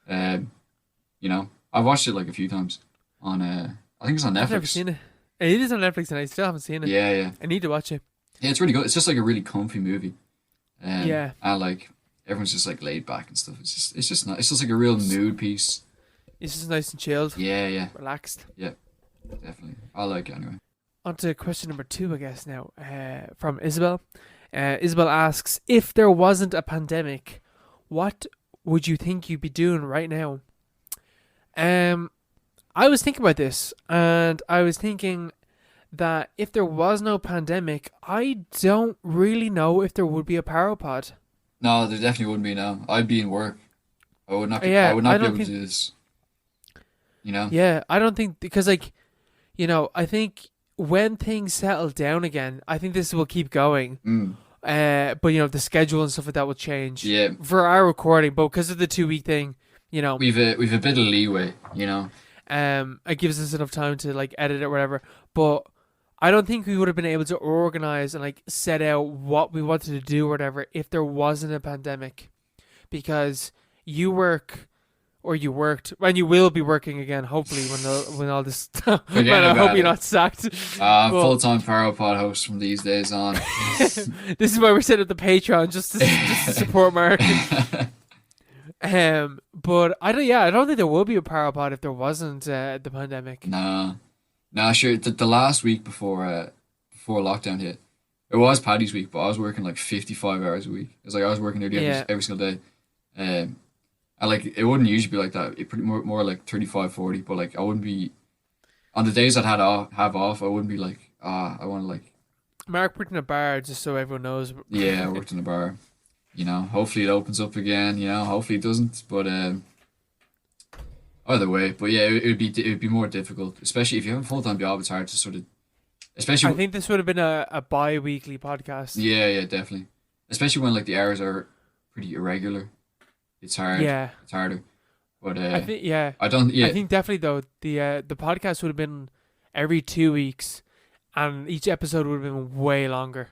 You know, I've watched it like a few times on. I think it's on Netflix. I've never seen it. It is on Netflix, and I still haven't seen it. Yeah. I need to watch it. Yeah, it's really good. It's just like a really comfy movie. Yeah. And like everyone's just like laid back and stuff. It's just not. It's just like a real mood piece. It's just nice and chilled. Yeah. Relaxed. Yeah, definitely. I like it anyway. On to question number 2, I guess, now, from Isabel. Isabel asks, if there wasn't a pandemic, what would you think you'd be doing right now? I was thinking about this, and I was thinking that if there was no pandemic, I don't really know if there would be a Paropod. No, there definitely wouldn't be now. I'd be in work. I would not. Yeah, I would not I be don't able to think- do this. You know. Yeah, I don't think, because, like, you know, I think when things settle down again, I think this will keep going. But, you know, the schedule and stuff like that will change. Yeah. For our recording, but because of the 2-week thing, you know, We've a bit of leeway, you know. it gives us enough time to, like, edit it or whatever. But I don't think we would have been able to organize and, like, set out what we wanted to do or whatever if there wasn't a pandemic. Because you work, or you worked, and you will be working again, hopefully, when all this I about hope you're it. not sacked. I'm But full-time Paropod host from these days on. this is why we're setting up the Patreon, just to support Mark. But I don't think there will be a Paropod if there wasn't the pandemic. Nah, sure. The last week before lockdown hit, it was Paddy's week, but I was working like 55 hours a week. It's like I was working nearly every single day. And like it wouldn't usually be like that. It pretty more like 35, 40. But like I wouldn't be on the days I'd have off. I wouldn't be like I want to like. Mark worked in a bar, just so everyone knows. Yeah, I worked in a bar. You know, hopefully it opens up again. You know, hopefully it doesn't. But either way, but yeah, it would be more difficult, especially if you have a full time job. It's hard to sort of, especially. I think this would have been a bi-weekly podcast. Yeah, definitely. Especially when like the hours are pretty irregular. It's hard. Yeah. It's harder. But I think I don't. Yeah. I think definitely though the podcast would have been every 2 weeks, and each episode would have been way longer.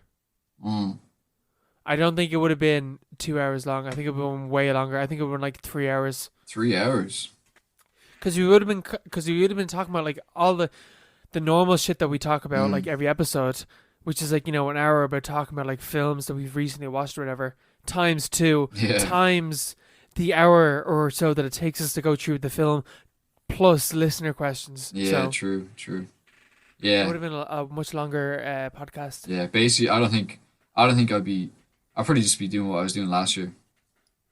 I don't think it would have been 2 hours long. I think it would have been way longer. I think it would have been like 3 hours. 3 hours. Because we would have been talking about like all the normal shit that we talk about like every episode, which is like, you know, an hour about talking about like films that we've recently watched or whatever, times 2, Yeah. times the hour or so that it takes us to go through the film, plus listener questions. Yeah, So true. it Yeah, would have been a much longer podcast. yeah. Basically, I don't think I'd probably just be doing what I was doing last year,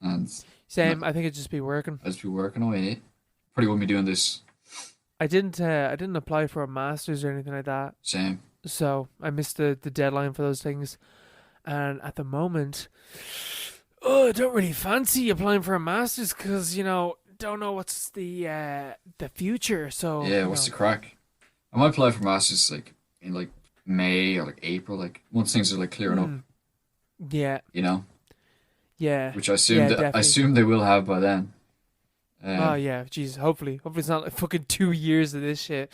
and Same. not, I think it'd just be working. I'd just be working away. Probably wouldn't be doing this. I didn't apply for a master's or anything like that. Same. So I missed the deadline for those things. And at the moment, I don't really fancy applying for a master's because don't know what's the future. So Yeah. What's the crack? I might apply for masters like in like May or like April, like once things are like clearing up. Yeah, You know, yeah, which I assume yeah, that I definitely. assume they will have by then. Oh yeah, jeez. Hopefully it's not like fucking 2 years of this shit.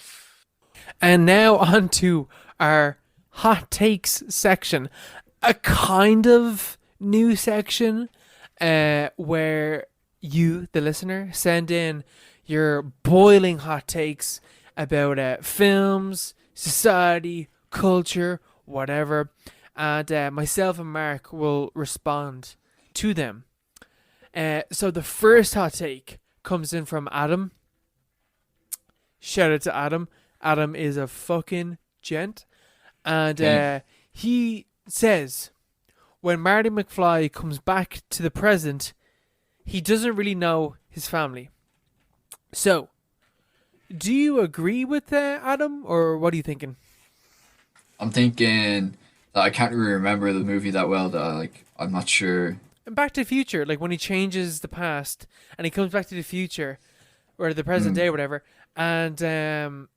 And now on to our hot takes section, a kind of new section, where you, the listener, send in your boiling hot takes about films, society, culture, whatever, and myself and Mark will respond to them. So the first hot take comes in from Adam. Shout out to Adam. Adam is a fucking gent. And he says, when Marty McFly comes back to the present, he doesn't really know his family. So, do you agree with Adam, or what are you thinking? I'm thinking that I can't really remember the movie that well. That I'm not sure. And Back to the Future, like when he changes the past and he comes back to the future or the present day, or whatever, and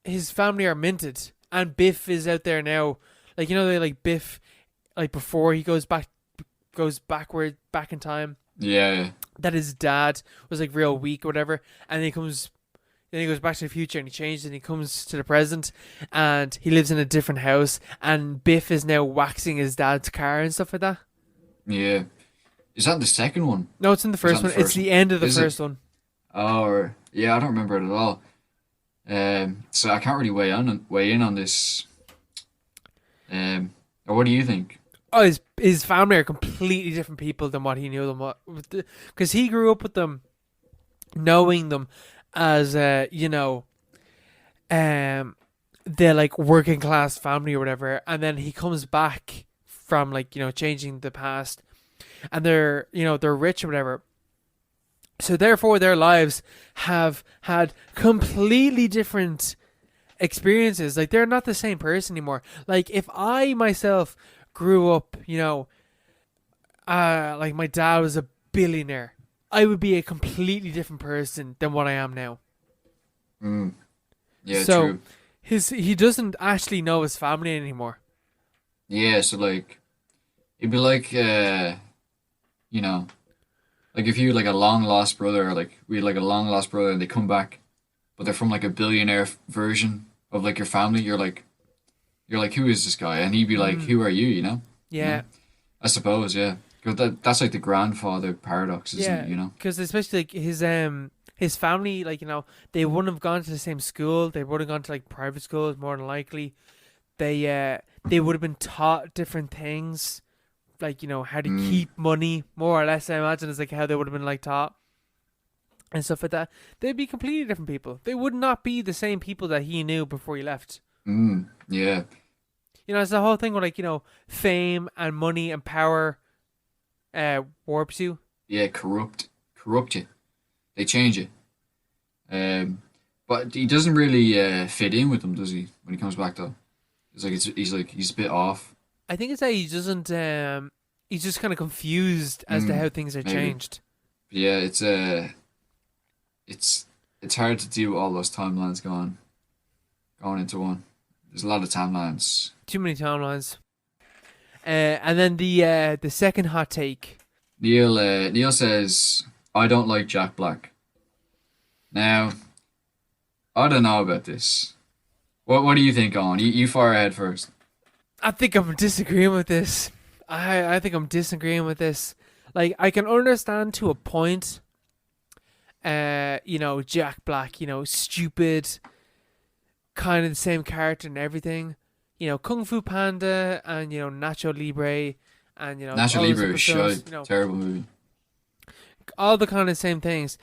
his family are minted, and Biff is out there now. Like they like Biff, like before he goes backward back in time. Yeah. That his dad was like real weak or whatever, and then he goes back to the future and he changes and he comes to the present and he lives in a different house, and Biff is now waxing his dad's car and stuff like that. Yeah. Is that the second one? No, it's in the first that one. the It's first the end of the Is it? first one. Oh, yeah, I don't remember it at all. So I can't really weigh in on this. Or what do you think? Oh, his family are completely different people than what he knew them. Because he grew up with them, knowing them as they're like working class family or whatever, and then he comes back from like changing the past, and they're rich or whatever. So therefore, their lives have had completely different experiences. Like they're not the same person anymore. Like if I myself grew up, like my dad was a billionaire, I would be a completely different person than what I am now. Yeah, So true. he doesn't actually know his family anymore. Yeah, so like it'd be like you know, like if you had like a long lost brother, or like we had like a long lost brother and they come back, but they're from like a billionaire version of like your family, you're like, who is this guy? And he'd be like, who are you, you know? Yeah. I suppose, yeah. 'Cause that's like the grandfather paradox, isn't Yeah, it, you know? because especially like his family, like they wouldn't have gone to the same school. They would have gone to like private schools more than likely. They would have been taught different things, like how to keep money, more or less. I imagine is like how they would have been like taught and stuff like that. They'd be completely different people. They would not be the same people that he knew before he left. Yeah. It's the whole thing where like fame and money and power warps you. Yeah, corrupt you. They change you. But he doesn't really fit in with them, does he? When he comes back, though, he's a bit off. I think it's that he doesn't. He's just kind of confused as to how things are maybe. changed. Yeah, it's hard to deal with all those timelines going into one. There's a lot of timelines. Too many timelines. And then the second hot take. Neil says, I don't like Jack Black. Now, I don't know about this. What do you think, Owen? You fire ahead first. I think I'm disagreeing with this. I think I'm disagreeing with this. Like I can understand to a point. Jack Black. Stupid. Kind of the same character and everything. Kung Fu Panda and Nacho Libre and Nacho all those Libre other is films, shite. Terrible movie. all the kind of same things.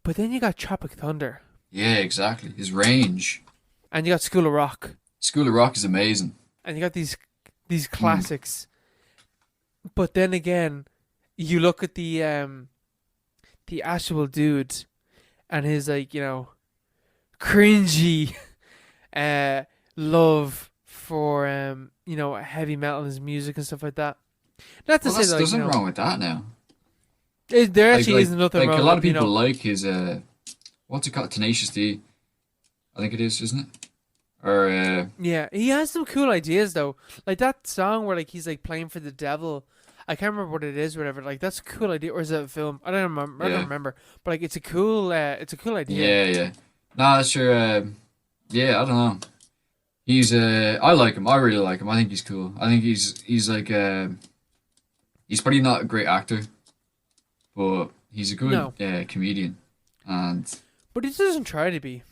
But then you got Tropic Thunder, Yeah, exactly. His range. and you got School of Rock, School of Rock is amazing. and you got these classics. But then again, you look at the actual dude, and his like cringy love for heavy metal and his music and stuff like that. Not to Well, say that there's nothing wrong with that now. there actually isn't nothing like wrong. a lot with, of people like his what's it called? Tenacious D. I think it is, isn't it? Or Yeah, he has some cool ideas though. Like that song where like he's like playing for the devil. I can't remember what it is, whatever. Like that's a cool idea, or is it a film? I don't remember. I don't remember. But like it's a cool idea. yeah. No, that's sure. Yeah, I don't know. He's I like him. I really like him. I think he's cool. I think he's like he's probably not a great actor, but he's a good No. comedian. And But he doesn't try to be.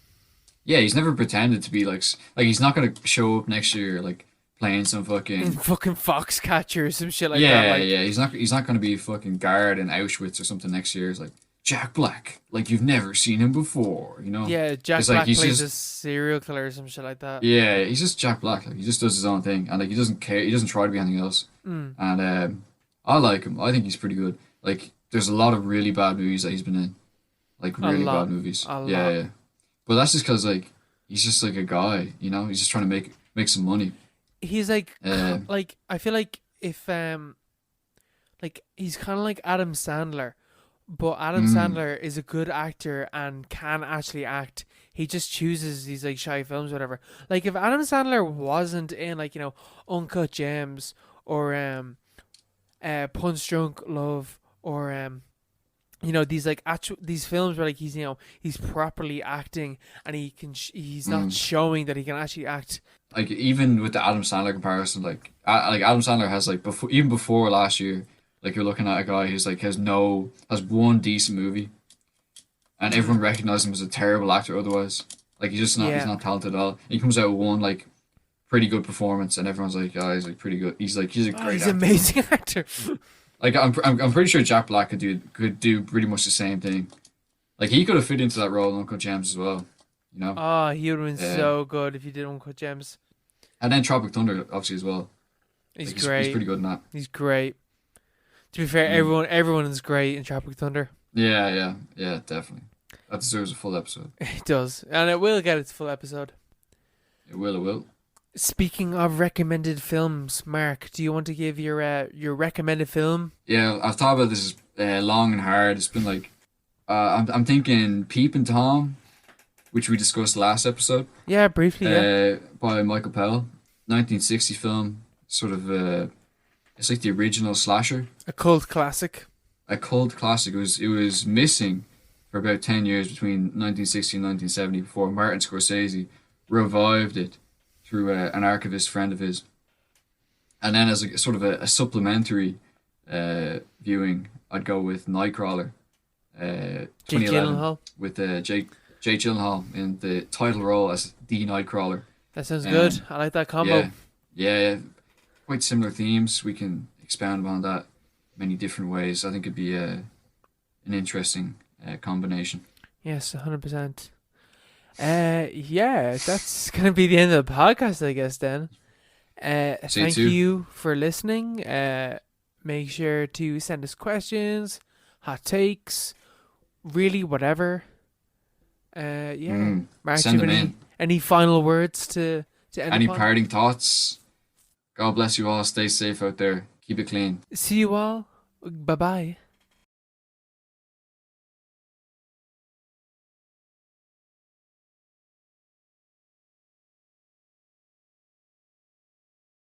yeah, he's never pretended to be like he's not gonna show up next year like playing some In fucking fucking Foxcatcher or some shit like yeah, that. Like, yeah. He's not gonna be a fucking guard in Auschwitz or something next year. It's like Jack Black, like you've never seen him before, you know? yeah, Jack It's like Black he's plays just a serial killer or some shit like that. yeah, he's just Jack Black. Like he just does his own thing, and like he doesn't care. He doesn't try to be anything else. Mm. And I like him. I think he's pretty good. Like there's a lot of really bad movies that he's been in, like really lot. bad movies. A Yeah, lot. yeah. But that's just because like he's just like a guy, you know. He's just trying to make some money. He's like, Um, like I feel like if like he's kind of like Adam Sandler, but Adam Sandler is a good actor and can actually act. He just chooses these like shy films, whatever. Like if Adam Sandler wasn't in like Uncut Gems or Punch Drunk Love or these like actual these films where like he's properly acting and he's not showing that he can actually act. like even with the Adam Sandler comparison, like Adam Sandler has like before last year, like you're looking at a guy who's like has one decent movie, and everyone recognizes him as a terrible actor. Otherwise, like he's not talented at all. And he comes out with one like pretty good performance, and everyone's like, oh, he's like pretty good. He's a great He's actor. an amazing actor. Like I'm pretty sure Jack Black could do pretty much the same thing. Like he could have fit into that role in Uncle James as well, you know. Oh, he would have been Yeah. so good if he did Uncut Gems. And then Tropic Thunder obviously as well. He's Like, great. He's pretty good in that. He's great. To be fair, everyone is great in Tropic Thunder. Yeah, definitely. That deserves a full episode. It does, and it will get its full episode. It will. Speaking of recommended films, Mark, do you want to give your recommended film? Yeah, I've thought about this long and hard. It's been like, I'm thinking Peeping Tom, which we discussed last episode, Yeah, briefly. Yeah. by Michael Pell, 1960 film, sort of. It's like the original slasher, A cult classic. a cult classic. It was missing for about 10 years between 1960 and 1970 before Martin Scorsese revived it through an archivist friend of his. And then as a sort of a supplementary viewing, I'd go with Nightcrawler, Jake 2011, Gyllenhaal. with Jake Gyllenhaal in the title role as the Nightcrawler. That sounds good. I like that combo. Yeah, quite similar themes. We can expound upon that many different ways. I think it'd be an interesting combination. Yes, 100%. Yeah, that's gonna be the end of the podcast, I guess. Then, See you thank too. you for listening. Make sure to send us questions, hot takes, really whatever. Yeah, Mark, do Send you have them in. any final words to end Any upon? parting thoughts? God bless you all. Stay safe out there. Keep it clean. See you all. Bye bye.